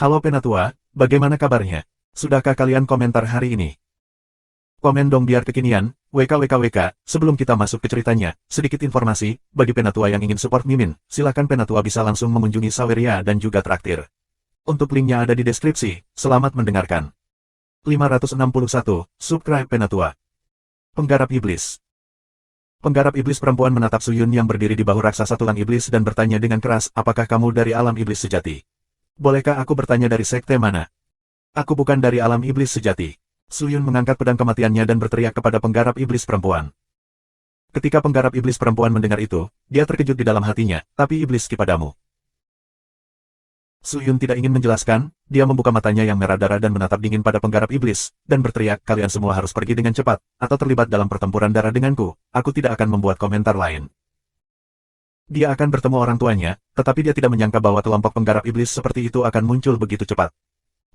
Halo Penatua, bagaimana kabarnya? Sudahkah kalian komentar hari ini? Komen dong biar kekinian, WKWKWK, sebelum kita masuk ke ceritanya, sedikit informasi, bagi Penatua yang ingin support Mimin, silakan Penatua bisa langsung mengunjungi Saweria dan juga traktir. Untuk linknya ada di deskripsi, selamat mendengarkan. 561, subscribe Penatua. Penggarap Iblis. Penggarap iblis perempuan menatap Suyun yang berdiri di bahu raksasa tulang iblis dan bertanya dengan keras, apakah kamu dari alam iblis sejati? Bolehkah aku bertanya dari sekte mana? Aku bukan dari alam iblis sejati. Suyun mengangkat pedang kematiannya dan berteriak kepada penggarap iblis perempuan. Ketika penggarap iblis perempuan mendengar itu, dia terkejut di dalam hatinya, tapi iblis kipadamu. Suyun tidak ingin menjelaskan, dia membuka matanya yang merah darah dan menatap dingin pada penggarap iblis, dan berteriak, kalian semua harus pergi dengan cepat, atau terlibat dalam pertempuran darah denganku, aku tidak akan membuat komentar lain. Dia akan bertemu orang tuanya, tetapi dia tidak menyangka bahwa kelompok penggarap iblis seperti itu akan muncul begitu cepat.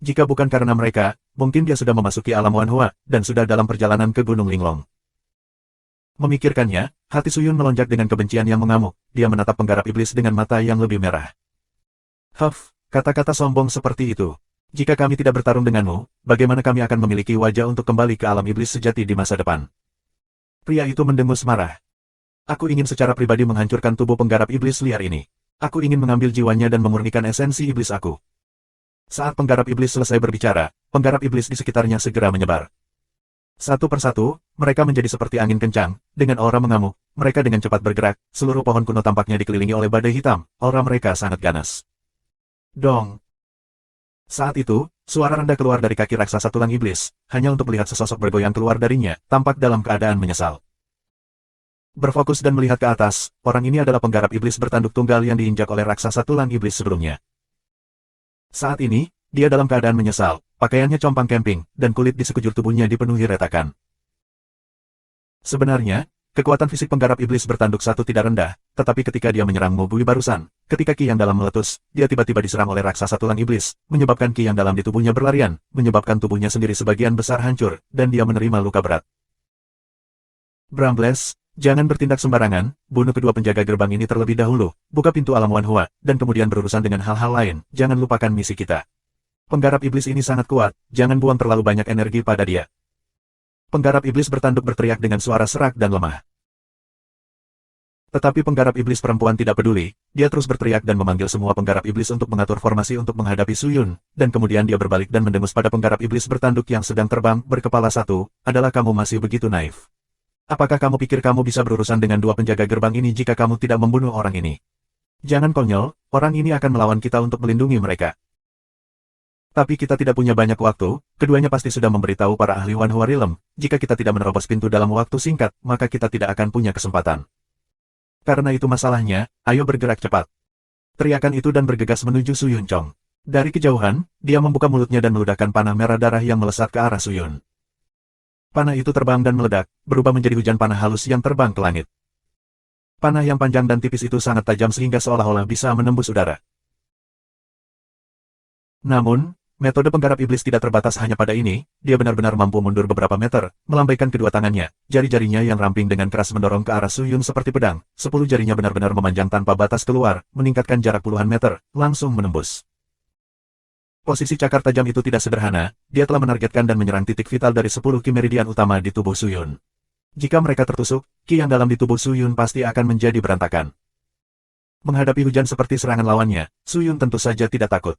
Jika bukan karena mereka, mungkin dia sudah memasuki alam Wanhua, dan sudah dalam perjalanan ke Gunung Linglong. Memikirkannya, hati Suyun melonjak dengan kebencian yang mengamuk, dia menatap penggarap iblis dengan mata yang lebih merah. Huff, kata-kata sombong seperti itu. Jika kami tidak bertarung denganmu, bagaimana kami akan memiliki wajah untuk kembali ke alam iblis sejati di masa depan? Pria itu mendengus marah. Aku ingin secara pribadi menghancurkan tubuh penggarap iblis liar ini. Aku ingin mengambil jiwanya dan memurnikan esensi iblis aku. Saat penggarap iblis selesai berbicara, penggarap iblis di sekitarnya segera menyebar. Satu persatu, mereka menjadi seperti angin kencang, dengan aura mengamuk, mereka dengan cepat bergerak, seluruh pohon kuno tampaknya dikelilingi oleh badai hitam, aura mereka sangat ganas. Dong. Saat itu, suara rendah keluar dari kaki raksasa tulang iblis, hanya untuk melihat sesosok bergoyang keluar darinya, tampak dalam keadaan menyesal. Berfokus dan melihat ke atas, orang ini adalah penggarap iblis bertanduk tunggal yang diinjak oleh raksasa tulang iblis sebelumnya. Saat ini, dia dalam keadaan menyesal, pakaiannya compang camping, dan kulit di sekujur tubuhnya dipenuhi retakan. Sebenarnya, kekuatan fisik penggarap iblis bertanduk satu tidak rendah, tetapi ketika dia menyerang Mobui barusan, ketika ki yang dalam meletus, dia tiba-tiba diserang oleh raksasa tulang iblis, menyebabkan ki yang dalam di tubuhnya berlarian, menyebabkan tubuhnya sendiri sebagian besar hancur, dan dia menerima luka berat. Brambles, jangan bertindak sembarangan, bunuh kedua penjaga gerbang ini terlebih dahulu, buka pintu alam Wanhua, dan kemudian berurusan dengan hal-hal lain, jangan lupakan misi kita. Penggarap iblis ini sangat kuat, jangan buang terlalu banyak energi pada dia. Penggarap iblis bertanduk berteriak dengan suara serak dan lemah. Tetapi penggarap iblis perempuan tidak peduli, dia terus berteriak dan memanggil semua penggarap iblis untuk mengatur formasi untuk menghadapi Suyun, dan kemudian dia berbalik dan mendengus pada penggarap iblis bertanduk yang sedang terbang berkepala satu, adalah kamu masih begitu naif. Apakah kamu pikir kamu bisa berurusan dengan dua penjaga gerbang ini jika kamu tidak membunuh orang ini? Jangan konyol, orang ini akan melawan kita untuk melindungi mereka. Tapi kita tidak punya banyak waktu, keduanya pasti sudah memberitahu para ahli Wanhua Realm, jika kita tidak menerobos pintu dalam waktu singkat, maka kita tidak akan punya kesempatan. Karena itu masalahnya, ayo bergerak cepat. Teriakan itu dan bergegas menuju Suyun Chong. Dari kejauhan, dia membuka mulutnya dan meludahkan panah merah darah yang melesat ke arah Suyun. Panah itu terbang dan meledak, berubah menjadi hujan panah halus yang terbang ke langit. Panah yang panjang dan tipis itu sangat tajam sehingga seolah-olah bisa menembus udara. Namun, metode penggarap iblis tidak terbatas hanya pada ini, dia benar-benar mampu mundur beberapa meter, melambaikan kedua tangannya, jari-jarinya yang ramping dengan keras mendorong ke arah Suyun seperti pedang, 10 jarinya benar-benar memanjang tanpa batas keluar, meningkatkan jarak puluhan meter, langsung menembus. Posisi cakar tajam itu tidak sederhana, dia telah menargetkan dan menyerang titik vital dari 10 ki meridian utama di tubuh Suyun. Jika mereka tertusuk, ki yang dalam di tubuh Suyun pasti akan menjadi berantakan. Menghadapi hujan seperti serangan lawannya, Suyun tentu saja tidak takut.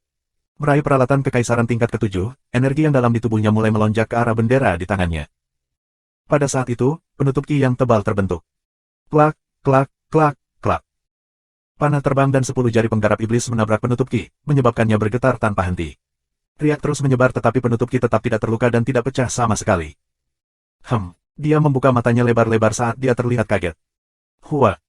Meraih peralatan kekaisaran tingkat ke-7, energi yang dalam di tubuhnya mulai melonjak ke arah bendera di tangannya. Pada saat itu, penutup ki yang tebal terbentuk. Klak, klak, klak, klak. Panah terbang dan 10 jari penggarap iblis menabrak penutup ki, menyebabkannya bergetar tanpa henti. Riak terus menyebar tetapi penutup ki tetap tidak terluka dan tidak pecah sama sekali. Dia membuka matanya lebar-lebar saat dia terlihat kaget. Hua.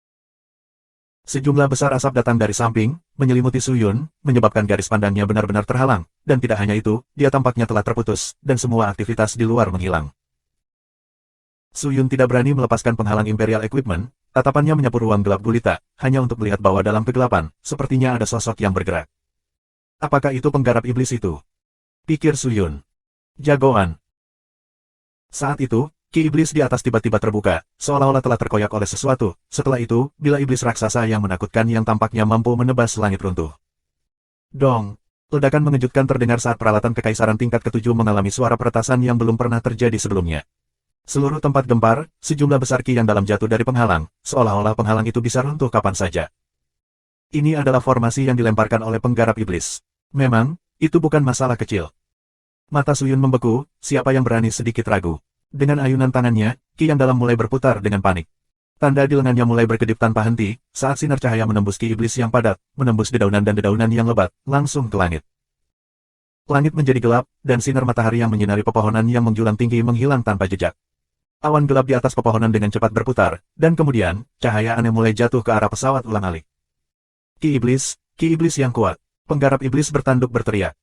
Sejumlah besar asap datang dari samping, menyelimuti Suyun, menyebabkan garis pandangnya benar-benar terhalang, dan tidak hanya itu, dia tampaknya telah terputus, dan semua aktivitas di luar menghilang. Suyun tidak berani melepaskan penghalang Imperial Equipment, tatapannya menyapu ruang gelap gulita, hanya untuk melihat bahwa dalam kegelapan, sepertinya ada sosok yang bergerak. Apakah itu penggarap iblis itu? Pikir Suyun. Jagoan. Saat itu, ki iblis di atas tiba-tiba terbuka, seolah-olah telah terkoyak oleh sesuatu. Setelah itu, bila iblis raksasa yang menakutkan yang tampaknya mampu menebas langit runtuh. Dong. Ledakan mengejutkan terdengar saat peralatan kekaisaran tingkat ketujuh mengalami suara peretasan yang belum pernah terjadi sebelumnya. Seluruh tempat gempar, sejumlah besar ki yang dalam jatuh dari penghalang, seolah-olah penghalang itu bisa runtuh kapan saja. Ini adalah formasi yang dilemparkan oleh penggarap iblis. Memang, itu bukan masalah kecil. Mata Suyun membeku, siapa yang berani sedikit ragu. Dengan ayunan tangannya, ki yang dalam mulai berputar dengan panik. Tanda di lengannya mulai berkedip tanpa henti, saat sinar cahaya menembus ki iblis yang padat, menembus dedaunan dan dedaunan yang lebat, langsung ke langit. Langit menjadi gelap, dan sinar matahari yang menyinari pepohonan yang menjulang tinggi menghilang tanpa jejak. Awan gelap di atas pepohonan dengan cepat berputar, dan kemudian, cahaya aneh mulai jatuh ke arah pesawat ulang-alik. Ki iblis yang kuat. Penggarap iblis bertanduk berteriak.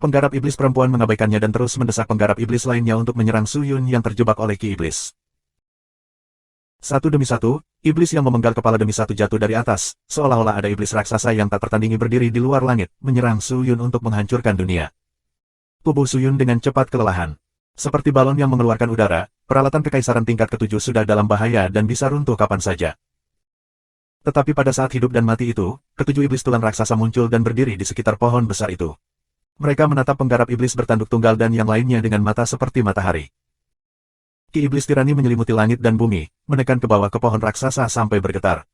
Penggarap iblis perempuan mengabaikannya dan terus mendesak penggarap iblis lainnya untuk menyerang Suyun yang terjebak oleh ki iblis. Satu demi satu, iblis yang memenggal kepala demi satu jatuh dari atas, seolah-olah ada iblis raksasa yang tak tertandingi berdiri di luar langit, menyerang Suyun untuk menghancurkan dunia. Tubuh Suyun dengan cepat kelelahan. Seperti balon yang mengeluarkan udara, peralatan kekaisaran tingkat ketujuh sudah dalam bahaya dan bisa runtuh kapan saja. Tetapi pada saat hidup dan mati itu, ketujuh iblis tulang raksasa muncul dan berdiri di sekitar pohon besar itu. Mereka menatap penggarap iblis bertanduk tunggal dan yang lainnya dengan mata seperti matahari. Ki iblis tirani menyelimuti langit dan bumi, menekan ke bawah ke pohon raksasa sampai bergetar.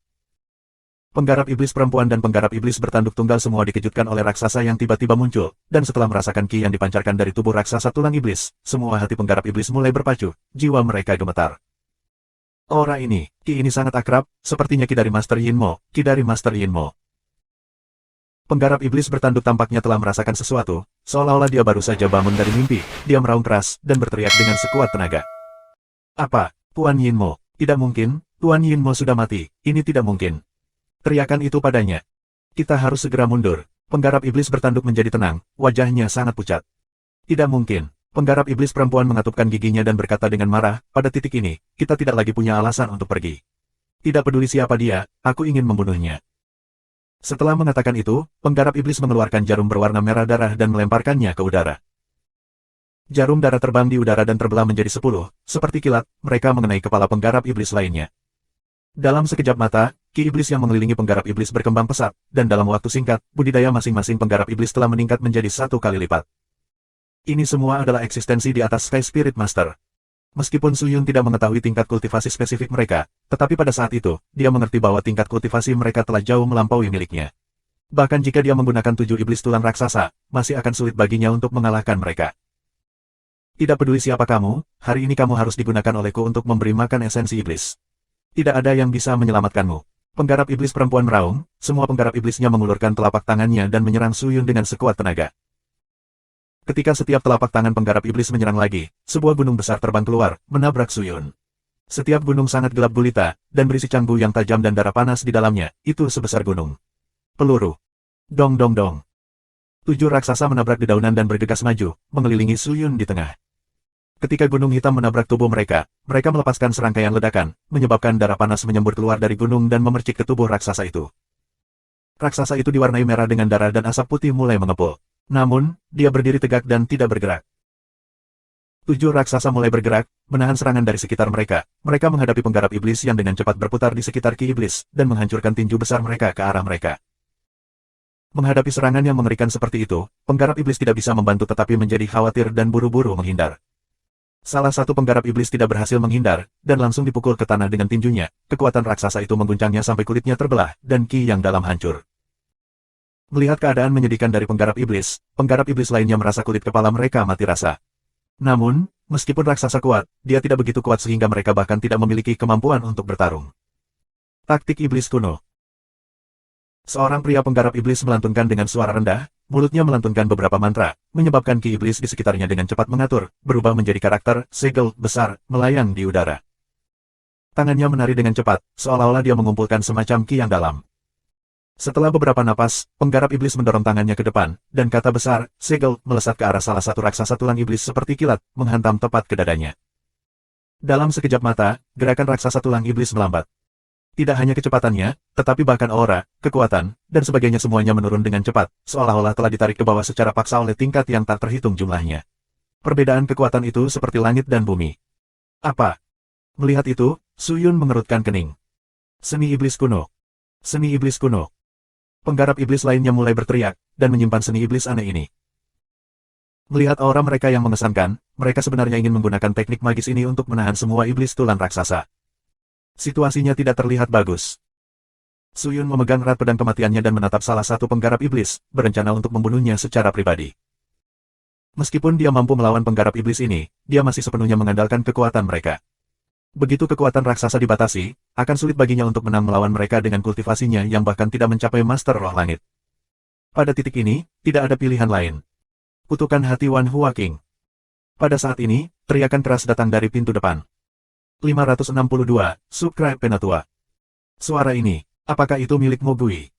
Penggarap iblis perempuan dan penggarap iblis bertanduk tunggal semua dikejutkan oleh raksasa yang tiba-tiba muncul, dan setelah merasakan ki yang dipancarkan dari tubuh raksasa tulang iblis, semua hati penggarap iblis mulai berpacu, jiwa mereka gemetar. Aura ini, ki ini sangat akrab, sepertinya ki dari Master Yin Mo, ki dari Master Yin Mo. Penggarap iblis bertanduk tampaknya telah merasakan sesuatu, seolah-olah dia baru saja bangun dari mimpi, dia meraung keras, dan berteriak dengan sekuat tenaga. Apa, Tuan Yin Mo? Tidak mungkin, Tuan Yin Mo sudah mati, ini tidak mungkin. Teriakan itu padanya. Kita harus segera mundur. Penggarap iblis bertanduk menjadi tenang, wajahnya sangat pucat. Tidak mungkin. Penggarap iblis perempuan mengatupkan giginya dan berkata dengan marah, pada titik ini, kita tidak lagi punya alasan untuk pergi. Tidak peduli siapa dia, aku ingin membunuhnya. Setelah mengatakan itu, penggarap iblis mengeluarkan jarum berwarna merah darah dan melemparkannya ke udara. Jarum darah terbang di udara dan terbelah menjadi 10, seperti kilat, mereka mengenai kepala penggarap iblis lainnya. Dalam sekejap mata, ki iblis yang mengelilingi penggarap iblis berkembang pesat, dan dalam waktu singkat, budidaya masing-masing penggarap iblis telah meningkat menjadi 1 kali lipat. Ini semua adalah eksistensi di atas Sky Spirit Master. Meskipun Suyun tidak mengetahui tingkat kultivasi spesifik mereka, tetapi pada saat itu, dia mengerti bahwa tingkat kultivasi mereka telah jauh melampaui miliknya. Bahkan jika dia menggunakan 7 iblis tulang raksasa, masih akan sulit baginya untuk mengalahkan mereka. Tidak peduli siapa kamu, hari ini kamu harus digunakan olehku untuk memberi makan esensi iblis. Tidak ada yang bisa menyelamatkanmu. Penggarap iblis perempuan meraung, semua penggarap iblisnya mengulurkan telapak tangannya dan menyerang Suyun dengan sekuat tenaga. Ketika setiap telapak tangan penggarap iblis menyerang lagi, sebuah gunung besar terbang keluar, menabrak Suyun. Setiap gunung sangat gelap gulita, dan berisi canggu yang tajam dan darah panas di dalamnya, itu sebesar gunung. Peluru. Dong dong dong. 7 raksasa menabrak dedaunan dan bergegas maju, mengelilingi Suyun di tengah. Ketika gunung hitam menabrak tubuh mereka, mereka melepaskan serangkaian ledakan, menyebabkan darah panas menyembur keluar dari gunung dan memercik ke tubuh raksasa itu. Raksasa itu diwarnai merah dengan darah dan asap putih mulai mengepul. Namun, dia berdiri tegak dan tidak bergerak. 7 raksasa mulai bergerak, menahan serangan dari sekitar mereka. Mereka menghadapi penggarap iblis yang dengan cepat berputar di sekitar ki iblis, dan menghancurkan tinju besar mereka ke arah mereka. Menghadapi serangan yang mengerikan seperti itu, penggarap iblis tidak bisa membantu tetapi menjadi khawatir dan buru-buru menghindar. Salah satu penggarap iblis tidak berhasil menghindar, dan langsung dipukul ke tanah dengan tinjunya. Kekuatan raksasa itu mengguncangnya sampai kulitnya terbelah, dan ki yang dalam hancur. Melihat keadaan menyedihkan dari penggarap iblis lainnya merasa kulit kepala mereka mati rasa. Namun, meskipun raksasa kuat, dia tidak begitu kuat sehingga mereka bahkan tidak memiliki kemampuan untuk bertarung. Taktik iblis kuno. Seorang pria penggarap iblis melantunkan dengan suara rendah, mulutnya melantunkan beberapa mantra, menyebabkan ki iblis di sekitarnya dengan cepat mengatur, berubah menjadi karakter, segel, besar, melayang di udara. Tangannya menari dengan cepat, seolah-olah dia mengumpulkan semacam ki yang dalam. Setelah beberapa napas, penggarap iblis mendorong tangannya ke depan, dan kata besar, segel, melesat ke arah salah satu raksasa tulang iblis seperti kilat, menghantam tepat ke dadanya. Dalam sekejap mata, gerakan raksasa tulang iblis melambat. Tidak hanya kecepatannya, tetapi bahkan aura, kekuatan, dan sebagainya semuanya menurun dengan cepat, seolah-olah telah ditarik ke bawah secara paksa oleh tingkat yang tak terhitung jumlahnya. Perbedaan kekuatan itu seperti langit dan bumi. Apa? Melihat itu, Suyun mengerutkan kening. Seni iblis kuno. Seni iblis kuno. Penggarap iblis lainnya mulai berteriak, dan menyimpan seni iblis aneh ini. Melihat aura mereka yang mengesankan, mereka sebenarnya ingin menggunakan teknik magis ini untuk menahan semua iblis tulang raksasa. Situasinya tidak terlihat bagus. Suyun memegang erat pedang kematiannya dan menatap salah satu penggarap iblis, berencana untuk membunuhnya secara pribadi. Meskipun dia mampu melawan penggarap iblis ini, dia masih sepenuhnya mengandalkan kekuatan mereka. Begitu kekuatan raksasa dibatasi, akan sulit baginya untuk menang melawan mereka dengan kultivasinya yang bahkan tidak mencapai Master Roh Langit. Pada titik ini, tidak ada pilihan lain. Kutukan hati Wan Hua King. Pada saat ini, teriakan keras datang dari pintu depan. 562, Subscribe Penatua. Suara ini, apakah itu milik Mo Gui?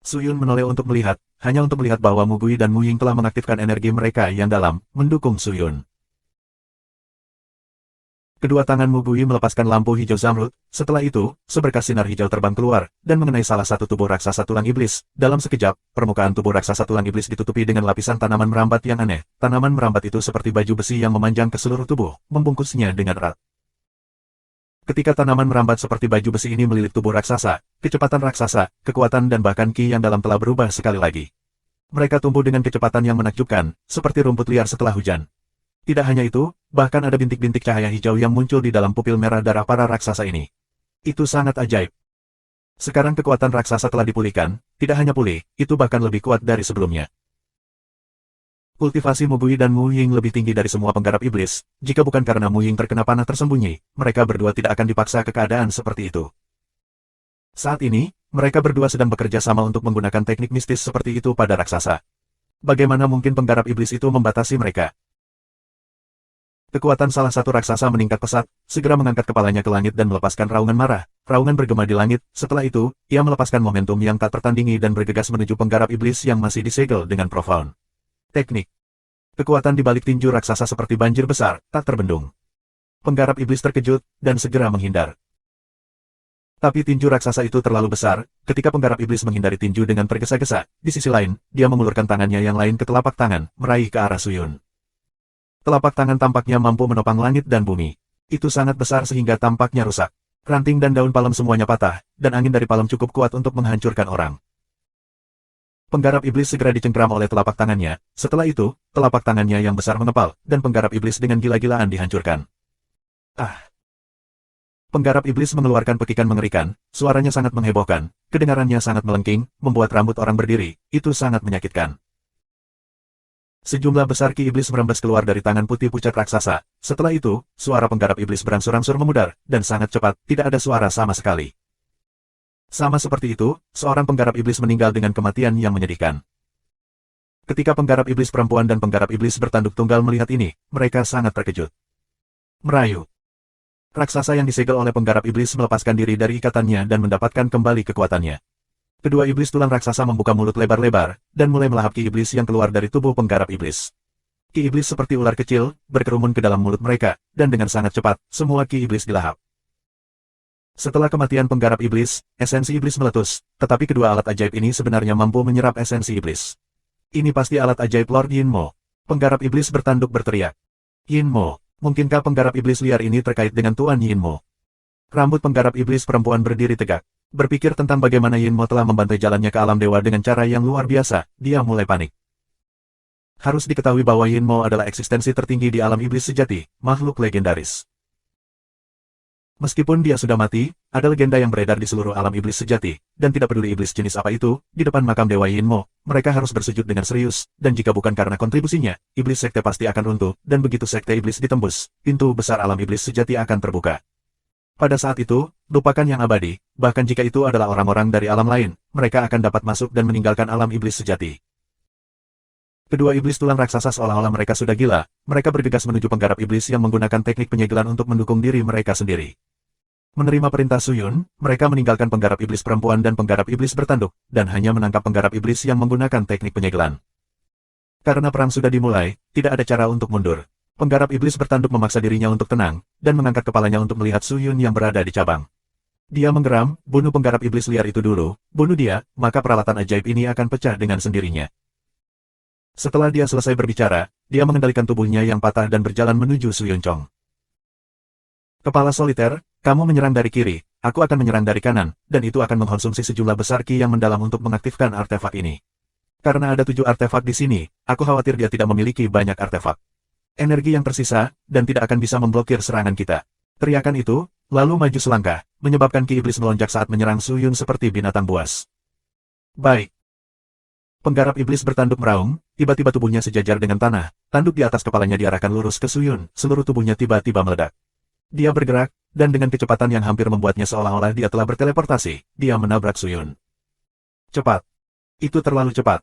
Suyun menoleh untuk melihat, hanya untuk melihat bahwa Mo Gui dan Mu Ying telah mengaktifkan energi mereka yang dalam, mendukung Suyun. Kedua tangan Mu Gui melepaskan lampu hijau zamrud, setelah itu, seberkas sinar hijau terbang keluar, dan mengenai salah satu tubuh raksasa tulang iblis. Dalam sekejap, permukaan tubuh raksasa tulang iblis ditutupi dengan lapisan tanaman merambat yang aneh. Tanaman merambat itu seperti baju besi yang memanjang ke seluruh tubuh, membungkusnya dengan erat. Ketika tanaman merambat seperti baju besi ini melilit tubuh raksasa, kecepatan raksasa, kekuatan dan bahkan ki yang dalam telah berubah sekali lagi. Mereka tumbuh dengan kecepatan yang menakjubkan, seperti rumput liar setelah hujan. Tidak hanya itu, bahkan ada bintik-bintik cahaya hijau yang muncul di dalam pupil merah darah para raksasa ini. Itu sangat ajaib. Sekarang kekuatan raksasa telah dipulihkan, tidak hanya pulih, itu bahkan lebih kuat dari sebelumnya. Kultivasi Mo Gui dan Mu Ying lebih tinggi dari semua penggarap iblis, jika bukan karena Mu Ying terkena panah tersembunyi, mereka berdua tidak akan dipaksa ke keadaan seperti itu. Saat ini, mereka berdua sedang bekerja sama untuk menggunakan teknik mistis seperti itu pada raksasa. Bagaimana mungkin penggarap iblis itu membatasi mereka? Kekuatan salah satu raksasa meningkat pesat, segera mengangkat kepalanya ke langit dan melepaskan raungan marah. Raungan bergema di langit, setelah itu, ia melepaskan momentum yang tak tertandingi dan bergegas menuju penggarap iblis yang masih disegel dengan profound. Teknik. Kekuatan di balik tinju raksasa seperti banjir besar, tak terbendung. Penggarap iblis terkejut, dan segera menghindar. Tapi tinju raksasa itu terlalu besar, ketika penggarap iblis menghindari tinju dengan tergesa-gesa, di sisi lain, dia mengulurkan tangannya yang lain ke telapak tangan, meraih ke arah Suyun. Telapak tangan tampaknya mampu menopang langit dan bumi. Itu sangat besar sehingga tampaknya rusak. Ranting dan daun palem semuanya patah, dan angin dari palem cukup kuat untuk menghancurkan orang. Penggarap iblis segera dicengkeram oleh telapak tangannya. Setelah itu, telapak tangannya yang besar mengepal, dan penggarap iblis dengan gila-gilaan dihancurkan. Ah! Penggarap iblis mengeluarkan pekikan mengerikan, suaranya sangat menghebohkan, kedengarannya sangat melengking, membuat rambut orang berdiri, itu sangat menyakitkan. Sejumlah besar ki iblis merembes keluar dari tangan putih pucat raksasa. Setelah itu, suara penggarap iblis berangsur-angsur memudar, dan sangat cepat, tidak ada suara sama sekali. Sama seperti itu, seorang penggarap iblis meninggal dengan kematian yang menyedihkan. Ketika penggarap iblis perempuan dan penggarap iblis bertanduk tunggal melihat ini, mereka sangat terkejut. Merayu. Raksasa yang disegel oleh penggarap iblis melepaskan diri dari ikatannya dan mendapatkan kembali kekuatannya. Kedua iblis tulang raksasa membuka mulut lebar-lebar, dan mulai melahap ki iblis yang keluar dari tubuh penggarap iblis. Ki iblis seperti ular kecil, berkerumun ke dalam mulut mereka, dan dengan sangat cepat, semua ki iblis dilahap. Setelah kematian penggarap iblis, esensi iblis meletus, tetapi kedua alat ajaib ini sebenarnya mampu menyerap esensi iblis. Ini pasti alat ajaib Lord Yin Mo. Penggarap iblis bertanduk berteriak. Yin Mo, mungkinkah penggarap iblis liar ini terkait dengan Tuan Yin Mo? Rambut penggarap iblis perempuan berdiri tegak. Berpikir tentang bagaimana Yin Mo telah membantai jalannya ke alam dewa dengan cara yang luar biasa, dia mulai panik. Harus diketahui bahwa Yin Mo adalah eksistensi tertinggi di alam iblis sejati, makhluk legendaris. Meskipun dia sudah mati, ada legenda yang beredar di seluruh alam iblis sejati, dan tidak peduli iblis jenis apa itu, di depan makam dewa Yin Mo, mereka harus bersujud dengan serius, dan jika bukan karena kontribusinya, iblis sekte pasti akan runtuh, dan begitu sekte iblis ditembus, pintu besar alam iblis sejati akan terbuka. Pada saat itu, lupakan yang abadi, bahkan jika itu adalah orang-orang dari alam lain, mereka akan dapat masuk dan meninggalkan alam iblis sejati. Kedua iblis tulang raksasa seolah-olah mereka sudah gila, mereka bergegas menuju penggarap iblis yang menggunakan teknik penyegelan untuk mendukung diri mereka sendiri. Menerima perintah Suyun, mereka meninggalkan penggarap iblis perempuan dan penggarap iblis bertanduk, dan hanya menangkap penggarap iblis yang menggunakan teknik penyegelan. Karena perang sudah dimulai, tidak ada cara untuk mundur. Penggarap iblis bertanduk memaksa dirinya untuk tenang, dan mengangkat kepalanya untuk melihat Suyun yang berada di cabang. Dia menggeram, bunuh penggarap iblis liar itu dulu, bunuh dia, maka peralatan ajaib ini akan pecah dengan sendirinya. Setelah dia selesai berbicara, dia mengendalikan tubuhnya yang patah dan berjalan menuju Suyun Chong. Kepala soliter, Kamu menyerang dari kiri, aku akan menyerang dari kanan, dan itu akan mengkonsumsi sejumlah besar ki yang mendalam untuk mengaktifkan artefak ini. Karena ada 7 artefak di sini, aku khawatir dia tidak memiliki banyak artefak energi yang tersisa, dan tidak akan bisa memblokir serangan kita. Teriakan itu, lalu maju selangkah, menyebabkan ki iblis melonjak saat menyerang Su Yun seperti binatang buas. Baik. Penggarap iblis bertanduk meraung, tiba-tiba tubuhnya sejajar dengan tanah, tanduk di atas kepalanya diarahkan lurus ke Su Yun, seluruh tubuhnya tiba-tiba meledak. Dia bergerak, dan dengan kecepatan yang hampir membuatnya seolah-olah dia telah berteleportasi, dia menabrak Su Yun. Cepat. Itu terlalu cepat.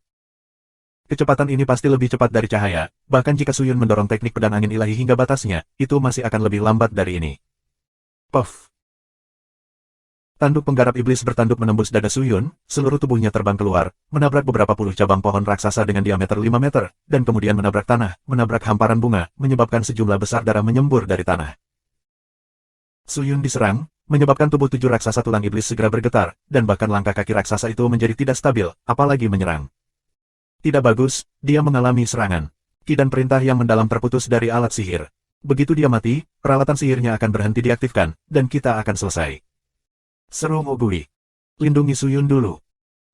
Kecepatan ini pasti lebih cepat dari cahaya, bahkan jika Su Yun mendorong teknik pedang angin ilahi hingga batasnya, itu masih akan lebih lambat dari ini. Puff. Tanduk penggarap iblis bertanduk menembus dada Su Yun, seluruh tubuhnya terbang keluar, menabrak beberapa puluh cabang pohon raksasa dengan diameter 5 meter, dan kemudian menabrak tanah, menabrak hamparan bunga, menyebabkan sejumlah besar darah menyembur dari tanah. Su Yun diserang, menyebabkan tubuh 7 raksasa tulang iblis segera bergetar, dan bahkan langkah kaki raksasa itu menjadi tidak stabil, apalagi menyerang. Tidak bagus, dia mengalami serangan. Ki dan perintah yang mendalam terputus dari alat sihir. Begitu dia mati, peralatan sihirnya akan berhenti diaktifkan, dan kita akan selesai. Seru Mo Gui. Lindungi Su Yun dulu.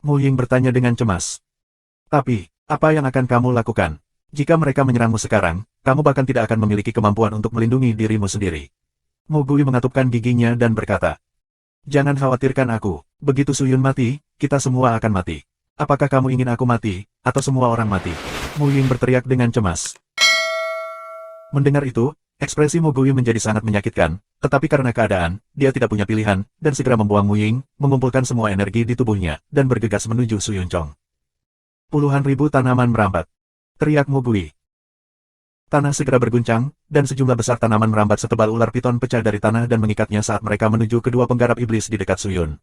Mu Ying bertanya dengan cemas. Tapi, apa yang akan kamu lakukan? Jika mereka menyerangmu sekarang, kamu bahkan tidak akan memiliki kemampuan untuk melindungi dirimu sendiri. Mo Gui mengatupkan giginya dan berkata, jangan khawatirkan aku, begitu Su Yun mati, kita semua akan mati. Apakah kamu ingin aku mati, atau semua orang mati? Mu Ying berteriak dengan cemas. Mendengar itu, ekspresi Mo Gui menjadi sangat menyakitkan, tetapi karena keadaan, dia tidak punya pilihan, dan segera membuang Mu Ying, mengumpulkan semua energi di tubuhnya, dan bergegas menuju Su Yun Chong. Puluhan ribu tanaman merambat. Teriak Mo Gui. Tanah segera berguncang, dan sejumlah besar tanaman merambat setebal ular piton pecah dari tanah dan mengikatnya saat mereka menuju kedua penggarap iblis di dekat Su Yun.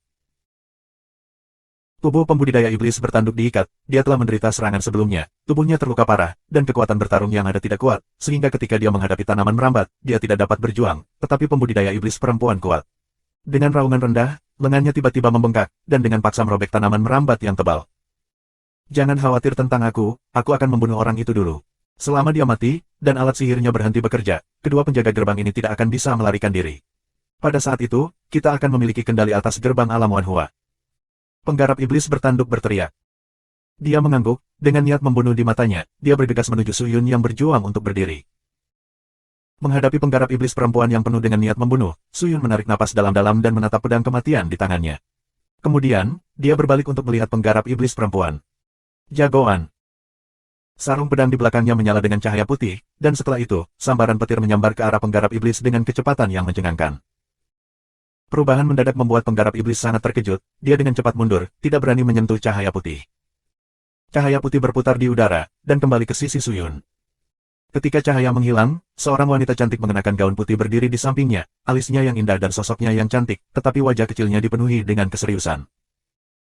Tubuh pembudidaya iblis bertanduk diikat, dia telah menderita serangan sebelumnya, tubuhnya terluka parah, dan kekuatan bertarung yang ada tidak kuat, sehingga ketika dia menghadapi tanaman merambat, dia tidak dapat berjuang, tetapi pembudidaya iblis perempuan kuat. Dengan raungan rendah, lengannya tiba-tiba membengkak, dan dengan paksa merobek tanaman merambat yang tebal. Jangan khawatir tentang aku akan membunuh orang itu dulu. Selama dia mati, dan alat sihirnya berhenti bekerja, kedua penjaga gerbang ini tidak akan bisa melarikan diri. Pada saat itu, kita akan memiliki kendali atas gerbang alam Wanhua. Penggarap iblis bertanduk berteriak. Dia mengangguk, dengan niat membunuh di matanya, dia bergegas menuju Su Yun yang berjuang untuk berdiri. Menghadapi penggarap iblis perempuan yang penuh dengan niat membunuh, Su Yun menarik napas dalam-dalam dan menatap pedang kematian di tangannya. Kemudian, dia berbalik untuk melihat penggarap iblis perempuan. Jagoan. Sarung pedang di belakangnya menyala dengan cahaya putih, dan setelah itu, sambaran petir menyambar ke arah penggarap iblis dengan kecepatan yang mencengangkan. Perubahan mendadak membuat penggarap iblis sangat terkejut, dia dengan cepat mundur, tidak berani menyentuh cahaya putih. Cahaya putih berputar di udara, dan kembali ke sisi Su Yun. Ketika cahaya menghilang, seorang wanita cantik mengenakan gaun putih berdiri di sampingnya, alisnya yang indah dan sosoknya yang cantik, tetapi wajah kecilnya dipenuhi dengan keseriusan.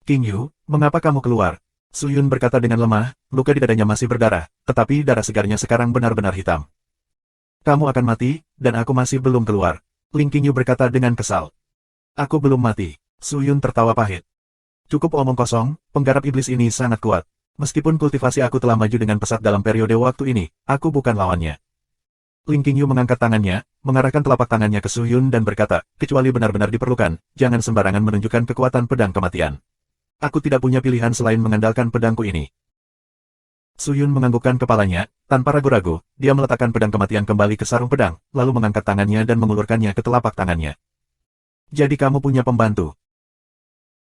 King Yu, mengapa kamu keluar? Su Yun berkata dengan lemah, luka di dadanya masih berdarah, tetapi darah segarnya sekarang benar-benar hitam. Kamu akan mati, dan aku masih belum keluar. Ling King Yu berkata dengan kesal. Aku belum mati. Su Yun tertawa pahit. Cukup omong kosong, penggarap iblis ini sangat kuat. Meskipun kultivasi aku telah maju dengan pesat dalam periode waktu ini, aku bukan lawannya. Ling King Yu mengangkat tangannya, mengarahkan telapak tangannya ke Su Yun dan berkata, kecuali benar-benar diperlukan, jangan sembarangan menunjukkan kekuatan pedang kematian. Aku tidak punya pilihan selain mengandalkan pedangku ini. Su Yun menganggukkan kepalanya, tanpa ragu-ragu, dia meletakkan pedang kematian kembali ke sarung pedang, lalu mengangkat tangannya dan mengulurkannya ke telapak tangannya. Jadi kamu punya pembantu.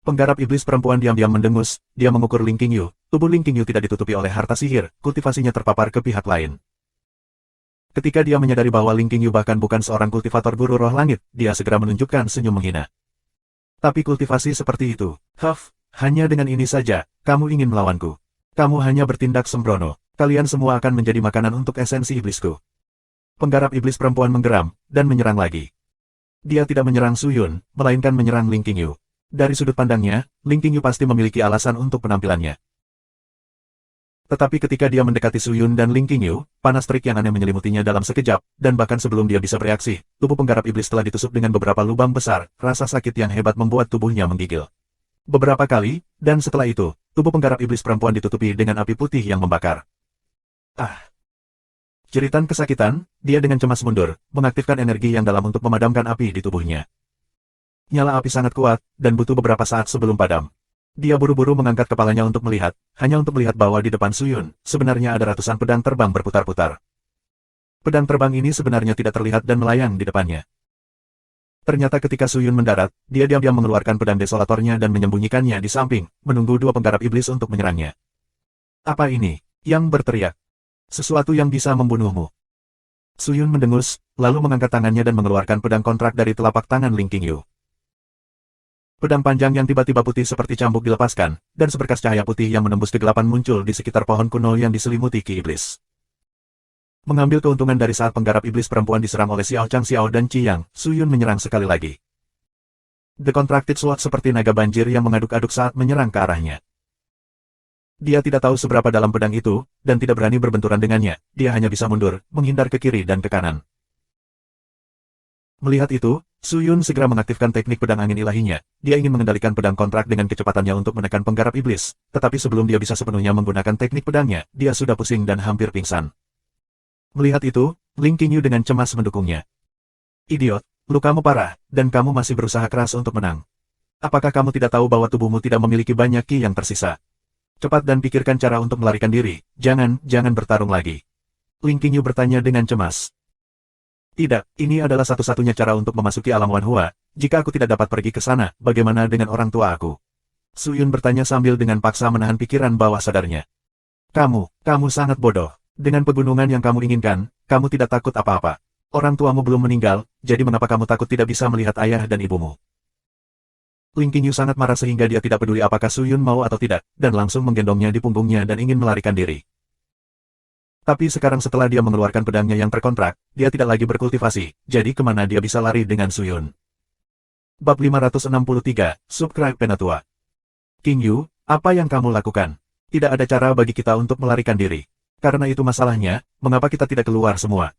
Penggarap iblis perempuan diam-diam mendengus, dia mengukur Ling King Yu, tubuh Ling King Yu tidak ditutupi oleh harta sihir, kultivasinya terpapar ke pihak lain. Ketika dia menyadari bahwa Ling King Yu bahkan bukan seorang kultivator guru roh langit, dia segera menunjukkan senyum menghina. Tapi kultivasi seperti itu, hanya dengan ini saja, kamu ingin melawanku. Kamu hanya bertindak sembrono, kalian semua akan menjadi makanan untuk esensi iblisku. Penggarap iblis perempuan menggeram, dan menyerang lagi. Dia tidak menyerang Su Yun, melainkan menyerang Ling King Yu. Dari sudut pandangnya, Ling King Yu pasti memiliki alasan untuk penampilannya. Tetapi ketika dia mendekati Su Yun dan Ling King Yu, panas terik yang aneh menyelimutinya dalam sekejap, dan bahkan sebelum dia bisa bereaksi, tubuh penggarap iblis telah ditusuk dengan beberapa lubang besar, rasa sakit yang hebat membuat tubuhnya menggigil. Beberapa kali, dan setelah itu, tubuh penggarap iblis perempuan ditutupi dengan api putih yang membakar. Jeritan kesakitan, dia dengan cemas mundur, mengaktifkan energi yang dalam untuk memadamkan api di tubuhnya. Nyala api sangat kuat, dan butuh beberapa saat sebelum padam. Dia buru-buru mengangkat kepalanya untuk melihat, hanya untuk melihat bahwa di depan Suyun, sebenarnya ada ratusan pedang terbang berputar-putar. Pedang terbang ini sebenarnya tidak terlihat dan melayang di depannya. Ternyata ketika Suyun mendarat, dia diam-diam mengeluarkan pedang desolatornya dan menyembunyikannya di samping, menunggu dua penggarap iblis untuk menyerangnya. Apa ini? Yang berteriak. Sesuatu yang bisa membunuhmu. Suyun mendengus, lalu mengangkat tangannya dan mengeluarkan pedang kontrak dari telapak tangan Ling Qingyu. Pedang panjang yang tiba-tiba putih seperti cambuk dilepaskan, dan seberkas cahaya putih yang menembus kegelapan muncul di sekitar pohon kuno yang diselimuti ki iblis. Mengambil keuntungan dari saat penggarap iblis perempuan diserang oleh Xiao Chang Xiao dan Qi Yang, Suyun menyerang sekali lagi. The Contracted Sword seperti naga banjir yang mengaduk-aduk saat menyerang ke arahnya. Dia tidak tahu seberapa dalam pedang itu, dan tidak berani berbenturan dengannya, dia hanya bisa mundur, menghindar ke kiri dan ke kanan. Melihat itu, Suyun segera mengaktifkan teknik pedang angin ilahinya. Dia ingin mengendalikan pedang kontrak dengan kecepatannya untuk menekan penggarap iblis, tetapi sebelum dia bisa sepenuhnya menggunakan teknik pedangnya, dia sudah pusing dan hampir pingsan. Melihat itu, Ling Qingyu dengan cemas mendukungnya. Idiot, lukamu parah, dan kamu masih berusaha keras untuk menang. Apakah kamu tidak tahu bahwa tubuhmu tidak memiliki banyak ki yang tersisa? Cepat dan pikirkan cara untuk melarikan diri, jangan bertarung lagi. Ling Qingyu bertanya dengan cemas. Tidak, ini adalah satu-satunya cara untuk memasuki alam Wanhua. Jika aku tidak dapat pergi ke sana, bagaimana dengan orang tua aku? Suyun bertanya sambil dengan paksa menahan pikiran bawah sadarnya. Kamu sangat bodoh. Dengan pegunungan yang kamu inginkan, kamu tidak takut apa-apa. Orang tuamu belum meninggal, jadi mengapa kamu takut tidak bisa melihat ayah dan ibumu? Ling Qingyu sangat marah sehingga dia tidak peduli apakah Suyun mau atau tidak, dan langsung menggendongnya di punggungnya dan ingin melarikan diri. Tapi sekarang setelah dia mengeluarkan pedangnya yang terkontrak, dia tidak lagi berkultivasi, jadi kemana dia bisa lari dengan Suyun? Bab 563, Subscribe Penatua. Qingyu, apa yang kamu lakukan? Tidak ada cara bagi kita untuk melarikan diri. Karena itu masalahnya, mengapa kita tidak keluar semua?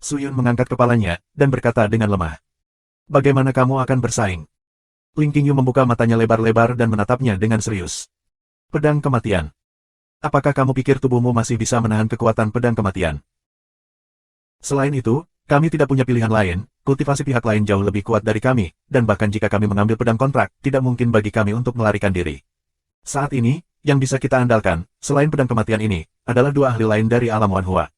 Suyun mengangkat kepalanya, dan berkata dengan lemah. Bagaimana kamu akan bersaing? Ling Qingyu membuka matanya lebar-lebar dan menatapnya dengan serius. Pedang kematian. Apakah kamu pikir tubuhmu masih bisa menahan kekuatan pedang kematian? Selain itu, kami tidak punya pilihan lain, kultivasi pihak lain jauh lebih kuat dari kami, dan bahkan jika kami mengambil pedang kontrak, tidak mungkin bagi kami untuk melarikan diri. Saat ini, yang bisa kita andalkan, selain pedang kematian ini, adalah dua ahli lain dari alam Wanhua.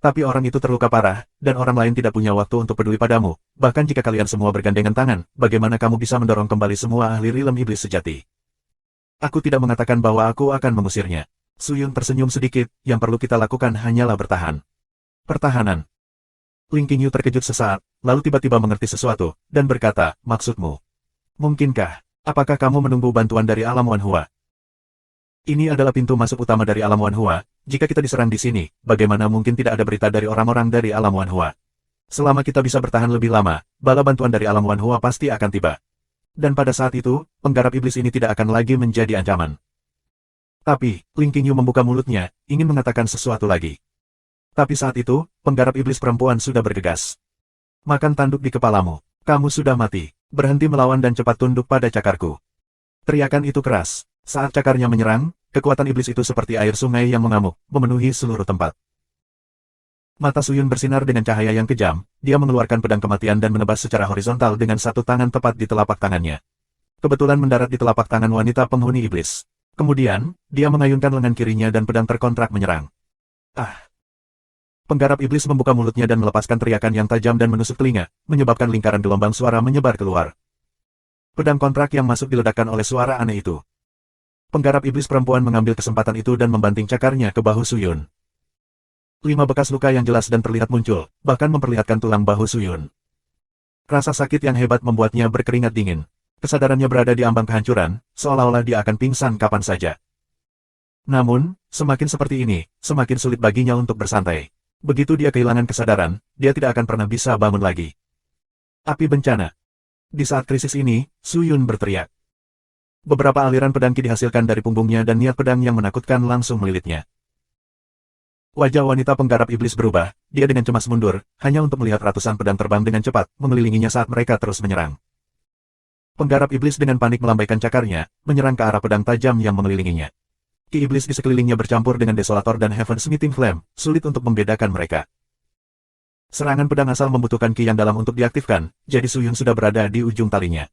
Tapi orang itu terluka parah, dan orang lain tidak punya waktu untuk peduli padamu, bahkan jika kalian semua bergandengan tangan, bagaimana kamu bisa mendorong kembali semua ahli rilem iblis sejati? Aku tidak mengatakan bahwa aku akan mengusirnya. Suyun tersenyum sedikit, yang perlu kita lakukan hanyalah bertahan. Pertahanan. Ling Qingyu terkejut sesaat, lalu tiba-tiba mengerti sesuatu, dan berkata, maksudmu? Mungkinkah? Apakah kamu menunggu bantuan dari alam Wanhua? Ini adalah pintu masuk utama dari alam Wanhua. Jika kita diserang di sini, bagaimana mungkin tidak ada berita dari orang-orang dari alam Wanhua? Selama kita bisa bertahan lebih lama, bala bantuan dari alam Wanhua pasti akan tiba. Dan pada saat itu, penggarap iblis ini tidak akan lagi menjadi ancaman. Tapi, Ling Qingyu membuka mulutnya, ingin mengatakan sesuatu lagi. Tapi saat itu, penggarap iblis perempuan sudah bergegas. Makan tanduk di kepalamu. Kamu sudah mati. Berhenti melawan dan cepat tunduk pada cakarku. Teriakan itu keras. Saat cakarnya menyerang, kekuatan iblis itu seperti air sungai yang mengamuk, memenuhi seluruh tempat. Mata Suyun bersinar dengan cahaya yang kejam, dia mengeluarkan pedang kematian dan menebas secara horizontal dengan satu tangan tepat di telapak tangannya. Kebetulan mendarat di telapak tangan wanita penghuni iblis. Kemudian, dia mengayunkan lengan kirinya dan pedang terkontrak menyerang. Ah! Penggarap iblis membuka mulutnya dan melepaskan teriakan yang tajam dan menusuk telinga, menyebabkan lingkaran gelombang suara menyebar keluar. Pedang kontrak yang masuk diledakkan oleh suara aneh itu. Penggarap iblis perempuan mengambil kesempatan itu dan membanting cakarnya ke bahu Suyun. 5 bekas luka yang jelas dan terlihat muncul, bahkan memperlihatkan tulang bahu Suyun. Rasa sakit yang hebat membuatnya berkeringat dingin. Kesadarannya berada di ambang kehancuran, seolah-olah dia akan pingsan kapan saja. Namun, semakin seperti ini, semakin sulit baginya untuk bersantai. Begitu dia kehilangan kesadaran, dia tidak akan pernah bisa bangun lagi. Api bencana. Di saat krisis ini, Suyun berteriak. Beberapa aliran pedang ki dihasilkan dari punggungnya dan niat pedang yang menakutkan langsung melilitnya. Wajah wanita penggarap iblis berubah, dia dengan cemas mundur, hanya untuk melihat ratusan pedang terbang dengan cepat, mengelilinginya saat mereka terus menyerang. Penggarap iblis dengan panik melambaikan cakarnya, menyerang ke arah pedang tajam yang mengelilinginya. Ki iblis di sekelilingnya bercampur dengan desolator dan heaven smithing flame, sulit untuk membedakan mereka. Serangan pedang asal membutuhkan ki yang dalam untuk diaktifkan, jadi Suyun sudah berada di ujung talinya.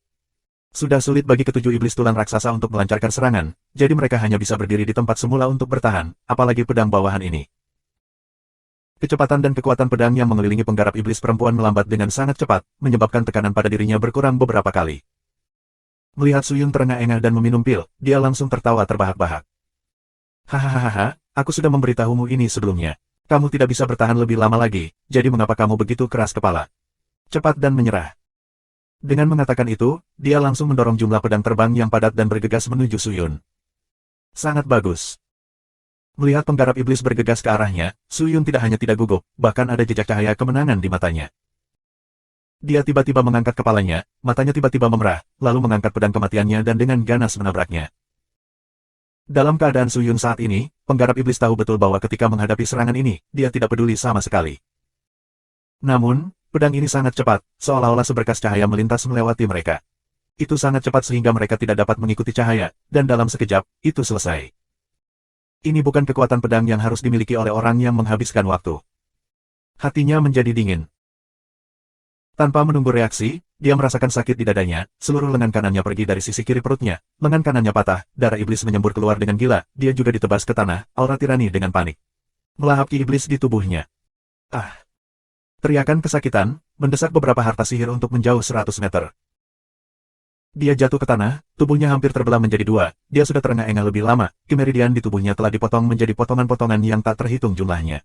Sudah sulit bagi ketujuh iblis tulang raksasa untuk melancarkan serangan, jadi mereka hanya bisa berdiri di tempat semula untuk bertahan, apalagi pedang bawahan ini. Kecepatan dan kekuatan pedang yang mengelilingi penggarap iblis perempuan melambat dengan sangat cepat, menyebabkan tekanan pada dirinya berkurang beberapa kali. Melihat Suyun terengah-engah dan meminum pil, dia langsung tertawa terbahak-bahak. Hahaha, aku sudah memberitahumu ini sebelumnya. Kamu tidak bisa bertahan lebih lama lagi, jadi mengapa kamu begitu keras kepala? Cepat dan menyerah. Dengan mengatakan itu, dia langsung mendorong jumlah pedang terbang yang padat dan bergegas menuju Suyun. Sangat bagus. Melihat penggarap iblis bergegas ke arahnya, Suyun tidak hanya tidak gugup, bahkan ada jejak cahaya kemenangan di matanya. Dia tiba-tiba mengangkat kepalanya, matanya tiba-tiba memerah, lalu mengangkat pedang kematiannya dan dengan ganas menabraknya. Dalam keadaan Suyun saat ini, penggarap iblis tahu betul bahwa ketika menghadapi serangan ini, dia tidak peduli sama sekali. Namun, pedang ini sangat cepat, seolah-olah seberkas cahaya melintas melewati mereka. Itu sangat cepat sehingga mereka tidak dapat mengikuti cahaya, dan dalam sekejap, itu selesai. Ini bukan kekuatan pedang yang harus dimiliki oleh orang yang menghabiskan waktu. Hatinya menjadi dingin. Tanpa menunggu reaksi, dia merasakan sakit di dadanya, seluruh lengan kanannya pergi dari sisi kiri perutnya, lengan kanannya patah, darah iblis menyembur keluar dengan gila, dia juga ditebas ke tanah, aura tirani dengan panik. Melahap ki iblis di tubuhnya. Ah! Teriakan kesakitan, mendesak beberapa harta sihir untuk menjauh 100 meter. Dia jatuh ke tanah, tubuhnya hampir terbelah menjadi dua, dia sudah terengah-engah lebih lama, ki meridian di tubuhnya telah dipotong menjadi potongan-potongan yang tak terhitung jumlahnya.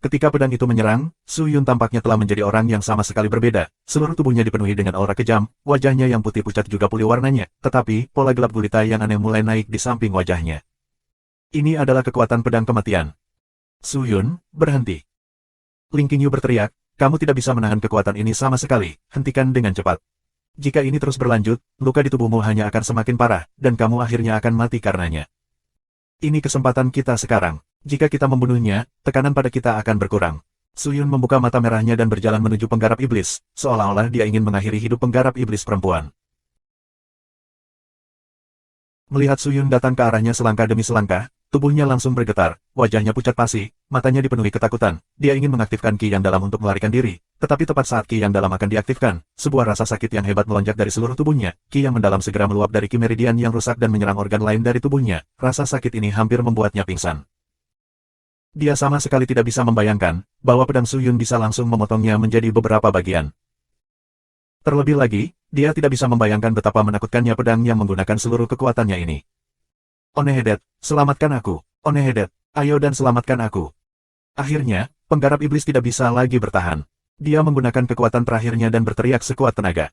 Ketika pedang itu menyerang, Suyun tampaknya telah menjadi orang yang sama sekali berbeda, seluruh tubuhnya dipenuhi dengan aura kejam, wajahnya yang putih pucat juga pulih warnanya, tetapi, pola gelap gulita yang aneh mulai naik di samping wajahnya. Ini adalah kekuatan pedang kematian. Suyun, berhenti. Ling Qingyu berteriak, kamu tidak bisa menahan kekuatan ini sama sekali, hentikan dengan cepat. Jika ini terus berlanjut, luka di tubuhmu hanya akan semakin parah, dan kamu akhirnya akan mati karenanya. Ini kesempatan kita sekarang. Jika kita membunuhnya, tekanan pada kita akan berkurang. Suyun membuka mata merahnya dan berjalan menuju penggarap iblis, seolah-olah dia ingin mengakhiri hidup penggarap iblis perempuan. Melihat Suyun datang ke arahnya selangkah demi selangkah, tubuhnya langsung bergetar, wajahnya pucat pasi, matanya dipenuhi ketakutan, dia ingin mengaktifkan ki yang dalam untuk melarikan diri, tetapi tepat saat ki yang dalam akan diaktifkan, sebuah rasa sakit yang hebat melonjak dari seluruh tubuhnya, ki yang mendalam segera meluap dari ki meridian yang rusak dan menyerang organ lain dari tubuhnya, rasa sakit ini hampir membuatnya pingsan. Dia sama sekali tidak bisa membayangkan, bahwa pedang Suyun bisa langsung memotongnya menjadi beberapa bagian. Terlebih lagi, dia tidak bisa membayangkan betapa menakutkannya pedang yang menggunakan seluruh kekuatannya ini. Onehedet, selamatkan aku. Onehedet, ayo dan selamatkan aku. Akhirnya, penggarap iblis tidak bisa lagi bertahan. Dia menggunakan kekuatan terakhirnya dan berteriak sekuat tenaga.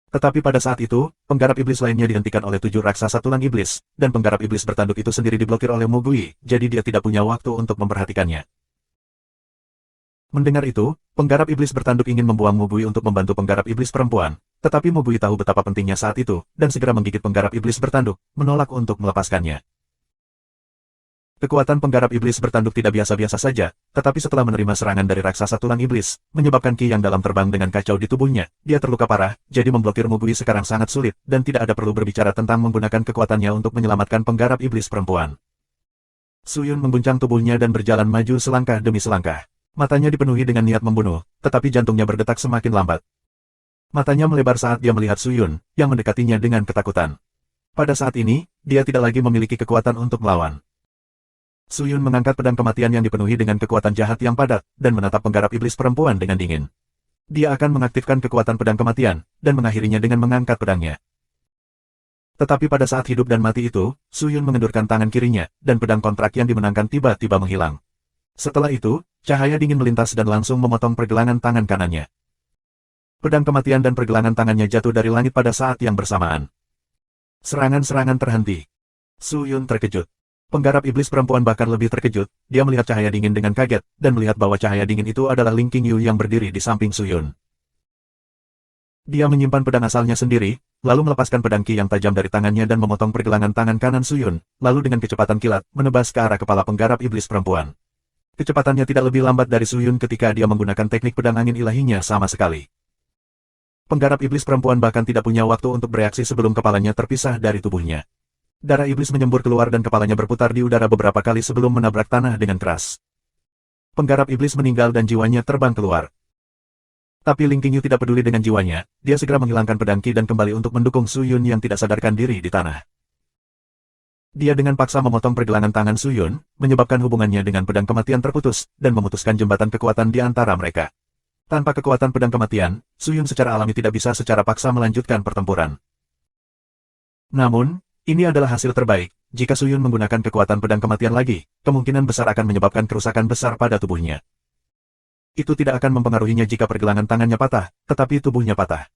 Tetapi pada saat itu, penggarap iblis lainnya dihentikan oleh 7 raksasa tulang iblis, dan penggarap iblis bertanduk itu sendiri diblokir oleh Mo Gui, jadi dia tidak punya waktu untuk memperhatikannya. Mendengar itu, penggarap iblis bertanduk ingin membuang Mo Gui untuk membantu penggarap iblis perempuan, tetapi Mo Gui tahu betapa pentingnya saat itu, dan segera menggigit penggarap iblis bertanduk, menolak untuk melepaskannya. Kekuatan penggarap iblis bertanduk tidak biasa-biasa saja, tetapi setelah menerima serangan dari raksasa tulang iblis, menyebabkan ki yang dalam terbang dengan kacau di tubuhnya, dia terluka parah, jadi memblokir Mo Gui sekarang sangat sulit, dan tidak ada perlu berbicara tentang menggunakan kekuatannya untuk menyelamatkan penggarap iblis perempuan. Suyun mengguncang tubuhnya dan berjalan maju selangkah demi selangkah. Matanya dipenuhi dengan niat membunuh, tetapi jantungnya berdetak semakin lambat. Matanya melebar saat dia melihat Suyun, yang mendekatinya dengan ketakutan. Pada saat ini, dia tidak lagi memiliki kekuatan untuk melawan. Suyun mengangkat pedang kematian yang dipenuhi dengan kekuatan jahat yang padat, dan menatap penggarap iblis perempuan dengan dingin. Dia akan mengaktifkan kekuatan pedang kematian, dan mengakhirinya dengan mengangkat pedangnya. Tetapi pada saat hidup dan mati itu, Suyun mengendurkan tangan kirinya, dan pedang kontrak yang dimenangkan tiba-tiba menghilang. Setelah itu, cahaya dingin melintas dan langsung memotong pergelangan tangan kanannya. Pedang kematian dan pergelangan tangannya jatuh dari langit pada saat yang bersamaan. Serangan-serangan terhenti. Suyun terkejut. Penggarap iblis perempuan bahkan lebih terkejut, dia melihat cahaya dingin dengan kaget, dan melihat bahwa cahaya dingin itu adalah Ling Qingyu yang berdiri di samping Suyun. Dia menyimpan pedang asalnya sendiri, lalu melepaskan pedang ki yang tajam dari tangannya dan memotong pergelangan tangan kanan Suyun, lalu dengan kecepatan kilat, menebas ke arah kepala penggarap iblis perempuan. Kecepatannya tidak lebih lambat dari Suyun ketika dia menggunakan teknik pedang angin ilahinya sama sekali. Penggarap iblis perempuan bahkan tidak punya waktu untuk bereaksi sebelum kepalanya terpisah dari tubuhnya. Darah iblis menyembur keluar dan kepalanya berputar di udara beberapa kali sebelum menabrak tanah dengan keras. Penggarap iblis meninggal dan jiwanya terbang keluar. Tapi Ling Qingyu tidak peduli dengan jiwanya, dia segera menghilangkan pedang Qi dan kembali untuk mendukung Su Yun yang tidak sadarkan diri di tanah. Dia dengan paksa memotong pergelangan tangan Su Yun, menyebabkan hubungannya dengan pedang kematian terputus, dan memutuskan jembatan kekuatan di antara mereka. Tanpa kekuatan pedang kematian, Su Yun secara alami tidak bisa secara paksa melanjutkan pertempuran. Namun, ini adalah hasil terbaik. Jika Su Yun menggunakan kekuatan pedang kematian lagi, kemungkinan besar akan menyebabkan kerusakan besar pada tubuhnya. Itu tidak akan mempengaruhinya jika pergelangan tangannya patah, tetapi tubuhnya patah.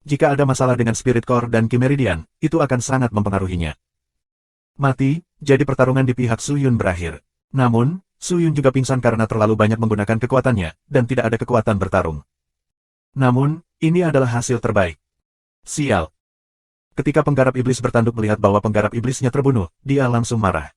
Jika ada masalah dengan Spirit Core dan Qi Meridian, itu akan sangat mempengaruhinya. Mati, jadi pertarungan di pihak Su Yun berakhir. Namun, Su Yun juga pingsan karena terlalu banyak menggunakan kekuatannya, dan tidak ada kekuatan bertarung. Namun, ini adalah hasil terbaik. Sial. Ketika penggarap iblis bertanduk melihat bahwa penggarap iblisnya terbunuh, dia langsung marah.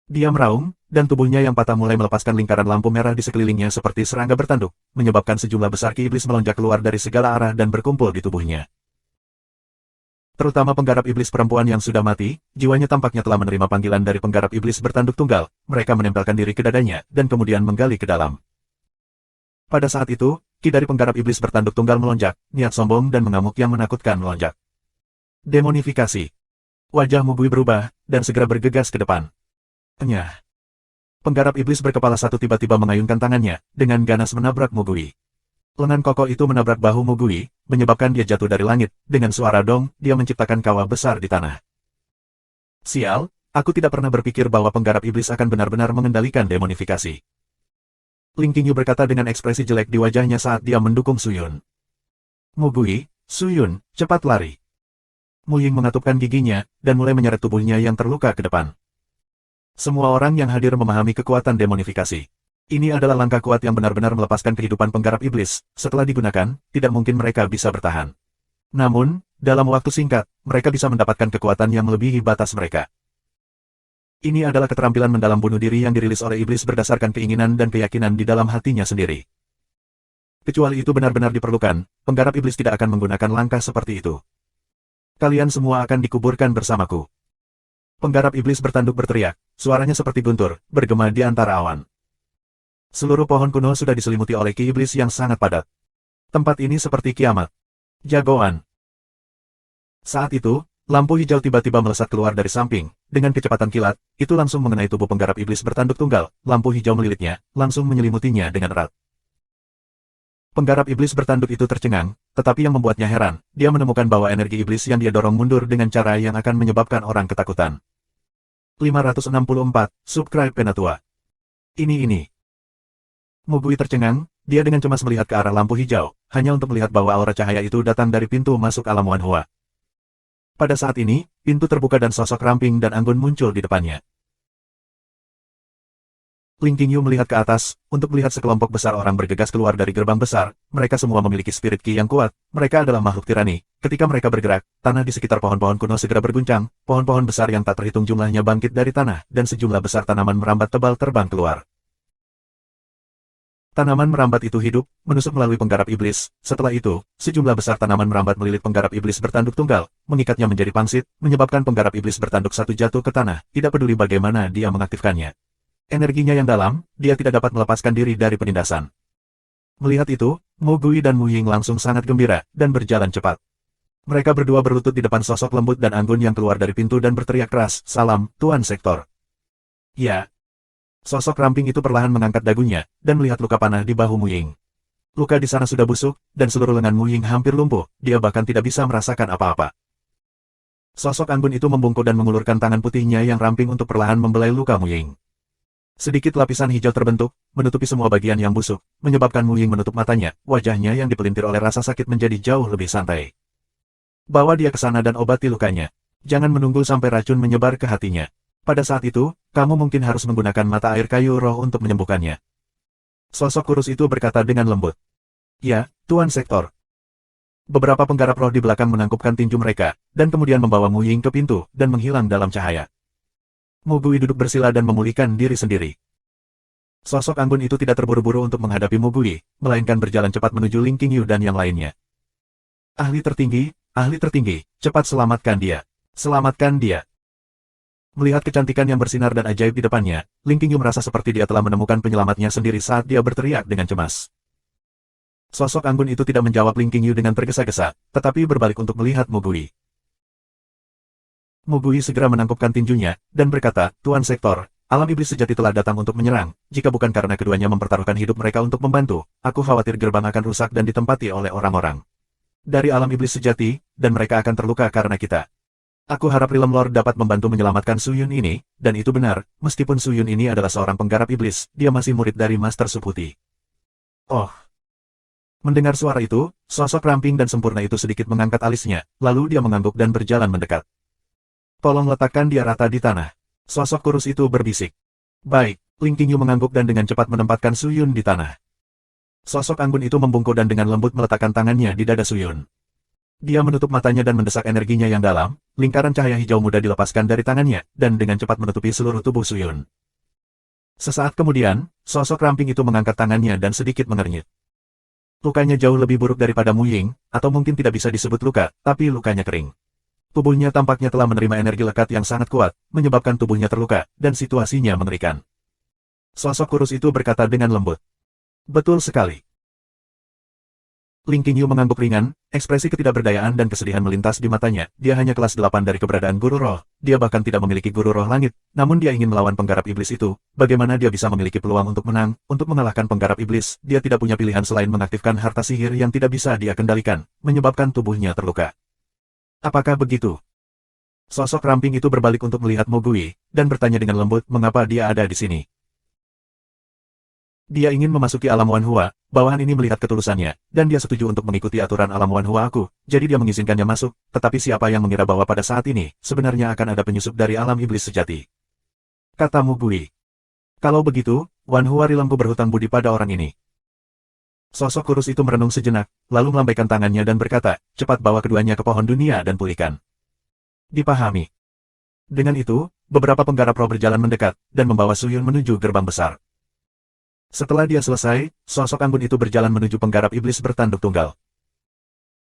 Dia meraung, dan tubuhnya yang patah mulai melepaskan lingkaran lampu merah di sekelilingnya seperti serangga bertanduk, menyebabkan sejumlah besar Qi iblis melonjak keluar dari segala arah dan berkumpul di tubuhnya. Terutama penggarap iblis perempuan yang sudah mati, jiwanya tampaknya telah menerima panggilan dari penggarap iblis bertanduk tunggal, mereka menempelkan diri ke dadanya, dan kemudian menggali ke dalam. Pada saat itu, Qi dari penggarap iblis bertanduk tunggal melonjak, niat sombong dan mengamuk yang menakutkan melonjak. Demonifikasi. Wajah Mugui berubah, dan segera bergegas ke depan. Enyah. Penggarap iblis berkepala satu tiba-tiba mengayunkan tangannya, dengan ganas menabrak Mugui. Lengan kokoh itu menabrak bahu Mugui, menyebabkan dia jatuh dari langit. Dengan suara dong, dia menciptakan kawah besar di tanah. Sial, aku tidak pernah berpikir bahwa penggarap iblis akan benar-benar mengendalikan demonifikasi. Ling Qingyu berkata dengan ekspresi jelek di wajahnya saat dia mendukung Su Yun. Mugui, Su Yun, cepat lari. Mu Ying mengatupkan giginya, dan mulai menyeret tubuhnya yang terluka ke depan. Semua orang yang hadir memahami kekuatan demonifikasi. Ini adalah langkah kuat yang benar-benar melepaskan kehidupan penggarap iblis. Setelah digunakan, tidak mungkin mereka bisa bertahan. Namun, dalam waktu singkat, mereka bisa mendapatkan kekuatan yang melebihi batas mereka. Ini adalah keterampilan mendalam bunuh diri yang dirilis oleh iblis berdasarkan keinginan dan keyakinan di dalam hatinya sendiri. Kecuali itu benar-benar diperlukan, penggarap iblis tidak akan menggunakan langkah seperti itu. Kalian semua akan dikuburkan bersamaku. Penggarap iblis bertanduk berteriak, suaranya seperti guntur, bergema di antara awan. Seluruh pohon kuno sudah diselimuti oleh Qi iblis yang sangat padat. Tempat ini seperti kiamat. Jagoan. Saat itu, lampu hijau tiba-tiba melesat keluar dari samping. Dengan kecepatan kilat, itu langsung mengenai tubuh penggarap iblis bertanduk tunggal. Lampu hijau melilitnya, langsung menyelimutinya dengan erat. Penggarap iblis bertanduk itu tercengang, tetapi yang membuatnya heran, dia menemukan bahwa energi iblis yang dia dorong mundur dengan cara yang akan menyebabkan orang ketakutan. 564, Subscribe Penatua. Ini. Mugui tercengang, dia dengan cemas melihat ke arah lampu hijau, hanya untuk melihat bahwa aura cahaya itu datang dari pintu masuk alam Wanhua. Pada saat ini, pintu terbuka dan sosok ramping dan anggun muncul di depannya. Ling Qingyu melihat ke atas, untuk melihat sekelompok besar orang bergegas keluar dari gerbang besar. Mereka semua memiliki spirit Qi yang kuat, mereka adalah makhluk tirani. Ketika mereka bergerak, tanah di sekitar pohon-pohon kuno segera berguncang, pohon-pohon besar yang tak terhitung jumlahnya bangkit dari tanah, dan sejumlah besar tanaman merambat tebal terbang keluar. Tanaman merambat itu hidup, menusuk melalui penggarap iblis. Setelah itu, sejumlah besar tanaman merambat melilit penggarap iblis bertanduk tunggal, mengikatnya menjadi pangsit, menyebabkan penggarap iblis bertanduk satu jatuh ke tanah, tidak peduli bagaimana dia mengaktifkannya. Energinya yang dalam, dia tidak dapat melepaskan diri dari penindasan. Melihat itu, Mugui dan Mu Ying langsung sangat gembira, dan berjalan cepat. Mereka berdua berlutut di depan sosok lembut dan anggun yang keluar dari pintu dan berteriak keras, "Salam, Tuan Sektor." Ya. Sosok ramping itu perlahan mengangkat dagunya, dan melihat luka panah di bahu Mu Ying. Luka di sana sudah busuk, dan seluruh lengan Mu Ying hampir lumpuh, dia bahkan tidak bisa merasakan apa-apa. Sosok anggun itu membungkuk dan mengulurkan tangan putihnya yang ramping untuk perlahan membelai luka Mu Ying. Sedikit lapisan hijau terbentuk, menutupi semua bagian yang busuk, menyebabkan Mu Ying menutup matanya, wajahnya yang dipelintir oleh rasa sakit menjadi jauh lebih santai. Bawa dia ke sana dan obati lukanya. Jangan menunggu sampai racun menyebar ke hatinya. Pada saat itu, kamu mungkin harus menggunakan mata air kayu roh untuk menyembuhkannya. Sosok kurus itu berkata dengan lembut. Ya, Tuan Sektor. Beberapa penggarap roh di belakang menangkupkan tinju mereka, dan kemudian membawa Mu Ying ke pintu, dan menghilang dalam cahaya. Mugui duduk bersila dan memulihkan diri sendiri. Sosok anggun itu tidak terburu-buru untuk menghadapi Mugui, melainkan berjalan cepat menuju Ling Qingyu dan yang lainnya. Ahli tertinggi, cepat selamatkan dia. Selamatkan dia. Melihat kecantikan yang bersinar dan ajaib di depannya, Ling Qingyu merasa seperti dia telah menemukan penyelamatnya sendiri saat dia berteriak dengan cemas. Sosok anggun itu tidak menjawab Ling Qingyu dengan tergesa-gesa, tetapi berbalik untuk melihat Mu Gui. Mu Gui segera menangkupkan tinjunya, dan berkata, Tuan Sektor, alam iblis sejati telah datang untuk menyerang. Jika bukan karena keduanya mempertaruhkan hidup mereka untuk membantu, aku khawatir gerbang akan rusak dan ditempati oleh orang-orang dari alam iblis sejati, dan mereka akan terluka karena kita. Aku harap Realm Lord dapat membantu menyelamatkan Su Yun ini, dan itu benar, meskipun Su Yun ini adalah seorang penggarap iblis, dia masih murid dari Master Subhuti. Oh. Mendengar suara itu, sosok ramping dan sempurna itu sedikit mengangkat alisnya, lalu dia mengangguk dan berjalan mendekat. Tolong letakkan dia rata di tanah. Sosok kurus itu berbisik. Baik, Ling Qingyu mengangguk dan dengan cepat menempatkan Su Yun di tanah. Sosok anggun itu membungkuk dan dengan lembut meletakkan tangannya di dada Su Yun. Dia menutup matanya dan mendesak energinya yang dalam, lingkaran cahaya hijau muda dilepaskan dari tangannya, dan dengan cepat menutupi seluruh tubuh Su Yun. Sesaat kemudian, sosok ramping itu mengangkat tangannya dan sedikit mengernyit. Lukanya jauh lebih buruk daripada Mu Ying, atau mungkin tidak bisa disebut luka, tapi lukanya kering. Tubuhnya tampaknya telah menerima energi lekat yang sangat kuat, menyebabkan tubuhnya terluka, dan situasinya mengerikan. Sosok kurus itu berkata dengan lembut. Betul sekali. Ling Qingyu mengangguk ringan, ekspresi ketidakberdayaan dan kesedihan melintas di matanya. Dia hanya kelas 8 dari keberadaan guru roh, dia bahkan tidak memiliki guru roh langit, namun dia ingin melawan penggarap iblis itu. Bagaimana dia bisa memiliki peluang untuk menang, untuk mengalahkan penggarap iblis? Dia tidak punya pilihan selain mengaktifkan harta sihir yang tidak bisa dia kendalikan, menyebabkan tubuhnya terluka. Apakah begitu? Sosok ramping itu berbalik untuk melihat Mo Gui, dan bertanya dengan lembut mengapa dia ada di sini. Dia ingin memasuki alam Wanhua, bawahan ini melihat ketulusannya, dan dia setuju untuk mengikuti aturan alam Wanhua aku, jadi dia mengizinkannya masuk, tetapi siapa yang mengira bahwa pada saat ini, sebenarnya akan ada penyusup dari alam iblis sejati. Kata Mu Gui. Kalau begitu, Wanhua Realmku berhutang budi pada orang ini. Sosok kurus itu merenung sejenak, lalu melambaikan tangannya dan berkata, cepat bawa keduanya ke pohon dunia dan pulihkan. Dipahami. Dengan itu, beberapa penggarap roh berjalan mendekat, dan membawa Su Yun menuju gerbang besar. Setelah dia selesai, sosok anggun itu berjalan menuju penggarap iblis bertanduk tunggal.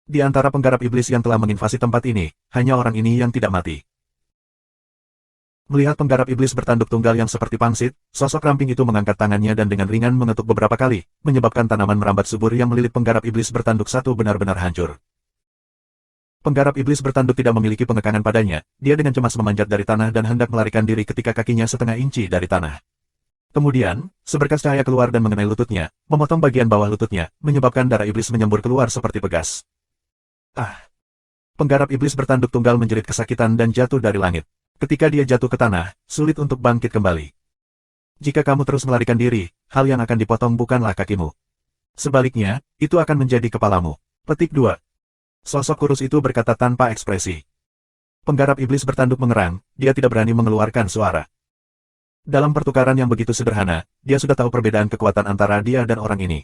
Di antara penggarap iblis yang telah menginvasi tempat ini, hanya orang ini yang tidak mati. Melihat penggarap iblis bertanduk tunggal yang seperti pangsit, sosok ramping itu mengangkat tangannya dan dengan ringan mengetuk beberapa kali, menyebabkan tanaman merambat subur yang melilit penggarap iblis bertanduk satu benar-benar hancur. Penggarap iblis bertanduk tidak memiliki pengekangan padanya, dia dengan cemas memanjat dari tanah dan hendak melarikan diri ketika kakinya setengah inci dari tanah. Kemudian, seberkas cahaya keluar dan mengenai lututnya, memotong bagian bawah lututnya, menyebabkan darah iblis menyembur keluar seperti pegas. Ah! Penggarap iblis bertanduk tunggal menjerit kesakitan dan jatuh dari langit. Ketika dia jatuh ke tanah, sulit untuk bangkit kembali. Jika kamu terus melarikan diri, hal yang akan dipotong bukanlah kakimu. Sebaliknya, itu akan menjadi kepalamu. Petik 2. Sosok kurus itu berkata tanpa ekspresi. Penggarap iblis bertanduk mengerang, dia tidak berani mengeluarkan suara. Dalam pertukaran yang begitu sederhana, dia sudah tahu perbedaan kekuatan antara dia dan orang ini.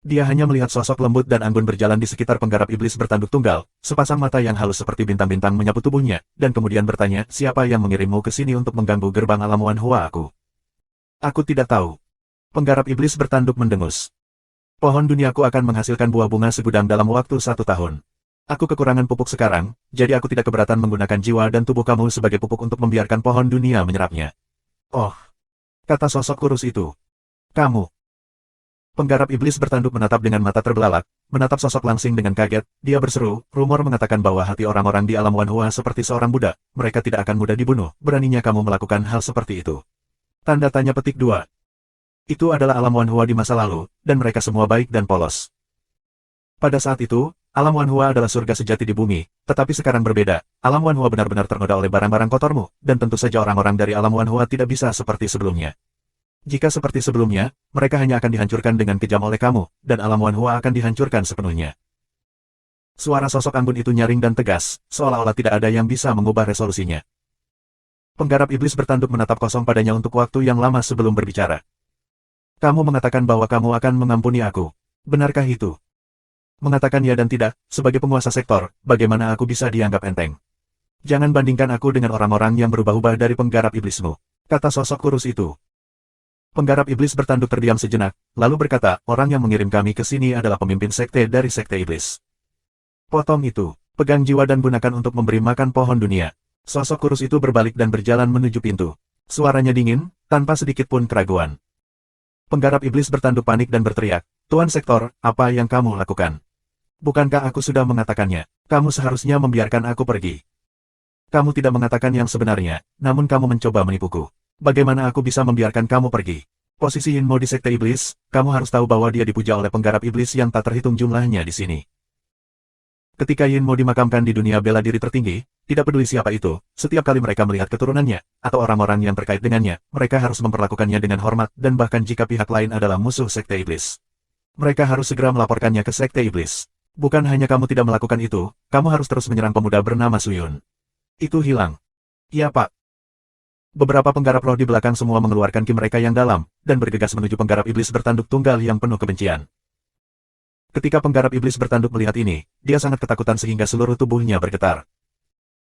Dia hanya melihat sosok lembut dan anggun berjalan di sekitar penggarap iblis bertanduk tunggal, sepasang mata yang halus seperti bintang-bintang menyapu tubuhnya, dan kemudian bertanya, siapa yang mengirimmu ke sini untuk mengganggu gerbang alam Wanhua aku? Aku tidak tahu. Penggarap iblis bertanduk mendengus. Pohon duniaku akan menghasilkan buah bunga segudang dalam waktu 1 tahun. Aku kekurangan pupuk sekarang, jadi aku tidak keberatan menggunakan jiwa dan tubuh kamu sebagai pupuk untuk membiarkan pohon dunia menyerapnya. Oh, kata sosok kurus itu. Kamu. Penggarap iblis bertanduk menatap dengan mata terbelalak, menatap sosok langsing dengan kaget, dia berseru, rumor mengatakan bahwa hati orang-orang di alam Wanhua seperti seorang budak, mereka tidak akan mudah dibunuh, beraninya kamu melakukan hal seperti itu. Tanda tanya petik 2. Itu adalah alam Wanhua di masa lalu, dan mereka semua baik dan polos. Pada saat itu, alam Wanhua adalah surga sejati di bumi, tetapi sekarang berbeda, alam Wanhua benar-benar ternoda oleh barang-barang kotormu, dan tentu saja orang-orang dari alam Wanhua tidak bisa seperti sebelumnya. Jika seperti sebelumnya, mereka hanya akan dihancurkan dengan kejam oleh kamu, dan alam Wanhua akan dihancurkan sepenuhnya. Suara sosok anggun itu nyaring dan tegas, seolah-olah tidak ada yang bisa mengubah resolusinya. Penggarap iblis bertanduk menatap kosong padanya untuk waktu yang lama sebelum berbicara. Kamu mengatakan bahwa kamu akan mengampuni aku. Benarkah itu? Mengatakan ya dan tidak, sebagai penguasa sektor, bagaimana aku bisa dianggap enteng? Jangan bandingkan aku dengan orang-orang yang berubah-ubah dari penggarap iblismu, kata sosok kurus itu. Penggarap iblis bertanduk terdiam sejenak, lalu berkata, orang yang mengirim kami ke sini adalah pemimpin sekte dari sekte iblis. Potong itu, pegang jiwa dan gunakan untuk memberi makan pohon dunia. Sosok kurus itu berbalik dan berjalan menuju pintu. Suaranya dingin, tanpa sedikit pun keraguan. Penggarap iblis bertanduk panik dan berteriak, "Tuan Sektor, apa yang kamu lakukan? Bukankah aku sudah mengatakannya? Kamu seharusnya membiarkan aku pergi. Kamu tidak mengatakan yang sebenarnya, namun kamu mencoba menipuku. Bagaimana aku bisa membiarkan kamu pergi? Posisi Yinmo di Sekte Iblis, kamu harus tahu bahwa dia dipuja oleh penggarap iblis yang tak terhitung jumlahnya di sini. Ketika Yinmo dimakamkan di dunia bela diri tertinggi, tidak peduli siapa itu, setiap kali mereka melihat keturunannya, atau orang-orang yang terkait dengannya, mereka harus memperlakukannya dengan hormat dan bahkan jika pihak lain adalah musuh Sekte Iblis. Mereka harus segera melaporkannya ke Sekte Iblis. Bukan hanya kamu tidak melakukan itu, kamu harus terus menyerang pemuda bernama Suyun. Itu hilang. Ya Pak. Beberapa penggarap roh di belakang semua mengeluarkan ki mereka yang dalam, dan bergegas menuju penggarap iblis bertanduk tunggal yang penuh kebencian. Ketika penggarap iblis bertanduk melihat ini, dia sangat ketakutan sehingga seluruh tubuhnya bergetar.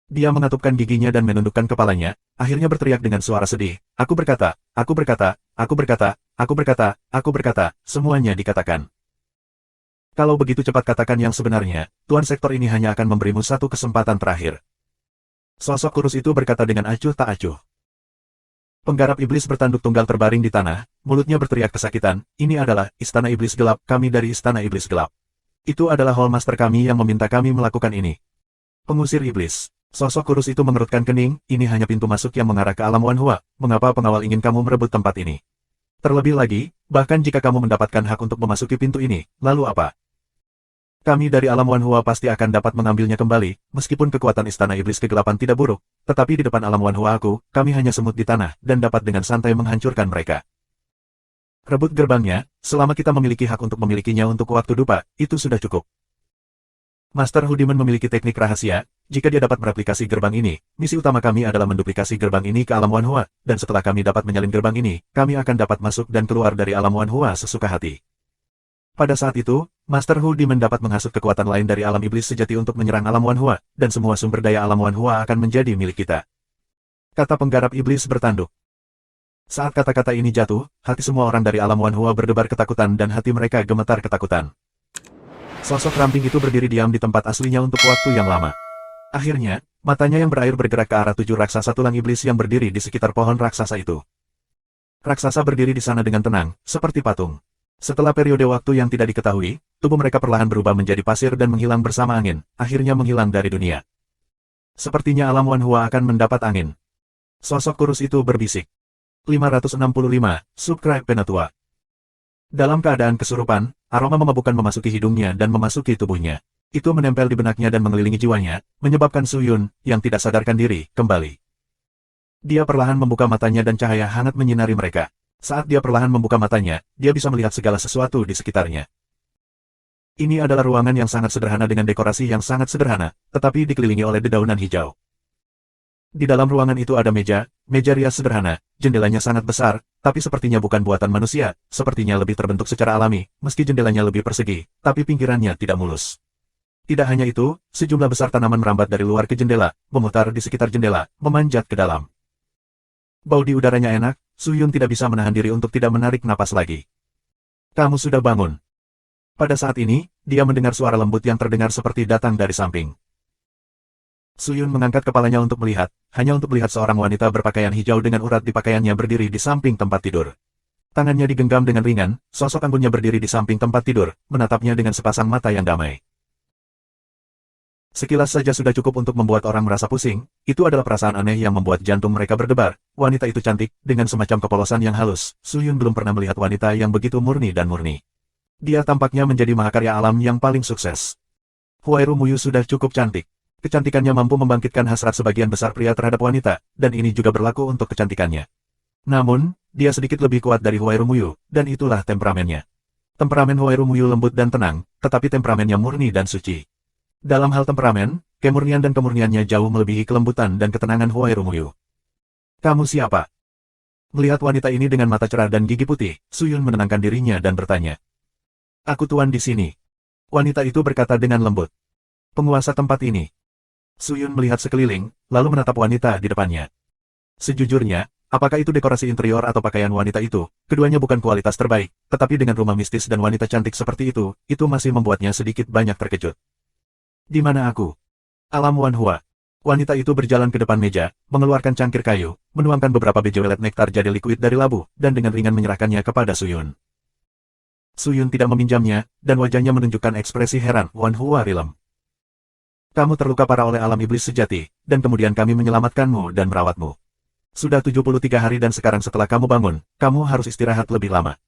Dia mengatupkan giginya dan menundukkan kepalanya, akhirnya berteriak dengan suara sedih, "Aku berkata, aku berkata, aku berkata, aku berkata, aku berkata," semuanya dikatakan. Kalau begitu cepat katakan yang sebenarnya, Tuan Sektor ini hanya akan memberimu satu kesempatan terakhir. Sosok kurus itu berkata dengan acuh tak acuh. Penggarap iblis bertanduk tunggal terbaring di tanah, mulutnya berteriak kesakitan, "Ini adalah Istana Iblis Gelap, kami dari Istana Iblis Gelap. Itu adalah Hall Master kami yang meminta kami melakukan ini." Pengusir iblis. Sosok kurus itu mengerutkan kening, "Ini hanya pintu masuk yang mengarah ke alam Wanhua, mengapa pengawal ingin kamu merebut tempat ini? Terlebih lagi, bahkan jika kamu mendapatkan hak untuk memasuki pintu ini, lalu apa? Kami dari alam Wanhua pasti akan dapat mengambilnya kembali, meskipun kekuatan Istana Iblis Kegelapan tidak buruk, tetapi di depan alam Wanhua kami hanya semut di tanah, dan dapat dengan santai menghancurkan mereka. Rebut gerbangnya, selama kita memiliki hak untuk memilikinya untuk waktu dupa, itu sudah cukup. Master Hudiman memiliki teknik rahasia, jika dia dapat mereplikasi gerbang ini, misi utama kami adalah menduplikasi gerbang ini ke alam Wanhua, dan setelah kami dapat menyalin gerbang ini, kami akan dapat masuk dan keluar dari alam Wanhua sesuka hati. Pada saat itu, Master Hudiman dapat menghasut kekuatan lain dari alam iblis sejati untuk menyerang alam Wanhua, dan semua sumber daya alam Wanhua akan menjadi milik kita. Kata penggarap iblis bertanduk. Saat kata-kata ini jatuh, hati semua orang dari alam Wanhua berdebar ketakutan dan hati mereka gemetar ketakutan. Sosok ramping itu berdiri diam di tempat aslinya untuk waktu yang lama. Akhirnya, matanya yang berair bergerak ke arah 7 raksasa tulang iblis yang berdiri di sekitar pohon raksasa itu. Raksasa berdiri di sana dengan tenang, seperti patung. Setelah periode waktu yang tidak diketahui, tubuh mereka perlahan berubah menjadi pasir dan menghilang bersama angin, akhirnya menghilang dari dunia. Sepertinya alam Wanhua akan mendapat angin. Sosok kurus itu berbisik. 565, Subscribe Penatua. Dalam keadaan kesurupan, aroma memabukkan memasuki hidungnya dan memasuki tubuhnya. Itu menempel di benaknya dan mengelilingi jiwanya, menyebabkan Suyun, yang tidak sadarkan diri, kembali. Dia perlahan membuka matanya dan cahaya hangat menyinari mereka. Saat dia perlahan membuka matanya, dia bisa melihat segala sesuatu di sekitarnya. Ini adalah ruangan yang sangat sederhana dengan dekorasi yang sangat sederhana, tetapi dikelilingi oleh dedaunan hijau. Di dalam ruangan itu ada meja rias sederhana, jendelanya sangat besar, tapi sepertinya bukan buatan manusia, sepertinya lebih terbentuk secara alami, meski jendelanya lebih persegi, tapi pinggirannya tidak mulus. Tidak hanya itu, sejumlah besar tanaman merambat dari luar ke jendela, memutar di sekitar jendela, memanjat ke dalam. Bau di udaranya enak, Suyun tidak bisa menahan diri untuk tidak menarik napas lagi. "Kamu sudah bangun." Pada saat ini, dia mendengar suara lembut yang terdengar seperti datang dari samping. Suyun mengangkat kepalanya untuk melihat, hanya untuk melihat seorang wanita berpakaian hijau dengan urat di pakaiannya berdiri di samping tempat tidur. Tangannya digenggam dengan ringan, sosok anggunnya berdiri di samping tempat tidur, menatapnya dengan sepasang mata yang damai. Sekilas saja sudah cukup untuk membuat orang merasa pusing, itu adalah perasaan aneh yang membuat jantung mereka berdebar. Wanita itu cantik, dengan semacam kepolosan yang halus, Suyun belum pernah melihat wanita yang begitu murni dan murni. Dia tampaknya menjadi mahakarya alam yang paling sukses. Huairu Muyu sudah cukup cantik. Kecantikannya mampu membangkitkan hasrat sebagian besar pria terhadap wanita, dan ini juga berlaku untuk kecantikannya. Namun, dia sedikit lebih kuat dari Huairu Muyu, dan itulah temperamennya. Temperamen Huairu Muyu lembut dan tenang, tetapi temperamennya murni dan suci. Dalam hal temperamen, kemurnian dan kemurniannya jauh melebihi kelembutan dan ketenangan Huairu Muyu. "Kamu siapa?" Melihat wanita ini dengan mata cerah dan gigi putih, Suyun menenangkan dirinya dan bertanya. "Aku tuan di sini." Wanita itu berkata dengan lembut. "Penguasa tempat ini." Suyun melihat sekeliling, lalu menatap wanita di depannya. Sejujurnya, apakah itu dekorasi interior atau pakaian wanita itu, keduanya bukan kualitas terbaik, tetapi dengan rumah mistis dan wanita cantik seperti itu masih membuatnya sedikit banyak terkejut. "Di mana aku?" "Alam Wanhua." Wanita itu berjalan ke depan meja, mengeluarkan cangkir kayu, menuangkan beberapa biji welet nektar jadi liquid dari labu, dan dengan ringan menyerahkannya kepada Suyun. Suyun tidak meminjamnya, dan wajahnya menunjukkan ekspresi heran. Wan Hua rilem. Kamu terluka parah oleh alam iblis sejati, dan kemudian kami menyelamatkanmu dan merawatmu. Sudah 73 hari dan sekarang setelah kamu bangun, kamu harus istirahat lebih lama.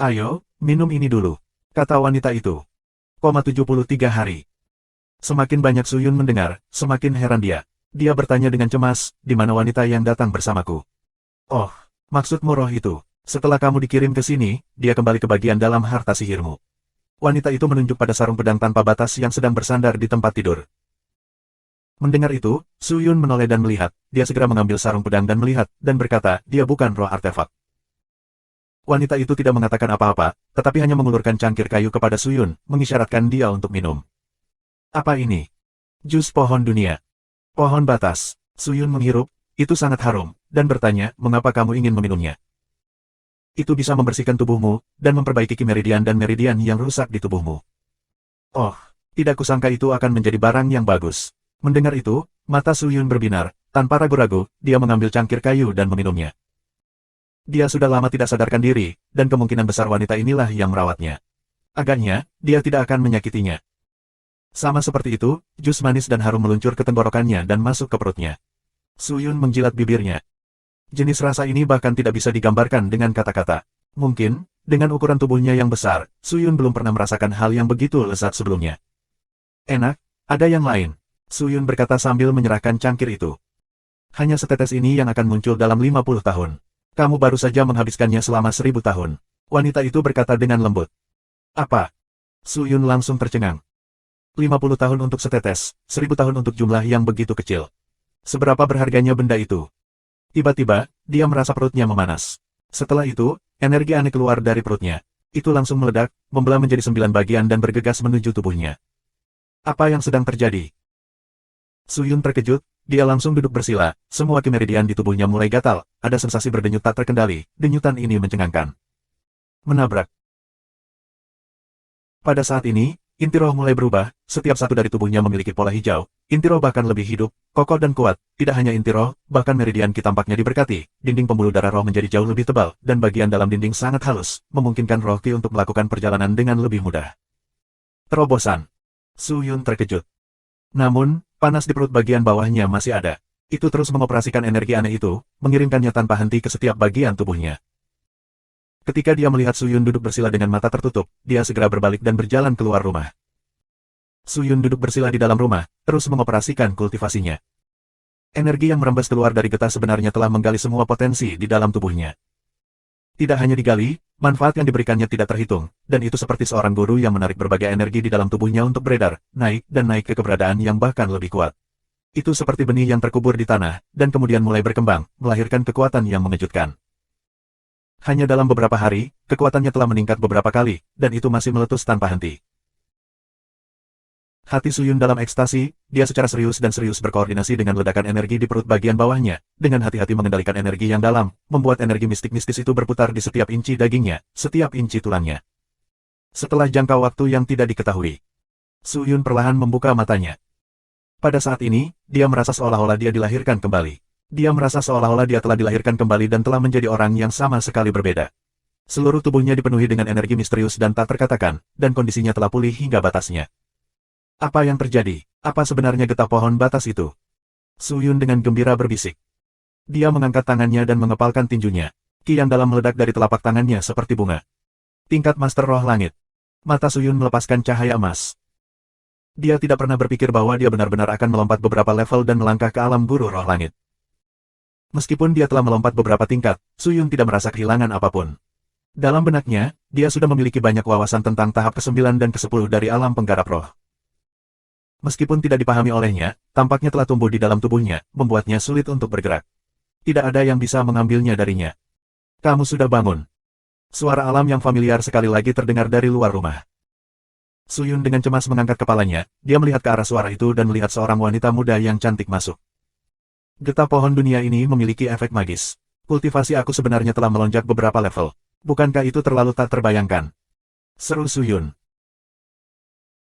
Ayo, minum ini dulu, kata wanita itu. 73 hari. Semakin banyak Suyun mendengar, semakin heran dia. Dia bertanya dengan cemas, di mana wanita yang datang bersamaku? Oh, maksudmu roh itu. Setelah kamu dikirim ke sini, dia kembali ke bagian dalam harta sihirmu. Wanita itu menunjuk pada sarung pedang tanpa batas yang sedang bersandar di tempat tidur. Mendengar itu, Suyun menoleh dan melihat, dia segera mengambil sarung pedang dan melihat, dan berkata, dia bukan roh artefak. Wanita itu tidak mengatakan apa-apa, tetapi hanya mengulurkan cangkir kayu kepada Suyun, mengisyaratkan dia untuk minum. Apa ini? Jus pohon dunia. Pohon batas. Suyun menghirup, itu sangat harum, dan bertanya, mengapa kamu ingin meminumnya? Itu bisa membersihkan tubuhmu, dan memperbaiki meridian dan meridian yang rusak di tubuhmu. Oh, tidak kusangka itu akan menjadi barang yang bagus. Mendengar itu, mata Suyun berbinar, tanpa ragu-ragu, dia mengambil cangkir kayu dan meminumnya. Dia sudah lama tidak sadarkan diri, dan kemungkinan besar wanita inilah yang merawatnya. Agaknya, dia tidak akan menyakitinya. Sama seperti itu, jus manis dan harum meluncur ke tenggorokannya dan masuk ke perutnya. Suyun menjilat bibirnya. Jenis rasa ini bahkan tidak bisa digambarkan dengan kata-kata. Mungkin, dengan ukuran tubuhnya yang besar, Suyun belum pernah merasakan hal yang begitu lezat sebelumnya. Enak, ada yang lain. Suyun berkata sambil menyerahkan cangkir itu. Hanya setetes ini yang akan muncul dalam 50 tahun. Kamu baru saja menghabiskannya selama 1000 tahun. Wanita itu berkata dengan lembut. Apa? Suyun langsung tercengang. 50 tahun untuk setetes, 1000 tahun untuk jumlah yang begitu kecil. Seberapa berharganya benda itu? Tiba-tiba, dia merasa perutnya memanas. Setelah itu, energi aneh keluar dari perutnya. Itu langsung meledak, membelah menjadi 9 bagian dan bergegas menuju tubuhnya. Apa yang sedang terjadi? Suyun terkejut, dia langsung duduk bersila, semua meridian di tubuhnya mulai gatal, ada sensasi berdenyut tak terkendali, denyutan ini mencengangkan. Menabrak. Pada saat ini, inti roh mulai berubah, setiap satu dari tubuhnya memiliki pola hijau, inti roh bahkan lebih hidup, kokoh dan kuat, tidak hanya inti roh, bahkan meridian ki tampaknya diberkati, dinding pembuluh darah roh menjadi jauh lebih tebal, dan bagian dalam dinding sangat halus, memungkinkan roh ki untuk melakukan perjalanan dengan lebih mudah. Terobosan. Suyun terkejut. Namun, panas di perut bagian bawahnya masih ada. Itu terus mengoperasikan energi aneh itu, mengirimkannya tanpa henti ke setiap bagian tubuhnya. Ketika dia melihat Suyun duduk bersila dengan mata tertutup, dia segera berbalik dan berjalan keluar rumah. Suyun duduk bersila di dalam rumah, terus mengoperasikan kultivasinya. Energi yang merembes keluar dari getah sebenarnya telah menggali semua potensi di dalam tubuhnya. Tidak hanya digali, manfaat yang diberikannya tidak terhitung, dan itu seperti seorang guru yang menarik berbagai energi di dalam tubuhnya untuk beredar, naik dan naik ke keberadaan yang bahkan lebih kuat. Itu seperti benih yang terkubur di tanah, dan kemudian mulai berkembang, melahirkan kekuatan yang mengejutkan. Hanya dalam beberapa hari, kekuatannya telah meningkat beberapa kali, dan itu masih meletus tanpa henti. Hati Suyun dalam ekstasi, dia secara serius berkoordinasi dengan ledakan energi di perut bagian bawahnya, dengan hati-hati mengendalikan energi yang dalam, membuat energi mistis itu berputar di setiap inci dagingnya, setiap inci tulangnya. Setelah jangka waktu yang tidak diketahui, Suyun perlahan membuka matanya. Pada saat ini, dia merasa seolah-olah dia dilahirkan kembali. Dia merasa seolah-olah dia telah dilahirkan kembali dan telah menjadi orang yang sama sekali berbeda. Seluruh tubuhnya dipenuhi dengan energi misterius dan tak terkatakan, dan kondisinya telah pulih hingga batasnya. Apa yang terjadi? Apa sebenarnya getah pohon batas itu? Suyun dengan gembira berbisik. Dia mengangkat tangannya dan mengepalkan tinjunya. Ki yang dalam meledak dari telapak tangannya seperti bunga. Tingkat Master Roh Langit. Mata Suyun melepaskan cahaya emas. Dia tidak pernah berpikir bahwa dia benar-benar akan melompat beberapa level dan melangkah ke alam guru roh langit. Meskipun dia telah melompat beberapa tingkat, Suyun tidak merasa kehilangan apapun. Dalam benaknya, dia sudah memiliki banyak wawasan tentang tahap ke-9 dan ke-10 dari alam penggarap roh. Meskipun tidak dipahami olehnya, tampaknya telah tumbuh di dalam tubuhnya, membuatnya sulit untuk bergerak. Tidak ada yang bisa mengambilnya darinya. Kamu sudah bangun. Suara alam yang familiar sekali lagi terdengar dari luar rumah. Suyun dengan cemas mengangkat kepalanya, dia melihat ke arah suara itu dan melihat seorang wanita muda yang cantik masuk. Getah pohon dunia ini memiliki efek magis. Kultivasi aku sebenarnya telah melonjak beberapa level. Bukankah itu terlalu tak terbayangkan? Seru Suyun.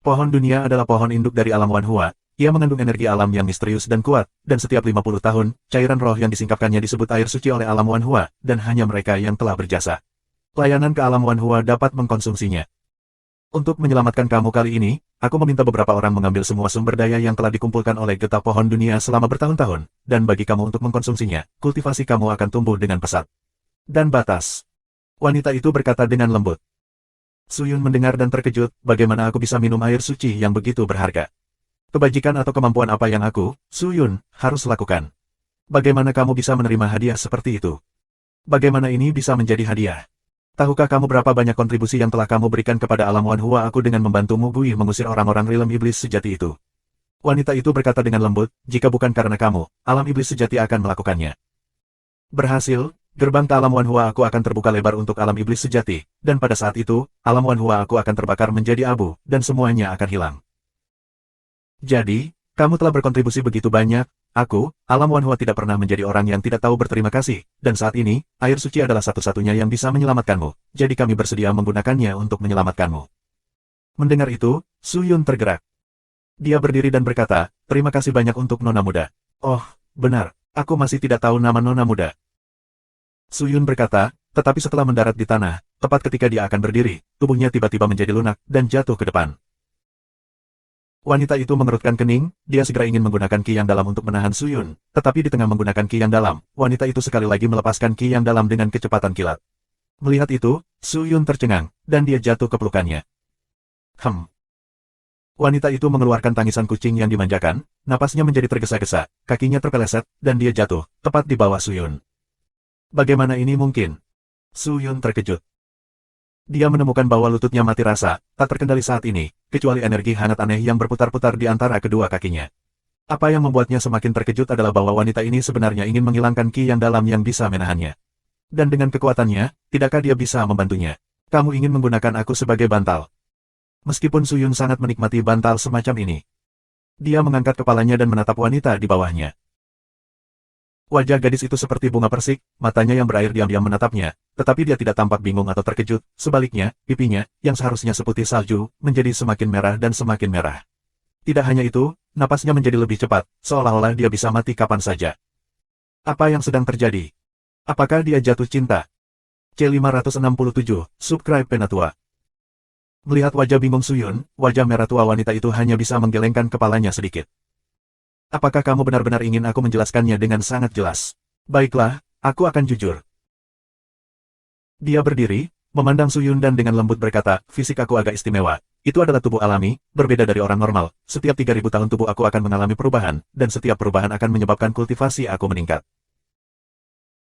Pohon dunia adalah pohon induk dari alam Wan Hua, ia mengandung energi alam yang misterius dan kuat, dan setiap 50 tahun, cairan roh yang disingkapkannya disebut air suci oleh alam Wanhua, dan hanya mereka yang telah berjasa. Pelayanan ke alam Wanhua dapat mengkonsumsinya. Untuk menyelamatkan kamu kali ini, aku meminta beberapa orang mengambil semua sumber daya yang telah dikumpulkan oleh getah pohon dunia selama bertahun-tahun, dan bagi kamu untuk mengkonsumsinya, kultivasi kamu akan tumbuh dengan pesat. Dan batas. Wanita itu berkata dengan lembut. Suyun mendengar dan terkejut, bagaimana aku bisa minum air suci yang begitu berharga? Kebajikan atau kemampuan apa yang aku, Suyun, harus lakukan? Bagaimana kamu bisa menerima hadiah seperti itu? Bagaimana ini bisa menjadi hadiah? Tahukah kamu berapa banyak kontribusi yang telah kamu berikan kepada alam Wanhua aku dengan membantumu Gui mengusir orang-orang rilem iblis sejati itu? Wanita itu berkata dengan lembut, jika bukan karena kamu, alam iblis sejati akan melakukannya. Berhasil, gerbang ke alam Wanhua aku akan terbuka lebar untuk alam iblis sejati, dan pada saat itu, alam Wanhua aku akan terbakar menjadi abu, dan semuanya akan hilang. Jadi, kamu telah berkontribusi begitu banyak, aku, alam Wanhua tidak pernah menjadi orang yang tidak tahu berterima kasih, dan saat ini, air suci adalah satu-satunya yang bisa menyelamatkanmu, jadi kami bersedia menggunakannya untuk menyelamatkanmu. Mendengar itu, Suyun tergerak. Dia berdiri dan berkata, terima kasih banyak untuk Nona Muda. Oh, benar, aku masih tidak tahu nama Nona Muda. Suyun berkata, tetapi setelah mendarat di tanah, tepat ketika dia akan berdiri, tubuhnya tiba-tiba menjadi lunak dan jatuh ke depan. Wanita itu mengerutkan kening, dia segera ingin menggunakan ki yang dalam untuk menahan Suyun, tetapi di tengah menggunakan ki yang dalam, wanita itu sekali lagi melepaskan ki yang dalam dengan kecepatan kilat. Melihat itu, Suyun tercengang, dan dia jatuh ke pelukannya. Wanita itu mengeluarkan tangisan kucing yang dimanjakan, napasnya menjadi tergesa-gesa, kakinya terpeleset, dan dia jatuh, tepat di bawah Suyun. Bagaimana ini mungkin? Suyun terkejut. Dia menemukan bahwa lututnya mati rasa, tak terkendali saat ini, kecuali energi hangat aneh yang berputar-putar di antara kedua kakinya. Apa yang membuatnya semakin terkejut adalah bahwa wanita ini sebenarnya ingin menghilangkan ki yang dalam yang bisa menahannya. Dan dengan kekuatannya, tidakkah dia bisa membantunya? Kamu ingin menggunakan aku sebagai bantal. Meskipun Suyun sangat menikmati bantal semacam ini. Dia mengangkat kepalanya dan menatap wanita di bawahnya. Wajah gadis itu seperti bunga persik, matanya yang berair diam-diam menatapnya, tetapi dia tidak tampak bingung atau terkejut, sebaliknya, pipinya, yang seharusnya seputih salju, menjadi semakin merah dan semakin merah. Tidak hanya itu, napasnya menjadi lebih cepat, seolah-olah dia bisa mati kapan saja. Apa yang sedang terjadi? Apakah dia jatuh cinta? C567, Subscribe Penatua. Melihat wajah bingung Suyun, wajah merah tua wanita itu hanya bisa menggelengkan kepalanya sedikit. Apakah kamu benar-benar ingin aku menjelaskannya dengan sangat jelas? Baiklah, aku akan jujur. Dia berdiri, memandang Suyun dan dengan lembut berkata, fisik aku agak istimewa. Itu adalah tubuh alami, berbeda dari orang normal. Setiap 3000 tahun tubuh aku akan mengalami perubahan, dan setiap perubahan akan menyebabkan kultivasi aku meningkat.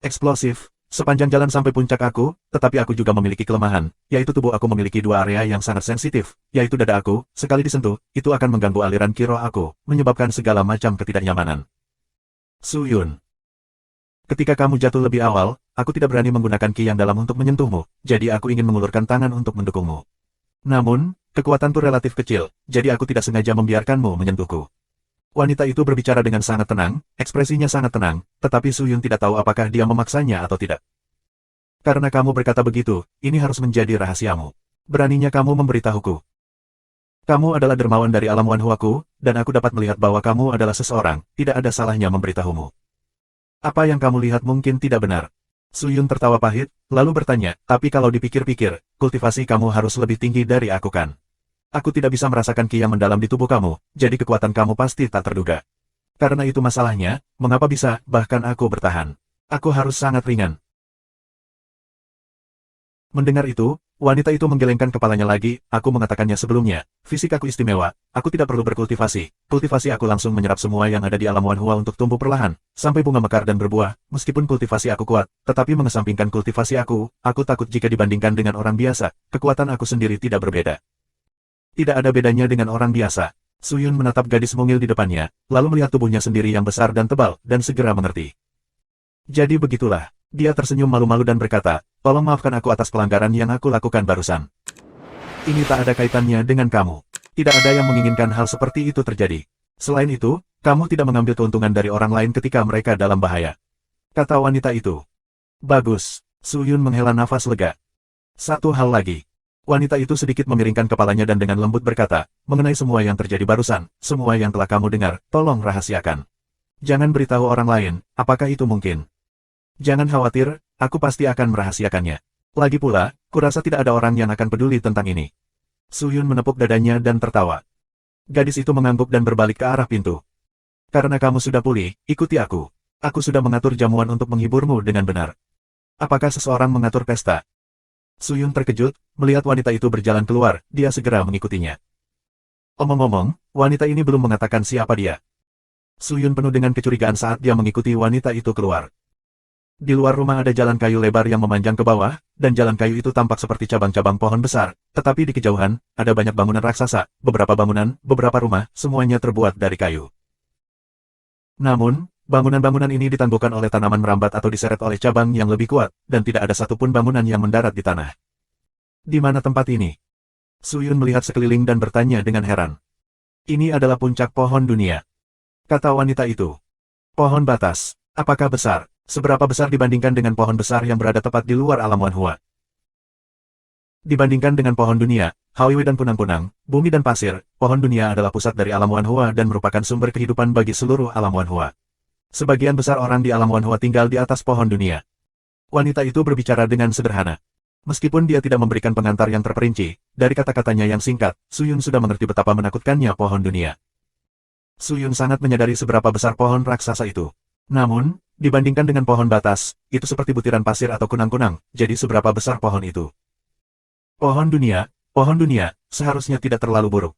Eksplosif. Sepanjang jalan sampai puncak aku, tetapi aku juga memiliki kelemahan, yaitu tubuh aku memiliki dua area yang sangat sensitif, yaitu dada aku, sekali disentuh, itu akan mengganggu aliran ki roh aku, menyebabkan segala macam ketidaknyamanan. Suyun. Ketika kamu jatuh lebih awal, aku tidak berani menggunakan ki yang dalam untuk menyentuhmu, jadi aku ingin mengulurkan tangan untuk mendukungmu. Namun, kekuatanku relatif kecil, jadi aku tidak sengaja membiarkanmu menyentuhku. Wanita itu berbicara dengan sangat tenang, ekspresinya sangat tenang, tetapi Suyun tidak tahu apakah dia memaksanya atau tidak. Karena kamu berkata begitu, ini harus menjadi rahasiamu. Beraninya kamu memberitahuku. Kamu adalah dermawan dari alam Wanhuaku, dan aku dapat melihat bahwa kamu adalah seseorang, tidak ada salahnya memberitahumu. Apa yang kamu lihat mungkin tidak benar. Suyun tertawa pahit, lalu bertanya, tapi kalau dipikir-pikir, kultivasi kamu harus lebih tinggi dari aku kan? Aku tidak bisa merasakan ki yang mendalam di tubuh kamu, jadi kekuatan kamu pasti tak terduga. Karena itu masalahnya, mengapa bisa, bahkan aku bertahan. Aku harus sangat ringan. Mendengar itu, wanita itu menggelengkan kepalanya lagi, aku mengatakannya sebelumnya, fisik aku istimewa, aku tidak perlu berkultivasi, kultivasi aku langsung menyerap semua yang ada di alam Wanhua untuk tumbuh perlahan, sampai bunga mekar dan berbuah, meskipun kultivasi aku kuat, tetapi mengesampingkan kultivasi aku takut jika dibandingkan dengan orang biasa, kekuatan aku sendiri tidak berbeda. Tidak ada bedanya dengan orang biasa. Suyun menatap gadis mungil di depannya, lalu melihat tubuhnya sendiri yang besar dan tebal, dan segera mengerti. Jadi begitulah, dia tersenyum malu-malu dan berkata, tolong maafkan aku atas pelanggaran yang aku lakukan barusan. Ini tak ada kaitannya dengan kamu. Tidak ada yang menginginkan hal seperti itu terjadi. Selain itu, kamu tidak mengambil keuntungan dari orang lain ketika mereka dalam bahaya. Kata wanita itu. Bagus, Suyun menghela nafas lega. Satu hal lagi. Wanita itu sedikit memiringkan kepalanya dan dengan lembut berkata, mengenai semua yang terjadi barusan, semua yang telah kamu dengar, tolong rahasiakan. Jangan beritahu orang lain, apakah itu mungkin? Jangan khawatir, aku pasti akan merahasiakannya. Lagi pula, kurasa tidak ada orang yang akan peduli tentang ini. Suyun menepuk dadanya dan tertawa. Gadis itu mengangguk dan berbalik ke arah pintu. Karena kamu sudah pulih, ikuti aku. Aku sudah mengatur jamuan untuk menghiburmu dengan benar. Apakah seseorang mengatur pesta? Suyun terkejut, melihat wanita itu berjalan keluar, dia segera mengikutinya. Omong-omong, wanita ini belum mengatakan siapa dia. Suyun penuh dengan kecurigaan saat dia mengikuti wanita itu keluar. Di luar rumah ada jalan kayu lebar yang memanjang ke bawah, dan jalan kayu itu tampak seperti cabang-cabang pohon besar, tetapi di kejauhan, ada banyak bangunan raksasa, beberapa bangunan, beberapa rumah, semuanya terbuat dari kayu. Namun, bangunan-bangunan ini ditangguhkan oleh tanaman merambat atau diseret oleh cabang yang lebih kuat, dan tidak ada satupun bangunan yang mendarat di tanah. Di mana tempat ini? Suyun melihat sekeliling dan bertanya dengan heran. Ini adalah puncak pohon dunia. Kata wanita itu. Pohon batas. Apakah besar? Seberapa besar dibandingkan dengan pohon besar yang berada tepat di luar alam Wanhua? Dibandingkan dengan pohon dunia, Hawiwi dan Punang-Punang, bumi dan pasir, pohon dunia adalah pusat dari alam Wanhua dan merupakan sumber kehidupan bagi seluruh alam Wanhua. Sebagian besar orang di alam Wanhua tinggal di atas pohon dunia. Wanita itu berbicara dengan sederhana. Meskipun dia tidak memberikan pengantar yang terperinci, dari kata-katanya yang singkat, Suyun sudah mengerti betapa menakutkannya pohon dunia. Suyun sangat menyadari seberapa besar pohon raksasa itu. Namun, dibandingkan dengan pohon batas, itu seperti butiran pasir atau kunang-kunang, jadi seberapa besar pohon itu. Pohon dunia, seharusnya tidak terlalu buruk.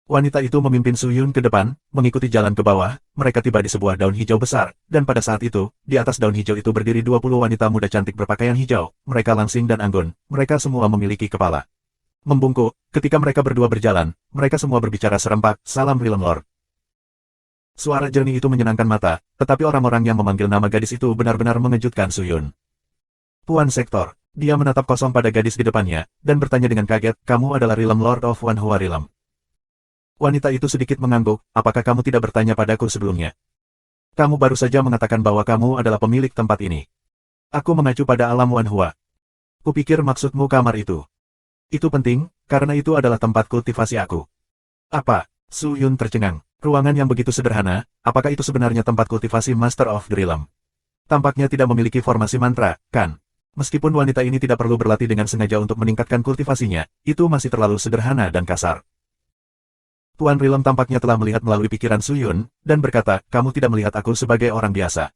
Wanita itu memimpin Suyun ke depan, mengikuti jalan ke bawah, mereka tiba di sebuah daun hijau besar, dan pada saat itu, di atas daun hijau itu berdiri 20 wanita muda cantik berpakaian hijau, mereka langsing dan anggun, mereka semua memiliki kepala membungkuk. Ketika mereka berdua berjalan, mereka semua berbicara serempak, salam Realm Lord. Suara jernih itu menyenangkan mata, tetapi orang-orang yang memanggil nama gadis itu benar-benar mengejutkan Suyun. Tuan Sektor, dia menatap kosong pada gadis di depannya, dan bertanya dengan kaget, kamu adalah Realm Lord of Wanhua Realm. Wanita itu sedikit mengangguk, apakah kamu tidak bertanya padaku sebelumnya? Kamu baru saja mengatakan bahwa kamu adalah pemilik tempat ini. Aku mengacu pada alam Wanhua. Kupikir maksudmu kamar itu. Itu penting, karena itu adalah tempat kultivasi aku. Apa? Suyun tercengang. Ruangan yang begitu sederhana, apakah itu sebenarnya tempat kultivasi Master of the Realm? Tampaknya tidak memiliki formasi mantra, kan? Meskipun wanita ini tidak perlu berlatih dengan sengaja untuk meningkatkan kultivasinya, itu masih terlalu sederhana dan kasar. Tuan Realm tampaknya telah melihat melalui pikiran Suyun, dan berkata, kamu tidak melihat aku sebagai orang biasa.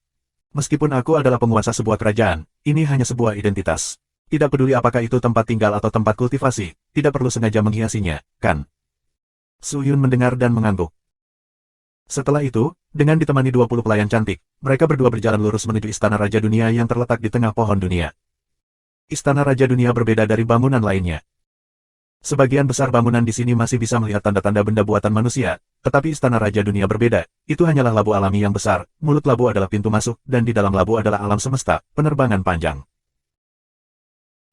Meskipun aku adalah penguasa sebuah kerajaan, ini hanya sebuah identitas. Tidak peduli apakah itu tempat tinggal atau tempat kultivasi, tidak perlu sengaja menghiasinya, kan? Suyun mendengar dan mengangguk. Setelah itu, dengan ditemani 20 pelayan cantik, mereka berdua berjalan lurus menuju Istana Raja Dunia yang terletak di tengah pohon dunia. Istana Raja Dunia berbeda dari bangunan lainnya. Sebagian besar bangunan di sini masih bisa melihat tanda-tanda benda buatan manusia, tetapi Istana Raja Dunia berbeda, itu hanyalah labu alami yang besar, mulut labu adalah pintu masuk, dan di dalam labu adalah alam semesta, penerbangan panjang.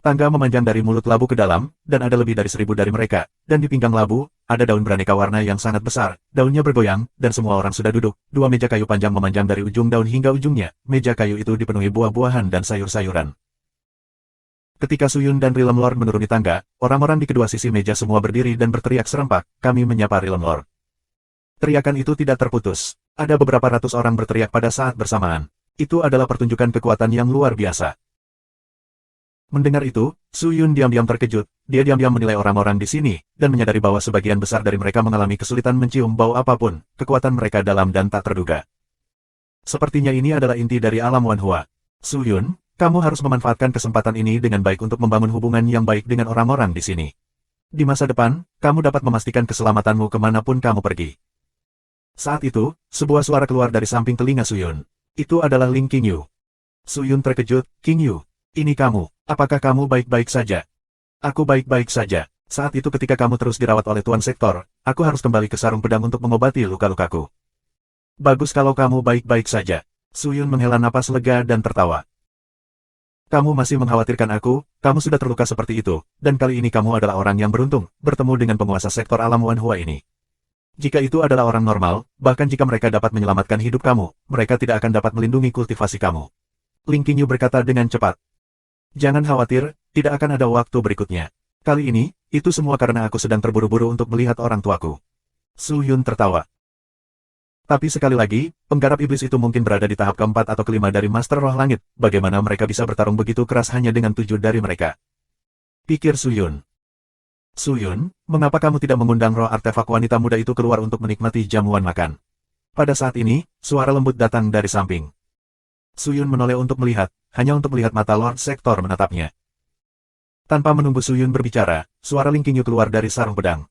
Tangga memanjang dari mulut labu ke dalam, dan ada lebih dari 1000 dari mereka, dan di pinggang labu, ada daun beraneka warna yang sangat besar, daunnya bergoyang, dan semua orang sudah duduk, 2 meja kayu panjang memanjang dari ujung daun hingga ujungnya, meja kayu itu dipenuhi buah-buahan dan sayur-sayuran. Ketika Suyun dan Realm Lord menuruni tangga, orang-orang di kedua sisi meja semua berdiri dan berteriak serempak, kami menyapa Realm Lord. Teriakan itu tidak terputus, ada beberapa ratus orang berteriak pada saat bersamaan. Itu adalah pertunjukan kekuatan yang luar biasa. Mendengar itu, Suyun diam-diam terkejut, dia diam-diam menilai orang-orang di sini, dan menyadari bahwa sebagian besar dari mereka mengalami kesulitan mencium bau apapun, kekuatan mereka dalam dan tak terduga. Sepertinya ini adalah inti dari alam Wanhua. Suyun, kamu harus memanfaatkan kesempatan ini dengan baik untuk membangun hubungan yang baik dengan orang-orang di sini. Di masa depan, kamu dapat memastikan keselamatanmu kemanapun kamu pergi. Saat itu, sebuah suara keluar dari samping telinga Suyun. Itu adalah Ling Qingyu. Suyun terkejut, Qingyu, ini kamu. Apakah kamu baik-baik saja? Aku baik-baik saja. Saat itu ketika kamu terus dirawat oleh Tuan Sektor, aku harus kembali ke sarung pedang untuk mengobati luka-lukaku. Bagus kalau kamu baik-baik saja. Suyun menghela napas lega dan tertawa. Kamu masih mengkhawatirkan aku, kamu sudah terluka seperti itu, dan kali ini kamu adalah orang yang beruntung, bertemu dengan penguasa sektor alam Wanhua ini. Jika itu adalah orang normal, bahkan jika mereka dapat menyelamatkan hidup kamu, mereka tidak akan dapat melindungi kultivasi kamu. Ling Qingyu berkata dengan cepat. Jangan khawatir, Tidak akan ada waktu berikutnya. Kali ini, itu semua karena aku sedang terburu-buru untuk melihat orang tuaku. Su Yun tertawa. Tapi sekali lagi, penggarap iblis itu mungkin berada di tahap keempat atau kelima dari Master Roh Langit. Bagaimana mereka bisa bertarung begitu keras hanya dengan 7 dari mereka? Pikir Su Yun. Su Yun, mengapa kamu tidak mengundang roh artefak wanita muda itu keluar untuk menikmati jamuan makan? Pada saat ini, suara lembut datang dari samping. Su Yun menoleh untuk melihat, hanya untuk melihat mata Lord Sektor menatapnya. Tanpa menunggu Su Yun berbicara, suara Ling Qingyu keluar dari sarung pedang.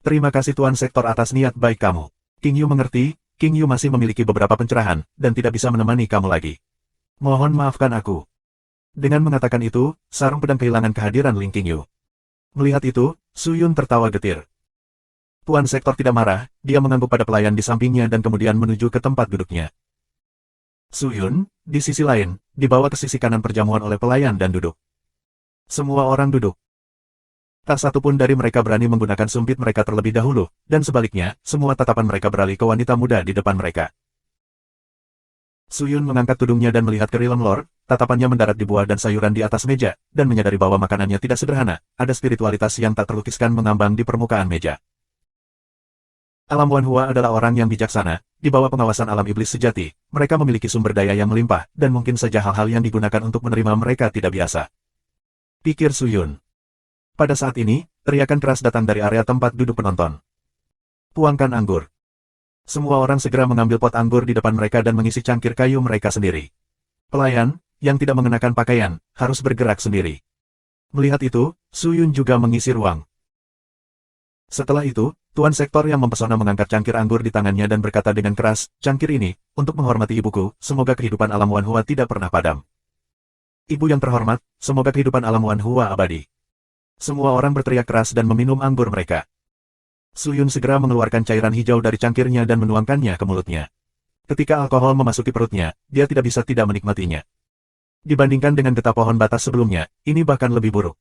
Terima kasih Tuan Sektor atas niat baik kamu. Qingyu mengerti, Qingyu masih memiliki beberapa pencerahan, dan tidak bisa menemani kamu lagi. Mohon maafkan aku. Dengan mengatakan itu, sarung pedang kehilangan kehadiran Ling Qingyu. Melihat itu, Su Yun tertawa getir. Tuan Sektor tidak marah, dia mengangguk pada pelayan di sampingnya dan kemudian menuju ke tempat duduknya. Su Yun, di sisi lain, dibawa ke sisi kanan perjamuan oleh pelayan dan duduk. Semua orang duduk. Tak satu pun dari mereka berani menggunakan sumpit mereka terlebih dahulu, dan sebaliknya, semua tatapan mereka beralih ke wanita muda di depan mereka. Su Yun mengangkat tudungnya dan melihat ke Realm Lord, tatapannya mendarat di buah dan sayuran di atas meja, dan menyadari bahwa makanannya tidak sederhana, ada spiritualitas yang tak terlukiskan mengambang di permukaan meja. Alam Wan Hua adalah orang yang bijaksana, di bawah pengawasan alam iblis sejati, mereka memiliki sumber daya yang melimpah, dan mungkin saja hal-hal yang digunakan untuk menerima mereka tidak biasa. Pikir Su Yun. Pada saat ini, teriakan keras datang dari area tempat duduk penonton. Tuangkan anggur. Semua orang segera mengambil pot anggur di depan mereka dan mengisi cangkir kayu mereka sendiri. Pelayan, yang tidak mengenakan pakaian, harus bergerak sendiri. Melihat itu, Su Yun juga mengisi ruang. Setelah itu, Tuan Sektor yang mempesona mengangkat cangkir anggur di tangannya dan berkata dengan keras, cangkir ini, untuk menghormati ibuku, semoga kehidupan alam Wan Hua tidak pernah padam. Ibu yang terhormat, semoga kehidupan alam Wan Hua abadi. Semua orang berteriak keras dan meminum anggur mereka. Su Yun segera mengeluarkan cairan hijau dari cangkirnya dan menuangkannya ke mulutnya. Ketika alkohol memasuki perutnya, dia tidak bisa tidak menikmatinya. Dibandingkan dengan getah pohon batas sebelumnya, ini bahkan lebih buruk.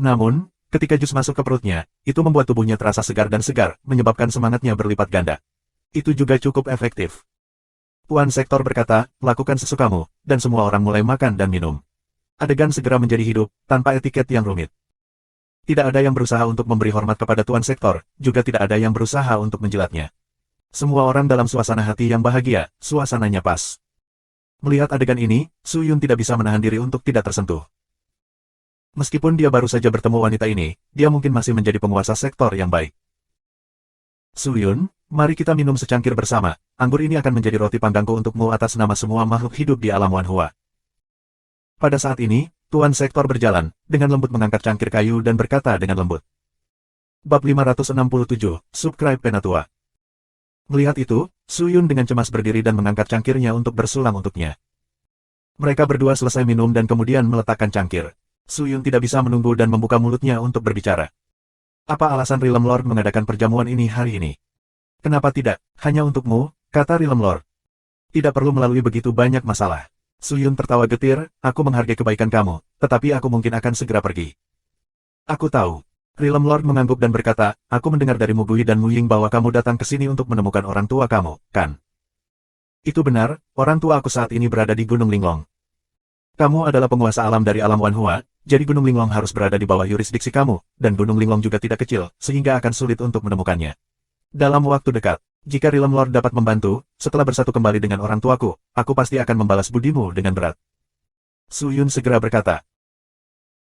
Namun, ketika jus masuk ke perutnya, itu membuat tubuhnya terasa segar dan segar, menyebabkan semangatnya berlipat ganda. Itu juga cukup efektif. Tuan Sektor berkata, lakukan sesukamu, dan semua orang mulai makan dan minum. Adegan segera menjadi hidup, tanpa etiket yang rumit. Tidak ada yang berusaha untuk memberi hormat kepada Tuan Sektor, juga tidak ada yang berusaha untuk menjilatnya. Semua orang dalam suasana hati yang bahagia, suasananya pas. Melihat adegan ini, Su Yun tidak bisa menahan diri untuk tidak tersentuh. Meskipun dia baru saja bertemu wanita ini, dia mungkin masih menjadi penguasa sektor yang baik. Su Yun, mari kita minum secangkir bersama, anggur ini akan menjadi roti panggangku untukmu atas nama semua makhluk hidup di alam Wan Hua. Pada saat ini, Tuan Sektor berjalan, dengan lembut mengangkat cangkir kayu dan berkata dengan lembut. Bab 567, Subscribe Penatua. Melihat itu, Su Yun dengan cemas berdiri dan mengangkat cangkirnya untuk bersulang untuknya. Mereka berdua selesai minum dan kemudian meletakkan cangkir. Su Yun tidak bisa menunggu dan membuka mulutnya untuk berbicara. Apa alasan Realm Lord mengadakan perjamuan ini hari ini? Kenapa tidak, hanya untukmu, kata Realm Lord. Tidak perlu melalui begitu banyak masalah. Su Yun tertawa getir, aku menghargai kebaikan kamu, tetapi aku mungkin akan segera pergi. Aku tahu. Realm Lord mengangguk dan berkata, aku mendengar dari Mu Gui dan Mu Ying bahwa kamu datang ke sini untuk menemukan orang tua kamu, kan? Itu benar, orang tua aku saat ini berada di Gunung Linglong. Kamu adalah penguasa alam dari alam Wan Hua, jadi Gunung Linglong harus berada di bawah yurisdiksi kamu, dan Gunung Linglong juga tidak kecil, sehingga akan sulit untuk menemukannya. Dalam waktu dekat, jika Realm Lord dapat membantu, setelah bersatu kembali dengan orang tuaku, aku pasti akan membalas budimu dengan berat. Su Yun segera berkata.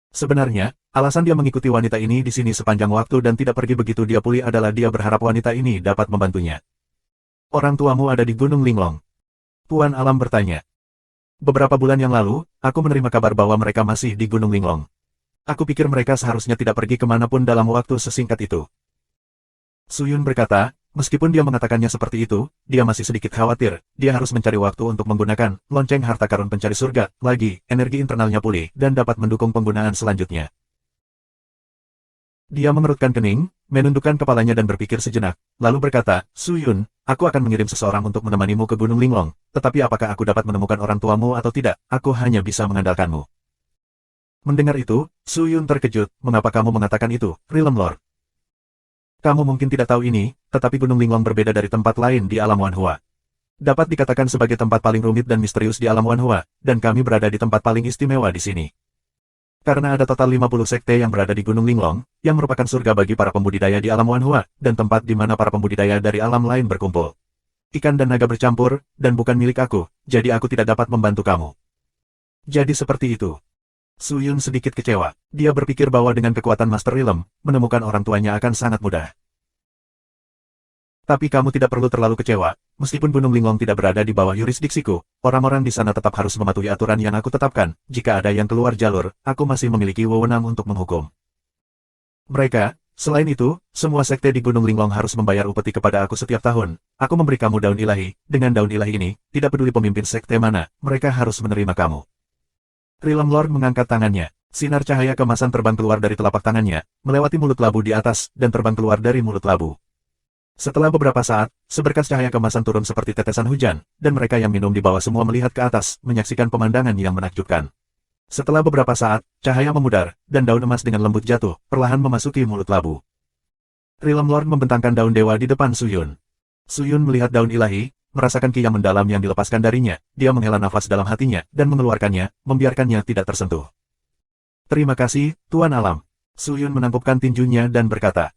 Sebenarnya, alasan dia mengikuti wanita ini di sini sepanjang waktu dan tidak pergi begitu dia pulih adalah dia berharap wanita ini dapat membantunya. Orang tuamu ada di Gunung Linglong. Tuan Alam bertanya. Beberapa bulan yang lalu, aku menerima kabar bahwa mereka masih di Gunung Linglong. Aku pikir mereka seharusnya tidak pergi kemanapun dalam waktu sesingkat itu. Su Yun berkata, meskipun dia mengatakannya seperti itu, dia masih sedikit khawatir, dia harus mencari waktu untuk menggunakan lonceng harta karun pencari surga, lagi, energi internalnya pulih, dan dapat mendukung penggunaan selanjutnya. Dia mengerutkan kening, menundukkan kepalanya dan berpikir sejenak, lalu berkata, Su Yun, aku akan mengirim seseorang untuk menemanimu ke Gunung Linglong, tetapi apakah aku dapat menemukan orang tuamu atau tidak, aku hanya bisa mengandalkanmu. Mendengar itu, Su Yun terkejut, mengapa kamu mengatakan itu, Realm Lord? Kamu mungkin tidak tahu ini, tetapi Gunung Linglong berbeda dari tempat lain di alam Wan Hua. Dapat dikatakan sebagai tempat paling rumit dan misterius di alam Wan Hua, dan kami berada di tempat paling istimewa di sini. Karena ada total 50 sekte yang berada di Gunung Linglong, yang merupakan surga bagi para pembudidaya di alam Wanhua, dan tempat di mana para pembudidaya dari alam lain berkumpul. Ikan dan naga bercampur, dan bukan milik aku, jadi aku tidak dapat membantu kamu. Jadi seperti itu. Su Yun sedikit kecewa. Dia berpikir bahwa dengan kekuatan Master Realm, menemukan orang tuanya akan sangat mudah. Tapi kamu tidak perlu terlalu kecewa, meskipun Gunung Linglong tidak berada di bawah yurisdiksiku, orang-orang di sana tetap harus mematuhi aturan yang aku tetapkan, jika ada yang keluar jalur, aku masih memiliki wewenang untuk menghukum. Mereka, selain itu, semua sekte di Gunung Linglong harus membayar upeti kepada aku setiap tahun. Aku memberi kamu daun ilahi, dengan daun ilahi ini, tidak peduli pemimpin sekte mana, mereka harus menerima kamu. Realm Lord mengangkat tangannya, sinar cahaya kemasan terbang keluar dari telapak tangannya, melewati mulut labu di atas, dan terbang keluar dari mulut labu. Setelah beberapa saat, seberkas cahaya kemasan turun seperti tetesan hujan, dan mereka yang minum di bawah semua melihat ke atas, menyaksikan pemandangan yang menakjubkan. Setelah beberapa saat, cahaya memudar, dan daun emas dengan lembut jatuh, perlahan memasuki mulut labu. Realm Lord membentangkan daun dewa di depan Su Yun. Su Yun melihat daun ilahi, merasakan ki yang mendalam yang dilepaskan darinya, dia menghela nafas dalam hatinya, dan mengeluarkannya, membiarkannya tidak tersentuh. Terima kasih, Tuan Alam. Su Yun menangkupkan tinjunya dan berkata,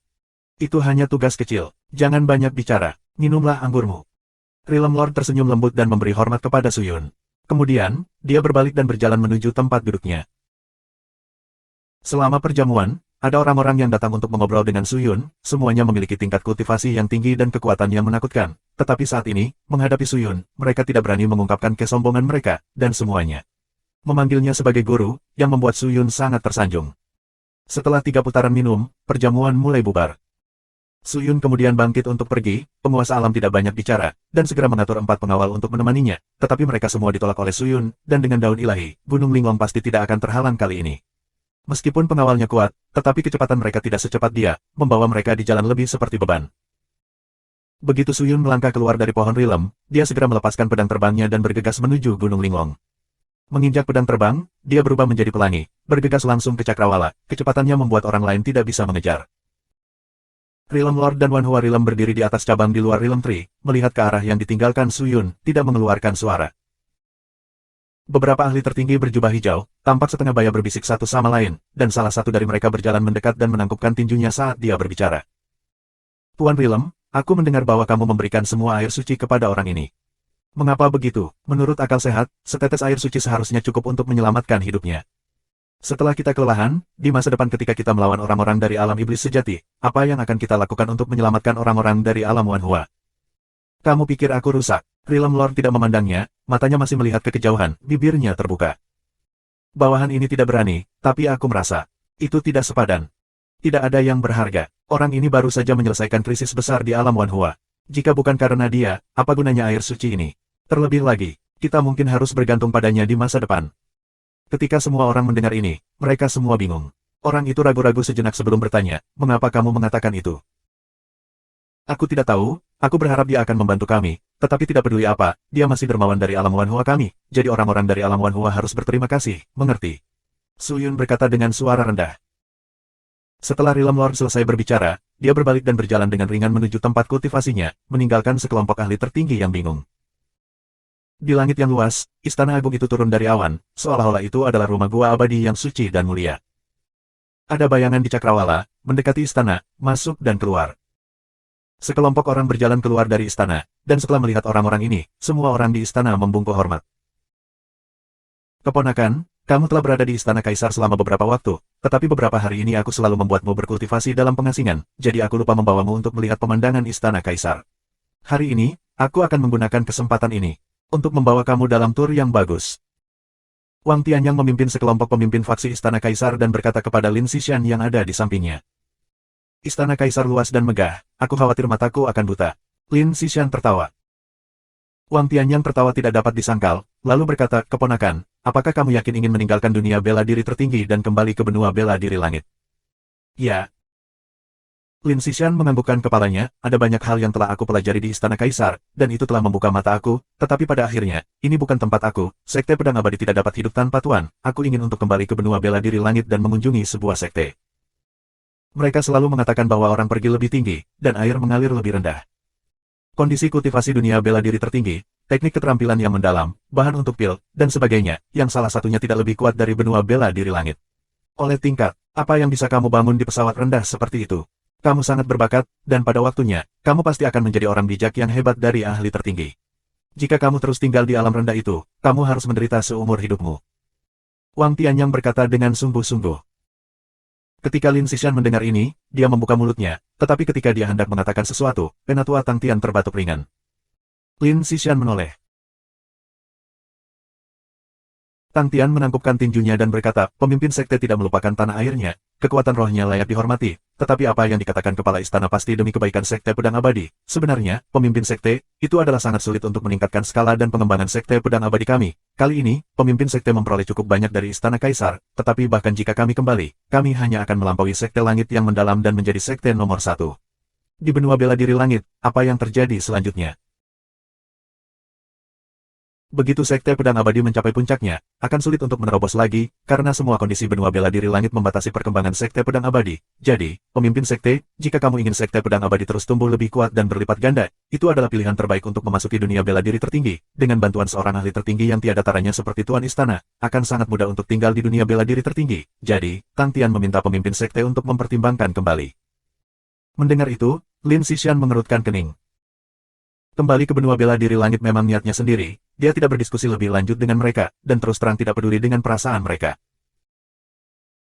itu hanya tugas kecil. Jangan banyak bicara, minumlah anggurmu. Realm Lord tersenyum lembut dan memberi hormat kepada Su Yun. Kemudian, dia berbalik dan berjalan menuju tempat duduknya. Selama perjamuan, ada orang-orang yang datang untuk mengobrol dengan Su Yun, semuanya memiliki tingkat kultivasi yang tinggi dan kekuatan yang menakutkan. Tetapi saat ini, menghadapi Su Yun, mereka tidak berani mengungkapkan kesombongan mereka, dan semuanya memanggilnya sebagai guru, yang membuat Su Yun sangat tersanjung. Setelah 3 putaran minum, perjamuan mulai bubar. Su Yun kemudian bangkit untuk pergi, penguasa alam tidak banyak bicara, dan segera mengatur 4 pengawal untuk menemaninya, tetapi mereka semua ditolak oleh Su Yun, dan dengan daun ilahi, Gunung Linglong pasti tidak akan terhalang kali ini. Meskipun pengawalnya kuat, tetapi kecepatan mereka tidak secepat dia, membawa mereka di jalan lebih seperti beban. Begitu Su Yun melangkah keluar dari pohon Realm, dia segera melepaskan pedang terbangnya dan bergegas menuju Gunung Linglong. Menginjak pedang terbang, dia berubah menjadi pelangi, bergegas langsung ke Cakrawala, kecepatannya membuat orang lain tidak bisa mengejar. Realm Lord dan Wanhua Realm berdiri di atas cabang di luar Realm Tree, melihat ke arah yang ditinggalkan Su Yun, tidak mengeluarkan suara. Beberapa ahli tertinggi berjubah hijau, tampak setengah baya berbisik satu sama lain, dan salah satu dari mereka berjalan mendekat dan menangkupkan tinjunya saat dia berbicara. Tuan Realm, aku mendengar bahwa kamu memberikan semua air suci kepada orang ini. Mengapa begitu? Menurut akal sehat, setetes air suci seharusnya cukup untuk menyelamatkan hidupnya. Setelah kita kelelahan, di masa depan ketika kita melawan orang-orang dari alam iblis sejati, apa yang akan kita lakukan untuk menyelamatkan orang-orang dari alam Wanhua? Kamu pikir aku rusak? Realm Lord tidak memandangnya, matanya masih melihat ke kejauhan, bibirnya terbuka. Bawahan ini tidak berani, tapi aku merasa itu tidak sepadan. Tidak ada yang berharga. Orang ini baru saja menyelesaikan krisis besar di alam Wanhua. Jika bukan karena dia, apa gunanya air suci ini? Terlebih lagi, kita mungkin harus bergantung padanya di masa depan. Ketika semua orang mendengar ini, mereka semua bingung. Orang itu ragu-ragu sejenak sebelum bertanya, mengapa kamu mengatakan itu? Aku tidak tahu, aku berharap dia akan membantu kami, tetapi tidak peduli apa, dia masih dermawan dari alam Wanhua kami, jadi orang-orang dari alam Wanhua harus berterima kasih, mengerti? Su Yun berkata dengan suara rendah. Setelah Realm Lord selesai berbicara, dia berbalik dan berjalan dengan ringan menuju tempat kultivasinya, meninggalkan sekelompok ahli tertinggi yang bingung. Di langit yang luas, istana agung itu turun dari awan, seolah-olah itu adalah rumah gua abadi yang suci dan mulia. Ada bayangan di Cakrawala, mendekati istana, masuk dan keluar. Sekelompok orang berjalan keluar dari istana, dan setelah melihat orang-orang ini, semua orang di istana membungkuk hormat. Keponakan, kamu telah berada di istana kaisar selama beberapa waktu, tetapi beberapa hari ini aku selalu membuatmu berkultivasi dalam pengasingan, jadi aku lupa membawamu untuk melihat pemandangan istana kaisar. Hari ini, aku akan menggunakan kesempatan ini untuk membawa kamu dalam tur yang bagus. Wang Tianyang memimpin sekelompok pemimpin faksi Istana Kaisar dan berkata kepada Lin Xishan yang ada di sampingnya. Istana Kaisar luas dan megah, aku khawatir mataku akan buta. Lin Xishan tertawa. Wang Tianyang tertawa tidak dapat disangkal, lalu berkata, keponakan, apakah kamu yakin ingin meninggalkan dunia bela diri tertinggi dan kembali ke benua bela diri langit? Ya. Lin Xishan menganggukkan kepalanya, ada banyak hal yang telah aku pelajari di Istana Kaisar, dan itu telah membuka mata aku, tetapi pada akhirnya, ini bukan tempat aku, sekte pedang abadi tidak dapat hidup tanpa tuan, aku ingin untuk kembali ke benua bela diri langit dan mengunjungi sebuah sekte. Mereka selalu mengatakan bahwa orang pergi lebih tinggi, dan air mengalir lebih rendah. Kondisi kultivasi dunia bela diri tertinggi, teknik keterampilan yang mendalam, bahan untuk pil, dan sebagainya, yang salah satunya tidak lebih kuat dari benua bela diri langit. Oleh tingkat, apa yang bisa kamu bangun di pesawat rendah seperti itu? Kamu sangat berbakat, dan pada waktunya, kamu pasti akan menjadi orang bijak yang hebat dari ahli tertinggi. Jika kamu terus tinggal di alam rendah itu, kamu harus menderita seumur hidupmu. Wang Tianyang berkata dengan sungguh-sungguh. Ketika Lin Xishan mendengar ini, dia membuka mulutnya, tetapi ketika dia hendak mengatakan sesuatu, Penatua Tang Tian terbatuk ringan. Lin Xishan menoleh. Tang Tian menangkupkan tinjunya dan berkata, pemimpin sekte tidak melupakan tanah airnya, kekuatan rohnya layak dihormati, tetapi apa yang dikatakan kepala istana pasti demi kebaikan sekte pedang abadi. Sebenarnya, pemimpin sekte, itu adalah sangat sulit untuk meningkatkan skala dan pengembangan sekte pedang abadi kami. Kali ini, pemimpin sekte memperoleh cukup banyak dari istana kaisar, tetapi bahkan jika kami kembali, kami hanya akan melampaui sekte langit yang mendalam dan menjadi sekte nomor 1. Di benua bela diri langit, apa yang terjadi selanjutnya? Begitu sekte pedang abadi mencapai puncaknya, akan sulit untuk menerobos lagi, karena semua kondisi benua bela diri langit membatasi perkembangan sekte pedang abadi. Jadi, pemimpin sekte, jika kamu ingin sekte pedang abadi terus tumbuh lebih kuat dan berlipat ganda, itu adalah pilihan terbaik untuk memasuki dunia bela diri tertinggi. Dengan bantuan seorang ahli tertinggi yang tiada taranya seperti Tuan Istana, akan sangat mudah untuk tinggal di dunia bela diri tertinggi. Jadi, Tang Tian meminta pemimpin sekte untuk mempertimbangkan kembali. Mendengar itu, Lin Xishan mengerutkan kening. Kembali ke benua bela diri langit memang niatnya sendiri, dia tidak berdiskusi lebih lanjut dengan mereka, dan terus terang tidak peduli dengan perasaan mereka.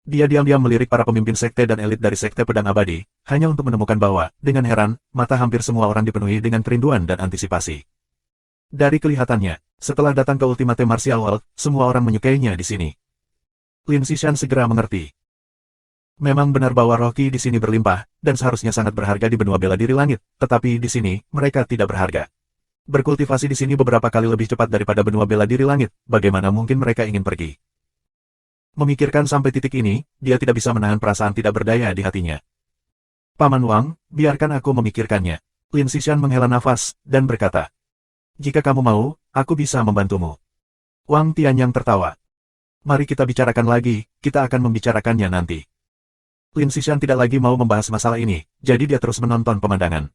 Dia diam-diam melirik para pemimpin sekte dan elit dari sekte pedang abadi, hanya untuk menemukan bahwa, dengan heran, mata hampir semua orang dipenuhi dengan kerinduan dan antisipasi. Dari kelihatannya, setelah datang ke Ultimate Martial World, semua orang menyukainya di sini. Lin Xishan segera mengerti. Memang benar bahwa rohki di sini berlimpah, dan seharusnya sangat berharga di benua bela diri langit, tetapi di sini, mereka tidak berharga. Berkultivasi di sini beberapa kali lebih cepat daripada benua bela diri langit, bagaimana mungkin mereka ingin pergi? Memikirkan sampai titik ini, dia tidak bisa menahan perasaan tidak berdaya di hatinya. Paman Wang, biarkan aku memikirkannya. Lin Xishan menghela nafas, dan berkata, jika kamu mau, aku bisa membantumu. Wang Tianyang tertawa. Mari kita bicarakan lagi, kita akan membicarakannya nanti. Lin Xishan tidak lagi mau membahas masalah ini, jadi dia terus menonton pemandangan.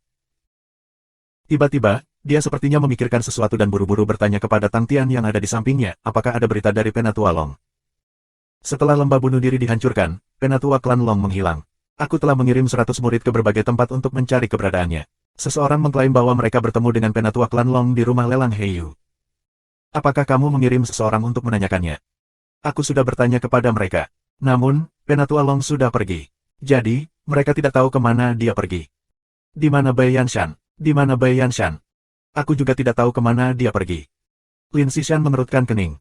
Tiba-tiba, dia sepertinya memikirkan sesuatu dan buru-buru bertanya kepada Tang Tian yang ada di sampingnya, apakah ada berita dari Penatua Long. Setelah lembah bunuh diri dihancurkan, Penatua klan Long menghilang. Aku telah mengirim 100 murid ke berbagai tempat untuk mencari keberadaannya. Seseorang mengklaim bahwa mereka bertemu dengan Penatua klan Long di rumah lelang Heiyu. Apakah kamu mengirim seseorang untuk menanyakannya? Aku sudah bertanya kepada mereka. Namun, Penatua Long sudah pergi. Jadi, mereka tidak tahu kemana dia pergi. Di mana Bai Yanshan? Di mana Bai Yanshan? Aku juga tidak tahu kemana dia pergi. Lin Xishan mengerutkan kening.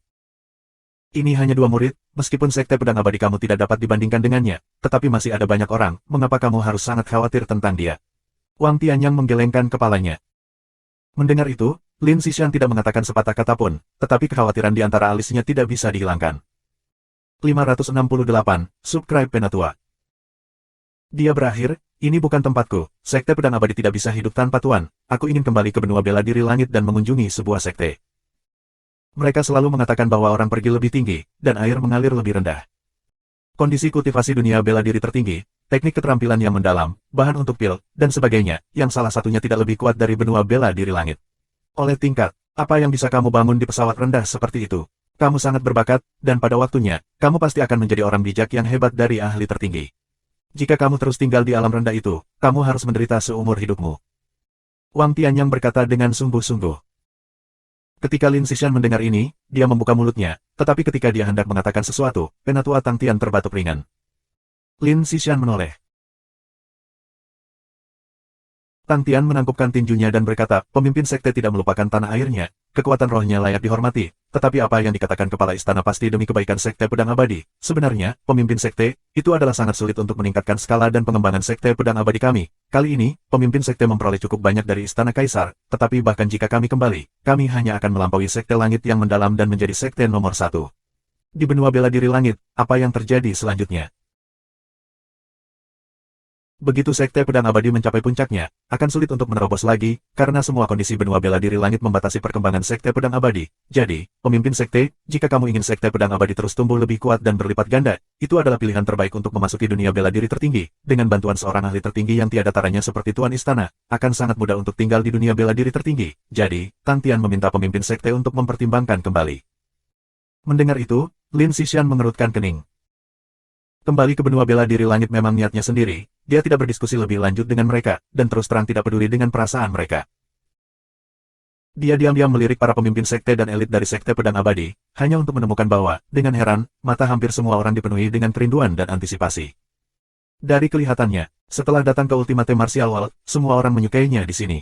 Ini hanya 2 murid, meskipun sekte pedang abadi kamu tidak dapat dibandingkan dengannya, tetapi masih ada banyak orang, mengapa kamu harus sangat khawatir tentang dia? Wang Tianyang menggelengkan kepalanya. Mendengar itu, Lin Xishan tidak mengatakan sepatah kata pun, tetapi kekhawatiran di antara alisnya tidak bisa dihilangkan. 568, Subscribe Penatua. Dia berakhir, ini bukan tempatku, sekte pedang abadi tidak bisa hidup tanpa tuan, aku ingin kembali ke benua bela diri langit dan mengunjungi sebuah sekte. Mereka selalu mengatakan bahwa orang pergi lebih tinggi, dan air mengalir lebih rendah. Kondisi kultivasi dunia bela diri tertinggi, teknik keterampilan yang mendalam, bahan untuk pil, dan sebagainya, yang salah satunya tidak lebih kuat dari benua bela diri langit. Oleh tingkat, apa yang bisa kamu bangun di pesawat rendah seperti itu? Kamu sangat berbakat, dan pada waktunya, kamu pasti akan menjadi orang bijak yang hebat dari ahli tertinggi. Jika kamu terus tinggal di alam rendah itu, kamu harus menderita seumur hidupmu. Wang Tianyang berkata dengan sungguh-sungguh. Ketika Lin Xishan mendengar ini, dia membuka mulutnya, tetapi ketika dia hendak mengatakan sesuatu, Penatua Tang Tian terbatuk ringan. Lin Xishan menoleh. Tang Tian menangkupkan tinjunya dan berkata, pemimpin sekte tidak melupakan tanah airnya, kekuatan rohnya layak dihormati, tetapi apa yang dikatakan kepala istana pasti demi kebaikan sekte pedang abadi. Sebenarnya, pemimpin sekte, itu adalah sangat sulit untuk meningkatkan skala dan pengembangan sekte pedang abadi kami. Kali ini, pemimpin sekte memperoleh cukup banyak dari istana kaisar, tetapi bahkan jika kami kembali, kami hanya akan melampaui sekte langit yang mendalam dan menjadi sekte nomor 1. Di benua bela diri langit, apa yang terjadi selanjutnya? Begitu sekte pedang abadi mencapai puncaknya, akan sulit untuk menerobos lagi, karena semua kondisi benua bela diri langit membatasi perkembangan sekte pedang abadi. Jadi, pemimpin sekte, jika kamu ingin sekte pedang abadi terus tumbuh lebih kuat dan berlipat ganda, itu adalah pilihan terbaik untuk memasuki dunia bela diri tertinggi. Dengan bantuan seorang ahli tertinggi yang tiada taranya seperti Tuan Istana, akan sangat mudah untuk tinggal di dunia bela diri tertinggi. Jadi, Tang Tian meminta pemimpin sekte untuk mempertimbangkan kembali. Mendengar itu, Lin Xishan mengerutkan kening. Kembali ke benua bela diri langit memang niatnya sendiri, dia tidak berdiskusi lebih lanjut dengan mereka, dan terus terang tidak peduli dengan perasaan mereka. Dia diam-diam melirik para pemimpin sekte dan elit dari Sekte Pedang Abadi, hanya untuk menemukan bahwa, dengan heran, mata hampir semua orang dipenuhi dengan kerinduan dan antisipasi. Dari kelihatannya, setelah datang ke Ultimate Martial World, semua orang menyukainya di sini.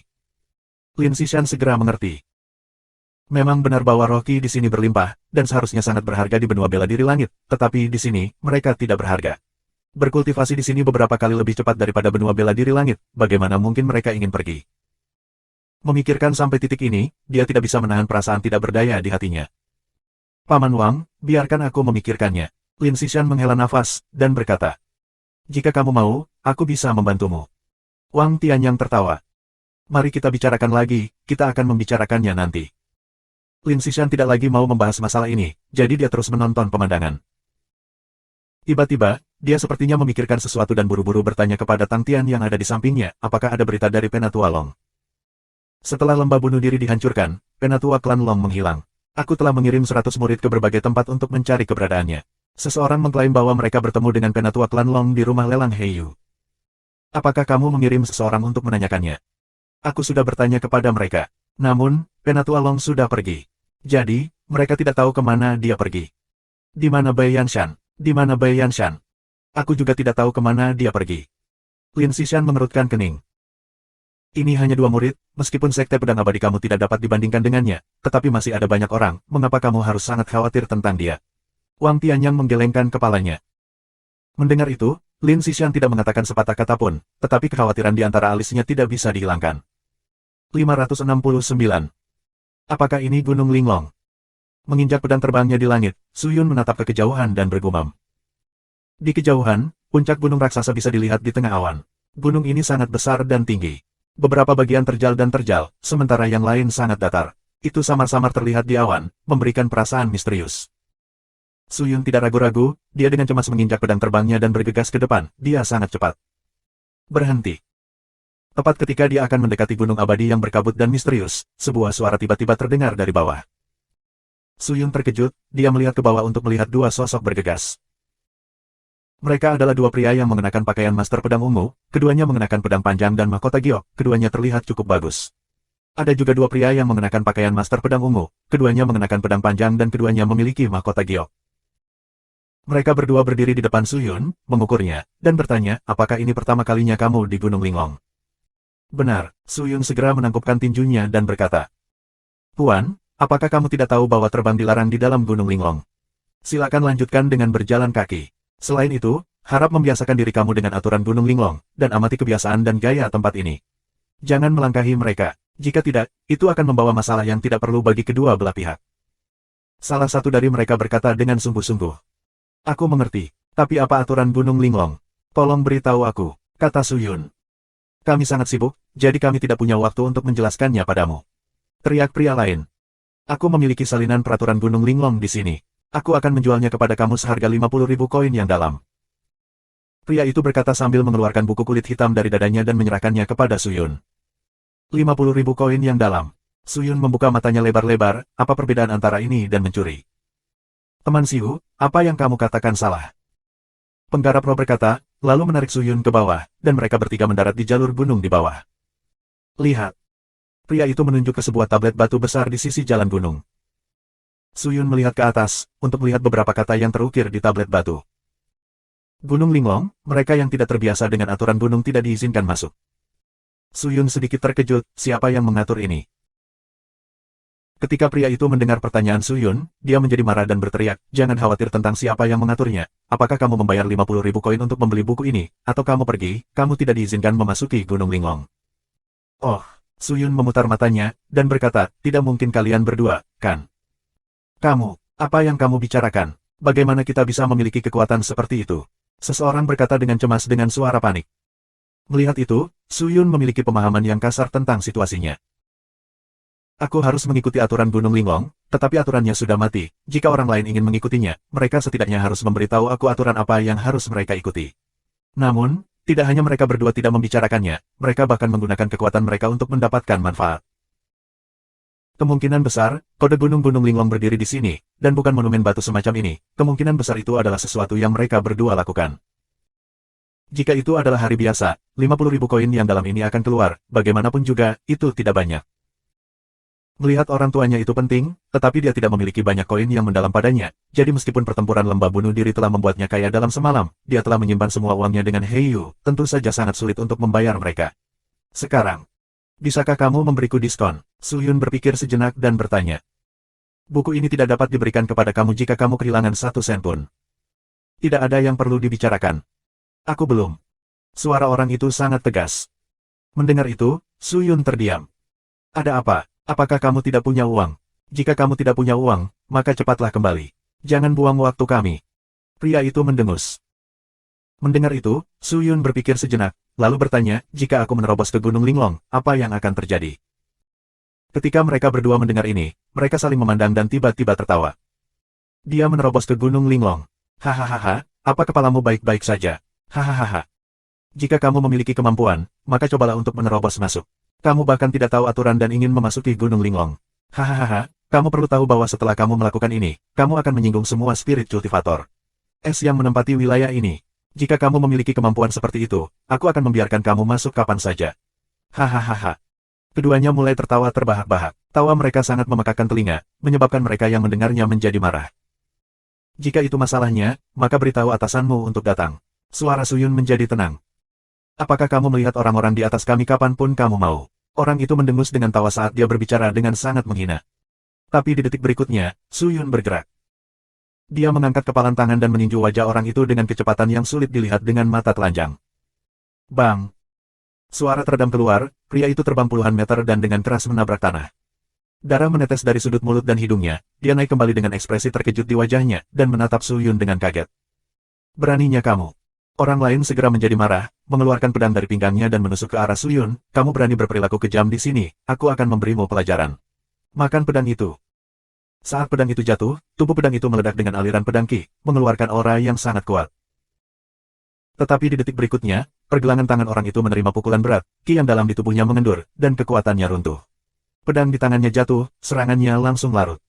Lin Xishan segera mengerti. Memang benar bahwa Rocky di sini berlimpah, dan seharusnya sangat berharga di benua bela diri langit, tetapi di sini, mereka tidak berharga. Berkultivasi di sini beberapa kali lebih cepat daripada benua bela diri langit, bagaimana mungkin mereka ingin pergi? Memikirkan sampai titik ini, dia tidak bisa menahan perasaan tidak berdaya di hatinya. Paman Wang, biarkan aku memikirkannya. Lin Xishan menghela nafas, dan berkata, jika kamu mau, aku bisa membantumu. Wang Tianyang tertawa. Mari kita bicarakan lagi, kita akan membicarakannya nanti. Lin Xishan tidak lagi mau membahas masalah ini, jadi dia terus menonton pemandangan. Tiba-tiba, dia sepertinya memikirkan sesuatu dan buru-buru bertanya kepada Tang Tian yang ada di sampingnya, apakah ada berita dari Penatua Long. Setelah lembah bunuh diri dihancurkan, Penatua klan Long menghilang. Aku telah mengirim 100 murid ke berbagai tempat untuk mencari keberadaannya. Seseorang mengklaim bahwa mereka bertemu dengan Penatua klan Long di rumah lelang Heiyu. Apakah kamu mengirim seseorang untuk menanyakannya? Aku sudah bertanya kepada mereka. Namun, Penatua Long sudah pergi. Jadi, mereka tidak tahu kemana dia pergi. Di mana Bai Yanshan? Di mana Bai Yanshan? Aku juga tidak tahu kemana dia pergi. Lin Xishan mengerutkan kening. Ini hanya 2 murid, meskipun Sekte Pedang Abadi kamu tidak dapat dibandingkan dengannya, tetapi masih ada banyak orang, mengapa kamu harus sangat khawatir tentang dia? Wang Tianyang menggelengkan kepalanya. Mendengar itu, Lin Xishan tidak mengatakan sepatah kata pun, tetapi kekhawatiran di antara alisnya tidak bisa dihilangkan. 569. Apakah ini Gunung Linglong? Menginjak pedang terbangnya di langit, Su Yun menatap ke kejauhan dan bergumam. Di kejauhan, puncak gunung raksasa bisa dilihat di tengah awan. Gunung ini sangat besar dan tinggi. Beberapa bagian terjal dan terjal, sementara yang lain sangat datar. Itu samar-samar terlihat di awan, memberikan perasaan misterius. Su Yun tidak ragu-ragu, dia dengan cemas menginjak pedang terbangnya dan bergegas ke depan, dia sangat cepat. Berhenti. Tepat ketika dia akan mendekati gunung abadi yang berkabut dan misterius, sebuah suara tiba-tiba terdengar dari bawah. Su Yun terkejut, dia melihat ke bawah untuk melihat 2 sosok bergegas. Mereka adalah 2 pria yang mengenakan pakaian master pedang ungu, keduanya mengenakan pedang panjang dan mahkota giok, keduanya terlihat cukup bagus. Ada juga 2 pria yang mengenakan pakaian master pedang ungu, keduanya mengenakan pedang panjang dan keduanya memiliki mahkota giok. Mereka berdua berdiri di depan Su Yun, mengukurnya, dan bertanya, apakah ini pertama kalinya kamu di Gunung Linglong? Benar, Su Yun segera menangkupkan tinjunya dan berkata, Tuan, apakah kamu tidak tahu bahwa terbang dilarang di dalam Gunung Linglong? Silakan lanjutkan dengan berjalan kaki. Selain itu, harap membiasakan diri kamu dengan aturan Gunung Linglong, dan amati kebiasaan dan gaya tempat ini. Jangan melangkahi mereka, jika tidak, itu akan membawa masalah yang tidak perlu bagi kedua belah pihak. Salah satu dari mereka berkata dengan sungguh-sungguh. Aku mengerti, tapi apa aturan Gunung Linglong? Tolong beritahu aku, kata Su Yun. Kami sangat sibuk, jadi kami tidak punya waktu untuk menjelaskannya padamu. Teriak pria lain. Aku memiliki salinan peraturan Gunung Linglong di sini. Aku akan menjualnya kepada kamu seharga 50.000 koin yang dalam. Pria itu berkata sambil mengeluarkan buku kulit hitam dari dadanya dan menyerahkannya kepada Su Yun. 50.000 koin yang dalam. Su Yun membuka matanya lebar-lebar, apa perbedaan antara ini dan mencuri? Teman Siu, apa yang kamu katakan salah? Penggarap roh berkata, lalu menarik Su Yun ke bawah, dan mereka bertiga mendarat di jalur gunung di bawah. Lihat. Pria itu menunjuk ke sebuah tablet batu besar di sisi jalan gunung. Su Yun melihat ke atas, untuk melihat beberapa kata yang terukir di tablet batu. Gunung Linglong, mereka yang tidak terbiasa dengan aturan gunung tidak diizinkan masuk. Su Yun sedikit terkejut, siapa yang mengatur ini? Ketika pria itu mendengar pertanyaan Su Yun, dia menjadi marah dan berteriak, jangan khawatir tentang siapa yang mengaturnya. Apakah kamu membayar 50.000 koin untuk membeli buku ini, atau kamu pergi, kamu tidak diizinkan memasuki Gunung Linglong. Oh, Su Yun memutar matanya, dan berkata, tidak mungkin kalian berdua, kan? Kamu, apa yang kamu bicarakan? Bagaimana kita bisa memiliki kekuatan seperti itu? Seseorang berkata dengan cemas dengan suara panik. Melihat itu, Su Yun memiliki pemahaman yang kasar tentang situasinya. Aku harus mengikuti aturan Gunung Linglong, tetapi aturannya sudah mati. Jika orang lain ingin mengikutinya, mereka setidaknya harus memberitahu aku aturan apa yang harus mereka ikuti. Namun, tidak hanya mereka berdua tidak membicarakannya, mereka bahkan menggunakan kekuatan mereka untuk mendapatkan manfaat. Kemungkinan besar, kode gunung-gunung Linglong berdiri di sini, dan bukan monumen batu semacam ini. Kemungkinan besar itu adalah sesuatu yang mereka berdua lakukan. Jika itu adalah hari biasa, 50.000 koin yang dalam ini akan keluar, bagaimanapun juga, itu tidak banyak. Melihat orang tuanya itu penting, tetapi dia tidak memiliki banyak koin yang mendalam padanya, jadi meskipun pertempuran lembah bunuh diri telah membuatnya kaya dalam semalam, dia telah menyimpan semua uangnya dengan Heiyu, tentu saja sangat sulit untuk membayar mereka. Sekarang, bisakah kamu memberiku diskon? Su Yun berpikir sejenak dan bertanya. Buku ini tidak dapat diberikan kepada kamu jika kamu kehilangan 1 sen pun. Tidak ada yang perlu dibicarakan. Aku belum. Suara orang itu sangat tegas. Mendengar itu, Su Yun terdiam. Ada apa? Apakah kamu tidak punya uang? Jika kamu tidak punya uang, maka cepatlah kembali. Jangan buang waktu kami. Pria itu mendengus. Mendengar itu, Su Yun berpikir sejenak, lalu bertanya, jika aku menerobos ke Gunung Linglong, apa yang akan terjadi? Ketika mereka berdua mendengar ini, mereka saling memandang dan tiba-tiba tertawa. Dia menerobos ke Gunung Linglong. Hahaha, apa kepalamu baik-baik saja? Hahaha. Jika kamu memiliki kemampuan, maka cobalah untuk menerobos masuk. Kamu bahkan tidak tahu aturan dan ingin memasuki Gunung Linglong. Hahaha, kamu perlu tahu bahwa setelah kamu melakukan ini, kamu akan menyinggung semua spirit cultivator es yang menempati wilayah ini. Jika kamu memiliki kemampuan seperti itu, aku akan membiarkan kamu masuk kapan saja. Hahaha. Keduanya mulai tertawa terbahak-bahak. Tawa mereka sangat memekakkan telinga, menyebabkan mereka yang mendengarnya menjadi marah. Jika itu masalahnya, maka beritahu atasanmu untuk datang. Suara Su Yun menjadi tenang. Apakah kamu melihat orang-orang di atas kami kapanpun kamu mau? Orang itu mendengus dengan tawa saat dia berbicara dengan sangat menghina. Tapi di detik berikutnya, Su Yun bergerak. Dia mengangkat kepalan tangan dan meninju wajah orang itu dengan kecepatan yang sulit dilihat dengan mata telanjang. Bang! Suara teredam keluar, pria itu terbang puluhan meter dan dengan keras menabrak tanah. Darah menetes dari sudut mulut dan hidungnya, dia naik kembali dengan ekspresi terkejut di wajahnya, dan menatap Su Yun dengan kaget. Beraninya kamu! Orang lain segera menjadi marah, mengeluarkan pedang dari pinggangnya dan menusuk ke arah Su Yun. Kamu berani berperilaku kejam di sini, aku akan memberimu pelajaran. Makan pedang itu. Saat pedang itu jatuh, tubuh pedang itu meledak dengan aliran pedang Qi, mengeluarkan aura yang sangat kuat. Tetapi di detik berikutnya, pergelangan tangan orang itu menerima pukulan berat, Qi yang dalam di tubuhnya mengendur, dan kekuatannya runtuh. Pedang di tangannya jatuh, serangannya langsung larut.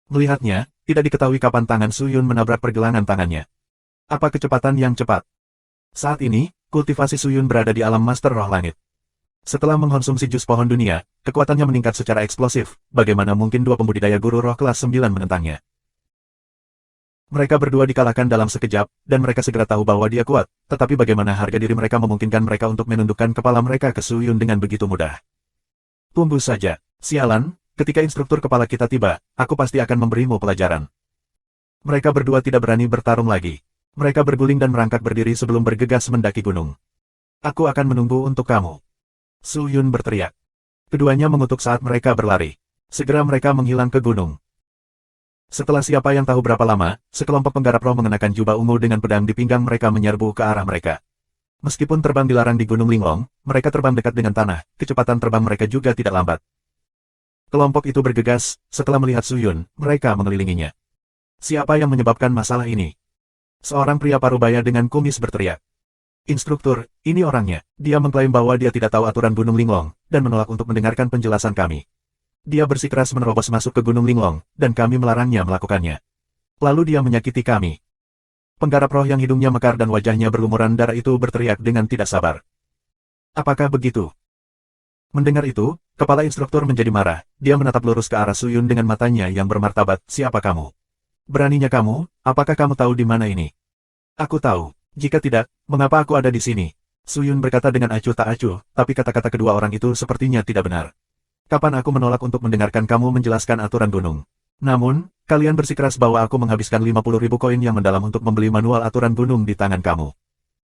Melihatnya, tidak diketahui kapan tangan Su Yun menabrak pergelangan tangannya. Apa kecepatan yang cepat? Saat ini, kultivasi Su Yun berada di alam Master Roh Langit. Setelah mengkonsumsi jus pohon dunia, kekuatannya meningkat secara eksplosif, bagaimana mungkin dua pembudidaya guru roh kelas 9 menentangnya. Mereka berdua dikalahkan dalam sekejap, dan mereka segera tahu bahwa dia kuat, tetapi bagaimana harga diri mereka memungkinkan mereka untuk menundukkan kepala mereka ke Su Yun dengan begitu mudah. Tunggu saja, sialan, ketika instruktur kepala kita tiba, aku pasti akan memberimu pelajaran. Mereka berdua tidak berani bertarung lagi. Mereka berguling dan merangkak berdiri sebelum bergegas mendaki gunung. Aku akan menunggu untuk kamu. Su Yun berteriak. Keduanya mengutuk saat mereka berlari. Segera mereka menghilang ke gunung. Setelah siapa yang tahu berapa lama, sekelompok penggarap roh mengenakan jubah ungu dengan pedang di pinggang mereka menyerbu ke arah mereka. Meskipun terbang dilarang di Gunung Linglong, mereka terbang dekat dengan tanah, kecepatan terbang mereka juga tidak lambat. Kelompok itu bergegas, setelah melihat Su Yun, mereka mengelilinginya. Siapa yang menyebabkan masalah ini? Seorang pria parubaya dengan kumis berteriak. Instruktur, ini orangnya. Dia mengklaim bahwa dia tidak tahu aturan Gunung Linglong, dan menolak untuk mendengarkan penjelasan kami. Dia bersikeras menerobos masuk ke Gunung Linglong, dan kami melarangnya melakukannya. Lalu dia menyakiti kami. Penggarap roh yang hidungnya mekar dan wajahnya berlumuran darah itu berteriak dengan tidak sabar. Apakah begitu? Mendengar itu, kepala instruktur menjadi marah. Dia menatap lurus ke arah Su Yun dengan matanya yang bermartabat. Siapa kamu? Beraninya kamu, apakah kamu tahu di mana ini? Aku tahu. Jika tidak, mengapa aku ada di sini? Su Yun berkata dengan acuh tak acuh, tapi kata-kata kedua orang itu sepertinya tidak benar. Kapan aku menolak untuk mendengarkan kamu menjelaskan aturan gunung? Namun, kalian bersikeras bahwa aku menghabiskan 50.000 koin yang mendalam untuk membeli manual aturan gunung di tangan kamu.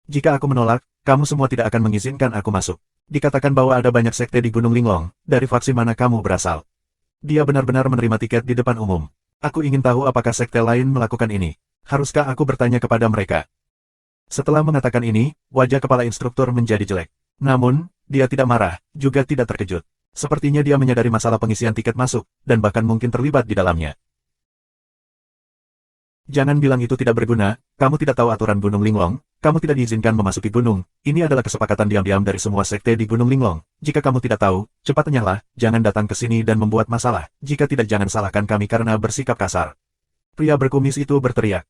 Jika aku menolak, kamu semua tidak akan mengizinkan aku masuk. Dikatakan bahwa ada banyak sekte di Gunung Linglong, dari faksi mana kamu berasal? Dia benar-benar menerima tiket di depan umum. Aku ingin tahu apakah sekte lain melakukan ini. Haruskah aku bertanya kepada mereka? Setelah mengatakan ini, wajah kepala instruktur menjadi jelek. Namun, dia tidak marah, juga tidak terkejut. Sepertinya dia menyadari masalah pengisian tiket masuk, dan bahkan mungkin terlibat di dalamnya. Jangan bilang itu tidak berguna, kamu tidak tahu aturan Gunung Linglong, Kamu tidak diizinkan memasuki gunung. Ini adalah kesepakatan diam-diam dari semua sekte di Gunung Linglong. Jika kamu tidak tahu, cepat enyahlah, jangan datang ke sini dan membuat masalah. Jika tidak, jangan salahkan kami karena bersikap kasar. Pria berkumis itu berteriak.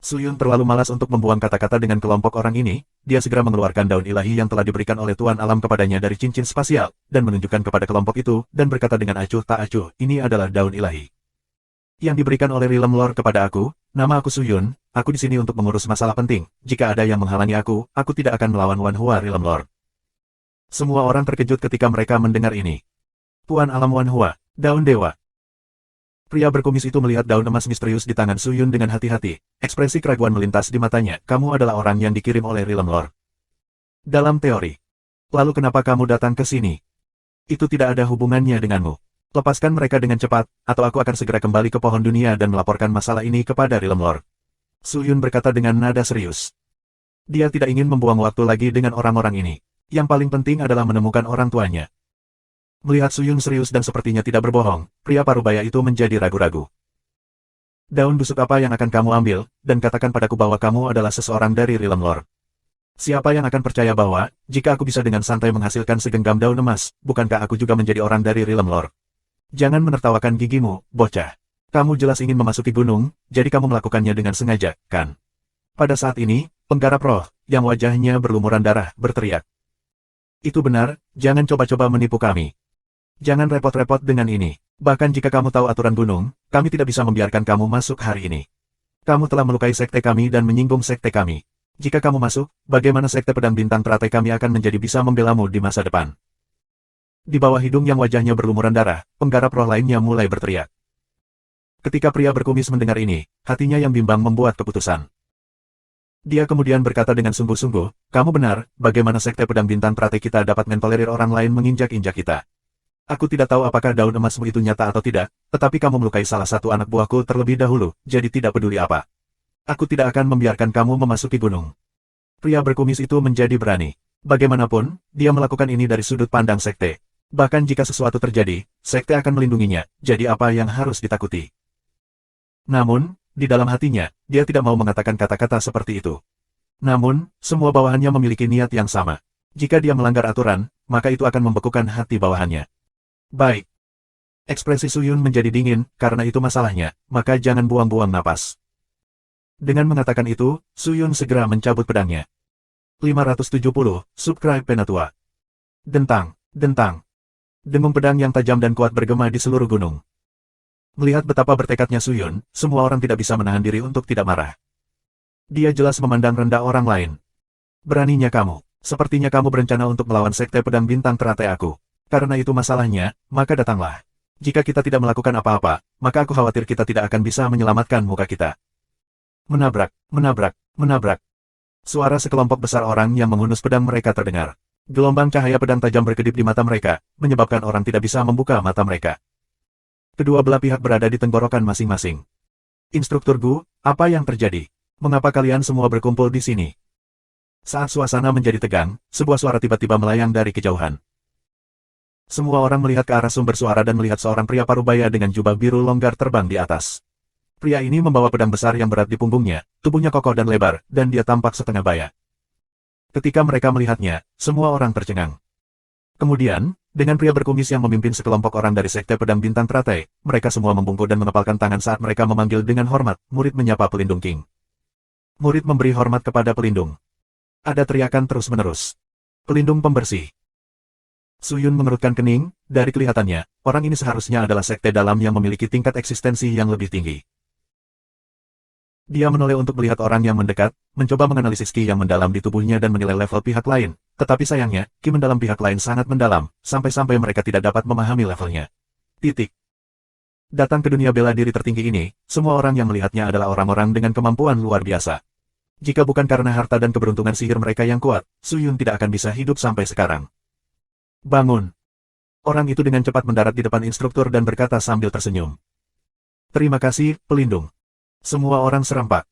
Suyun terlalu malas untuk membuang kata-kata dengan kelompok orang ini. Dia segera mengeluarkan daun ilahi yang telah diberikan oleh Tuan Alam kepadanya dari cincin spasial, dan menunjukkan kepada kelompok itu, dan berkata dengan acuh tak acuh, ini adalah daun ilahi yang diberikan oleh Realm Lord kepada aku. Nama aku Suyun, aku di sini untuk mengurus masalah penting. Jika ada yang menghalangi aku tidak akan melawan Wan Hua Realm Lord. Semua orang terkejut ketika mereka mendengar ini. Tuan Alam Wan Hua, daun dewa. Pria berkumis itu melihat daun emas misterius di tangan Suyun dengan hati-hati. Ekspresi keraguan melintas di matanya. Kamu adalah orang yang dikirim oleh Realm Lord. Dalam teori. Lalu kenapa kamu datang ke sini? Itu tidak ada hubungannya denganmu. Lepaskan mereka dengan cepat, atau aku akan segera kembali ke pohon dunia dan melaporkan masalah ini kepada Realm Lord. Suyun berkata dengan nada serius. Dia tidak ingin membuang waktu lagi dengan orang-orang ini. Yang paling penting adalah menemukan orang tuanya. Melihat Suyun serius dan sepertinya tidak berbohong, pria parubaya itu menjadi ragu-ragu. Daun busuk apa yang akan kamu ambil, dan katakan padaku bahwa kamu adalah seseorang dari Realm Lord. Siapa yang akan percaya bahwa, jika aku bisa dengan santai menghasilkan segenggam daun emas, bukankah aku juga menjadi orang dari Realm Lord? Jangan menertawakan gigimu, bocah. Kamu jelas ingin memasuki gunung, jadi kamu melakukannya dengan sengaja, kan? Pada saat ini, penggarap roh, yang wajahnya berlumuran darah, berteriak. Itu benar, jangan coba-coba menipu kami. Jangan repot-repot dengan ini. Bahkan jika kamu tahu aturan gunung, kami tidak bisa membiarkan kamu masuk hari ini. Kamu telah melukai sekte kami dan menyinggung sekte kami. Jika kamu masuk, bagaimana sekte pedang bintang teratai kami akan menjadi bisa membelamu di masa depan? Di bawah hidung yang wajahnya berlumuran darah, penggarap roh lainnya mulai berteriak. Ketika pria berkumis mendengar ini, hatinya yang bimbang membuat keputusan. Dia kemudian berkata dengan sungguh-sungguh, kamu benar, bagaimana sekte pedang bintang teratai kita dapat mentolerir orang lain menginjak-injak kita. Aku tidak tahu apakah daun emasmu itu nyata atau tidak, tetapi kamu melukai salah satu anak buahku terlebih dahulu, jadi tidak peduli apa. Aku tidak akan membiarkan kamu memasuki gunung. Pria berkumis itu menjadi berani. Bagaimanapun, dia melakukan ini dari sudut pandang sekte. Bahkan jika sesuatu terjadi, sekte akan melindunginya, jadi apa yang harus ditakuti? Namun, di dalam hatinya, dia tidak mau mengatakan kata-kata seperti itu. Namun, semua bawahannya memiliki niat yang sama. Jika dia melanggar aturan, maka itu akan membekukan hati bawahannya. Baik. Ekspresi Suyun menjadi dingin, karena itu masalahnya, maka jangan buang-buang napas. Dengan mengatakan itu, Suyun segera mencabut pedangnya. 570, Subscribe Penatua. Dentang, dentang. Dengung pedang yang tajam dan kuat bergema di seluruh gunung. Melihat betapa bertekadnya Suyun, semua orang tidak bisa menahan diri untuk tidak marah. Dia jelas memandang rendah orang lain. Beraninya kamu, sepertinya kamu berencana untuk melawan sekte pedang bintang teratai aku. Karena itu masalahnya, maka datanglah. Jika kita tidak melakukan apa-apa, maka aku khawatir kita tidak akan bisa menyelamatkan muka kita. Menabrak, menabrak, menabrak. Suara sekelompok besar orang yang menghunus pedang mereka terdengar. Gelombang cahaya pedang tajam berkedip di mata mereka, menyebabkan orang tidak bisa membuka mata mereka. Kedua belah pihak berada di tenggorokan masing-masing. Instruktur Gu, apa yang terjadi? Mengapa kalian semua berkumpul di sini? Saat suasana menjadi tegang, sebuah suara tiba-tiba melayang dari kejauhan. Semua orang melihat ke arah sumber suara dan melihat seorang pria parubaya dengan jubah biru longgar terbang di atas. Pria ini membawa pedang besar yang berat di punggungnya, tubuhnya kokoh dan lebar, dan dia tampak setengah baya. Ketika mereka melihatnya, semua orang tercengang. Kemudian, dengan pria berkumis yang memimpin sekelompok orang dari sekte pedang bintang teratai, mereka semua membungkuk dan mengepalkan tangan saat mereka memanggil dengan hormat, murid menyapa pelindung King. Murid memberi hormat kepada pelindung. Ada teriakan terus-menerus. Pelindung pembersih. Suyun mengerutkan kening, dari kelihatannya, orang ini seharusnya adalah sekte dalam yang memiliki tingkat eksistensi yang lebih tinggi. Dia menoleh untuk melihat orang yang mendekat, mencoba menganalisis ki yang mendalam di tubuhnya dan menilai level pihak lain, tetapi sayangnya, ki mendalam pihak lain sangat mendalam, sampai-sampai mereka tidak dapat memahami levelnya. Titik. Datang ke dunia bela diri tertinggi ini, semua orang yang melihatnya adalah orang-orang dengan kemampuan luar biasa. Jika bukan karena harta dan keberuntungan sihir mereka yang kuat, Suyun tidak akan bisa hidup sampai sekarang. Bangun. Orang itu dengan cepat mendarat di depan instruktur dan berkata sambil tersenyum. Terima kasih, pelindung. Semua orang serempak.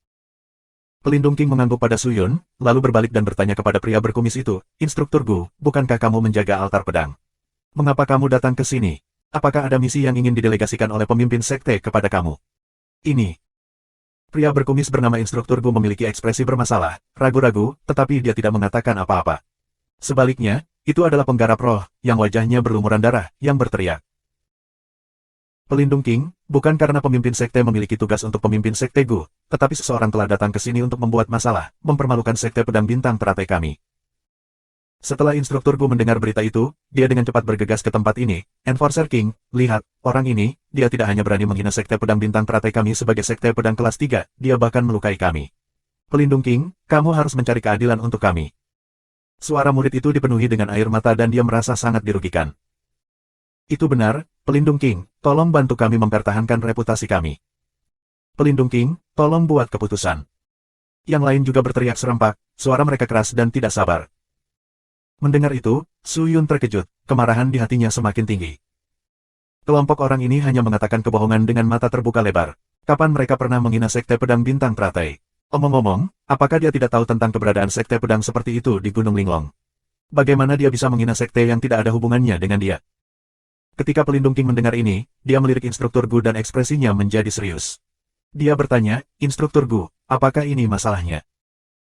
Pelindung King mengangguk pada Suyun, lalu berbalik dan bertanya kepada pria berkumis itu, Instruktur Gu, bukankah kamu menjaga altar pedang? Mengapa kamu datang ke sini? Apakah ada misi yang ingin didelegasikan oleh pemimpin sekte kepada kamu? Ini. Pria berkumis bernama instruktur Gu memiliki ekspresi bermasalah, ragu-ragu, tetapi dia tidak mengatakan apa-apa. Sebaliknya, itu adalah penggarap roh, yang wajahnya berlumuran darah, yang berteriak. Pelindung King, bukan karena pemimpin sekte memiliki tugas untuk pemimpin sekte Gu, tetapi seseorang telah datang ke sini untuk membuat masalah, mempermalukan sekte pedang bintang teratai kami. Setelah instruktur Gu mendengar berita itu, dia dengan cepat bergegas ke tempat ini. Enforcer King, lihat, orang ini, dia tidak hanya berani menghina sekte pedang bintang teratai kami sebagai sekte pedang kelas 3, dia bahkan melukai kami. Pelindung King, kamu harus mencari keadilan untuk kami. Suara murid itu dipenuhi dengan air mata dan dia merasa sangat dirugikan. Itu benar, Pelindung King, tolong bantu kami mempertahankan reputasi kami. Pelindung King, tolong buat keputusan. Yang lain juga berteriak serempak, suara mereka keras dan tidak sabar. Mendengar itu, Su Yun terkejut, kemarahan di hatinya semakin tinggi. Kelompok orang ini hanya mengatakan kebohongan dengan mata terbuka lebar. Kapan mereka pernah menghina sekte pedang bintang teratai? Omong-omong, apakah dia tidak tahu tentang keberadaan sekte pedang seperti itu di Gunung Linglong? Bagaimana dia bisa menghina sekte yang tidak ada hubungannya dengan dia? Ketika Pelindung King mendengar ini, dia melirik instruktur Gu dan ekspresinya menjadi serius. Dia bertanya, Instruktur Gu, apakah ini masalahnya?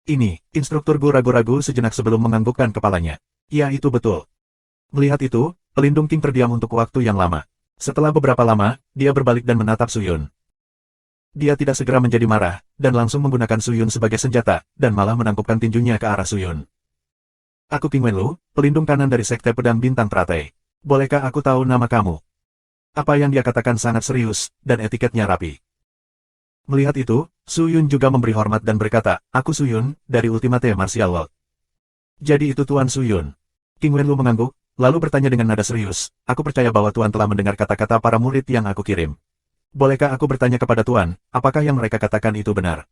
Ini, instruktur Gu ragu-ragu sejenak sebelum menganggukkan kepalanya. Ya, itu betul. Melihat itu, Pelindung King terdiam untuk waktu yang lama. Setelah beberapa lama, dia berbalik dan menatap Su Yun. Dia tidak segera menjadi marah, dan langsung menggunakan Su Yun sebagai senjata, dan malah menangkupkan tinjunya ke arah Su Yun. Aku King Wenlu, pelindung kanan dari Sekte Pedang Bintang Teratai. Bolehkah aku tahu nama kamu? Apa yang dia katakan sangat serius, dan etiketnya rapi. Melihat itu, Su Yun juga memberi hormat dan berkata, aku Su Yun, dari Ultimate Martial World. Jadi itu Tuan Su Yun. King Wenlu mengangguk, lalu bertanya dengan nada serius, aku percaya bahwa Tuan telah mendengar kata-kata para murid yang aku kirim. Bolehkah aku bertanya kepada Tuan, apakah yang mereka katakan itu benar?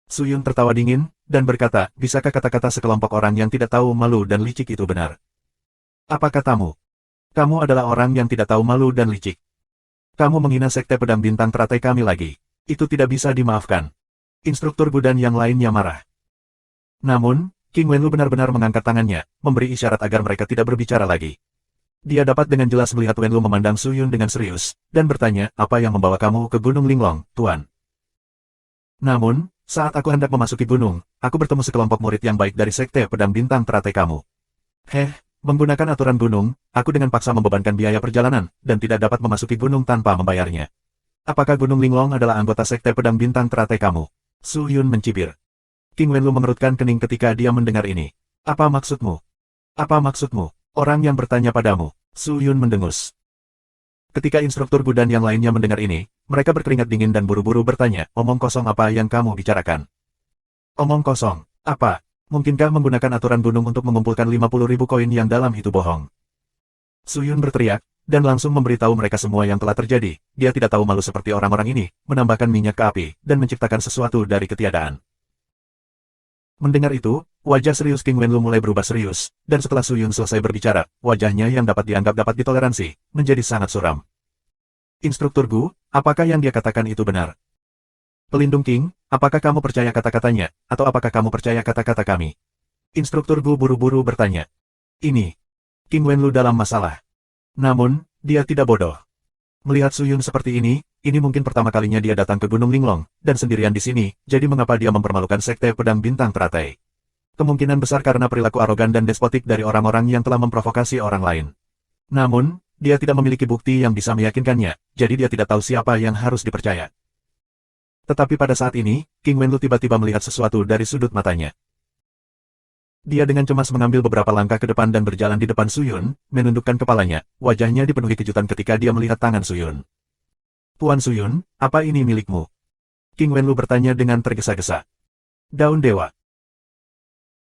Su Yun tertawa dingin, dan berkata, bisakah kata-kata sekelompok orang yang tidak tahu malu dan licik itu benar? Apa katamu? Kamu adalah orang yang tidak tahu malu dan licik. Kamu menghina Sekte Pedang Bintang Teratai kami lagi. Itu tidak bisa dimaafkan. Instruktur Gu dan yang lainnya marah. Namun, King Wenlu benar-benar mengangkat tangannya, memberi isyarat agar mereka tidak berbicara lagi. Dia dapat dengan jelas melihat Wenlu memandang Su Yun dengan serius, dan bertanya, apa yang membawa kamu ke Gunung Linglong, Tuan? Namun, saat aku hendak memasuki gunung, aku bertemu sekelompok murid yang baik dari Sekte Pedang Bintang Teratai kamu. Menggunakan aturan gunung, aku dengan paksa membebankan biaya perjalanan, dan tidak dapat memasuki gunung tanpa membayarnya. Apakah Gunung Linglong adalah anggota Sekte Pedang Bintang Teratai kamu? Su Yun mencibir. King Wenlu mengerutkan kening ketika dia mendengar ini. Apa maksudmu? Apa maksudmu? Orang yang bertanya padamu. Su Yun mendengus. Ketika instruktur Gu dan yang lainnya mendengar ini, mereka berkeringat dingin dan buru-buru bertanya, omong kosong apa yang kamu bicarakan? Omong kosong, apa? Mungkinkah menggunakan aturan gunung untuk mengumpulkan 50.000 koin yang dalam itu bohong? Su Yun berteriak, dan langsung memberitahu mereka semua yang telah terjadi. Dia tidak tahu malu seperti orang-orang ini, menambahkan minyak ke api, dan menciptakan sesuatu dari ketiadaan. Mendengar itu, wajah serius King Wenlu mulai berubah serius, dan setelah Su Yun selesai berbicara, wajahnya yang dapat dianggap dapat ditoleransi, menjadi sangat suram. Instruktur Gu, apakah yang dia katakan itu benar? Pelindung King, apakah kamu percaya kata-katanya, atau apakah kamu percaya kata-kata kami? Instruktur Gu buru-buru bertanya. Ini. King Wenlu dalam masalah. Namun, dia tidak bodoh. Melihat Su Yun seperti ini mungkin pertama kalinya dia datang ke Gunung Linglong, dan sendirian di sini, jadi mengapa dia mempermalukan Sekte Pedang Bintang Teratai? Kemungkinan besar karena perilaku arogan dan despotik dari orang-orang yang telah memprovokasi orang lain. Namun, dia tidak memiliki bukti yang bisa meyakinkannya, jadi dia tidak tahu siapa yang harus dipercaya. Tetapi pada saat ini, King Wenlu tiba-tiba melihat sesuatu dari sudut matanya. Dia dengan cemas mengambil beberapa langkah ke depan dan berjalan di depan Su Yun, menundukkan kepalanya, wajahnya dipenuhi kejutan ketika dia melihat tangan Su Yun. Tuan Su Yun, apa ini milikmu? King Wenlu bertanya dengan tergesa-gesa. Daun dewa.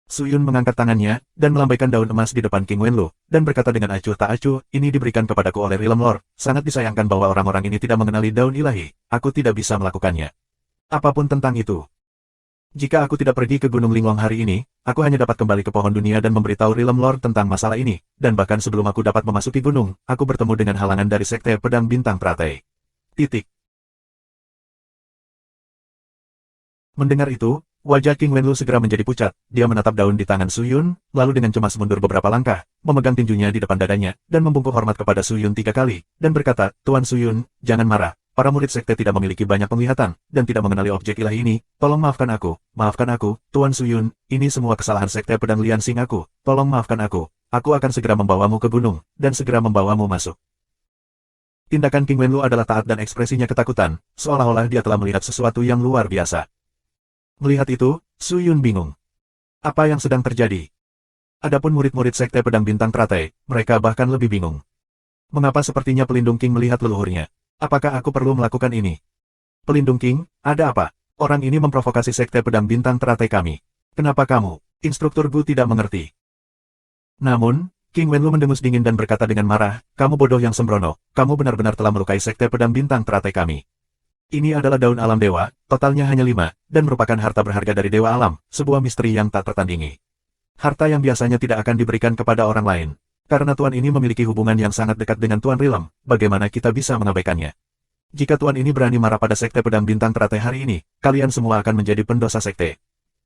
Su Yun mengangkat tangannya, dan melambaikan daun emas di depan King Wenlu, dan berkata dengan acuh tak acuh, ini diberikan kepadaku oleh Realm Lord, sangat disayangkan bahwa orang-orang ini tidak mengenali daun ilahi, aku tidak bisa melakukannya. Apapun tentang itu. Jika aku tidak pergi ke Gunung Linglong hari ini, aku hanya dapat kembali ke pohon dunia dan memberitahu Realm Lord tentang masalah ini, dan bahkan sebelum aku dapat memasuki gunung, aku bertemu dengan halangan dari Sekte Pedang Bintang Teratai. Titik. Mendengar itu, wajah King Wenlu segera menjadi pucat, dia menatap daun di tangan Su Yun, lalu dengan cemas mundur beberapa langkah, memegang tinjunya di depan dadanya, dan membungkuk hormat kepada Su Yun 3 kali, dan berkata, Tuan Su Yun, jangan marah, para murid sekte tidak memiliki banyak penglihatan, dan tidak mengenali objek ilahi ini. Tolong maafkan aku, Tuan Suyun, ini semua kesalahan sekte pedang Liansing aku. Tolong maafkan aku akan segera membawamu ke gunung, dan segera membawamu masuk. Tindakan King Wenlu adalah taat dan ekspresinya ketakutan, seolah-olah dia telah melihat sesuatu yang luar biasa. Melihat itu, Suyun bingung. Apa yang sedang terjadi? Adapun murid-murid sekte pedang bintang teratai, mereka bahkan lebih bingung. Mengapa sepertinya pelindung King melihat leluhurnya? Apakah aku perlu melakukan ini? Pelindung King, ada apa? Orang ini memprovokasi sekte pedang bintang teratai kami. Kenapa kamu? Instruktur Gu tidak mengerti. Namun, King Wenlu mendengus dingin dan berkata dengan marah, kamu bodoh yang sembrono, kamu benar-benar telah melukai sekte pedang bintang teratai kami. Ini adalah daun alam dewa, totalnya hanya 5, dan merupakan harta berharga dari dewa alam, sebuah misteri yang tak tertandingi. Harta yang biasanya tidak akan diberikan kepada orang lain. Karena Tuan ini memiliki hubungan yang sangat dekat dengan Tuan Rilem, bagaimana kita bisa mengabaikannya? Jika Tuan ini berani marah pada sekte pedang bintang teratai hari ini, kalian semua akan menjadi pendosa sekte.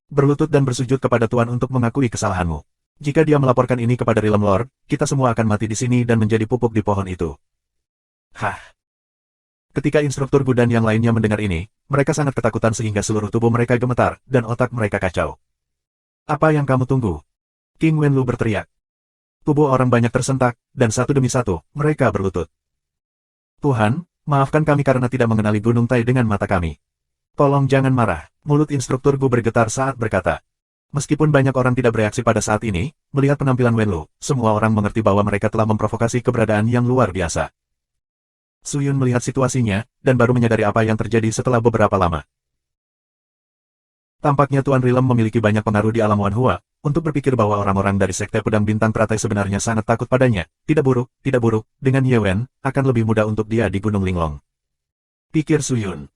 Berlutut dan bersujud kepada Tuan untuk mengakui kesalahanmu. Jika dia melaporkan ini kepada Rilem Lord, kita semua akan mati di sini dan menjadi pupuk di pohon itu. Hah? Ketika instruktur Gu dan yang lainnya mendengar ini, mereka sangat ketakutan sehingga seluruh tubuh mereka gemetar, dan otak mereka kacau. Apa yang kamu tunggu? King Wenlu berteriak. Tubuh orang banyak tersentak, dan satu demi satu, mereka berlutut. Tuhan, maafkan kami karena tidak mengenali Gunung Tai dengan mata kami. Tolong jangan marah, mulut instruktur Gu bergetar saat berkata. Meskipun banyak orang tidak bereaksi pada saat ini, melihat penampilan Wenlu, semua orang mengerti bahwa mereka telah memprovokasi keberadaan yang luar biasa. Suyun melihat situasinya, dan baru menyadari apa yang terjadi setelah beberapa lama. Tampaknya Tuan Rilem memiliki banyak pengaruh di alam Wanhua, untuk berpikir bahwa orang-orang dari sekte pedang bintang teratai sebenarnya sangat takut padanya. Tidak buruk, dengan Ye Wen, akan lebih mudah untuk dia di Gunung Linglong. Pikir Suyun.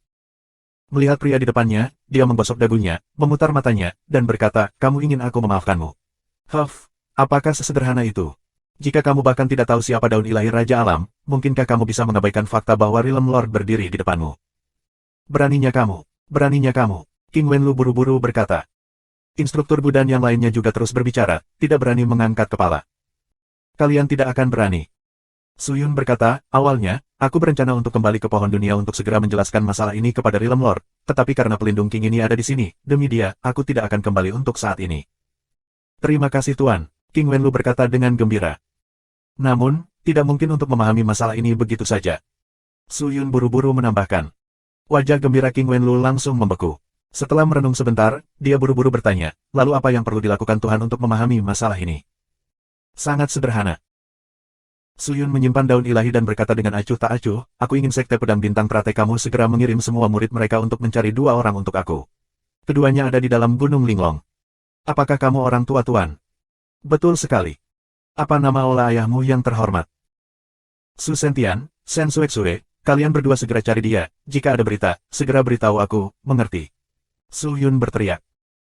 Melihat pria di depannya, dia menggosok dagunya, memutar matanya, dan berkata, kamu ingin aku memaafkanmu. Huff, apakah sesederhana itu? Jika kamu bahkan tidak tahu siapa daun ilahi Raja Alam, mungkinkah kamu bisa mengabaikan fakta bahwa Rilem Lord berdiri di depanmu? Beraninya kamu, King Wenlu buru-buru berkata. Instruktur Gu dan yang lainnya juga terus berbicara, tidak berani mengangkat kepala. Kalian tidak akan berani. Suyun berkata, awalnya, aku berencana untuk kembali ke pohon dunia untuk segera menjelaskan masalah ini kepada Rilem Lord, tetapi karena pelindung King ini ada di sini, demi dia, aku tidak akan kembali untuk saat ini. Terima kasih Tuan, King Wenlu berkata dengan gembira. Namun, tidak mungkin untuk memahami masalah ini begitu saja. Suyun buru-buru menambahkan. Wajah gembira King Wenlu langsung membeku. Setelah merenung sebentar, dia buru-buru bertanya, lalu apa yang perlu dilakukan Tuhan untuk memahami masalah ini? Sangat sederhana. Suyun menyimpan daun ilahi dan berkata dengan acuh tak acuh, aku ingin sekte pedang bintang teratai kamu segera mengirim semua murid mereka untuk mencari 2 orang untuk aku. Keduanya ada di dalam Gunung Linglong. Apakah kamu orang tua Tuan? Betul sekali. Apa nama olah ayahmu yang terhormat? Su Sentian, Sen Suexue, kalian berdua segera cari dia, jika ada berita, segera beritahu aku, mengerti? Suyun berteriak.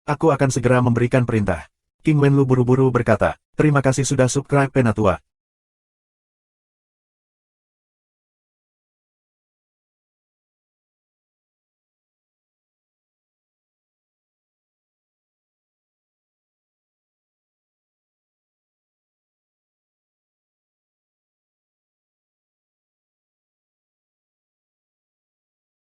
Aku akan segera memberikan perintah. King Wenlu buru-buru berkata, terima kasih sudah subscribe Penatua.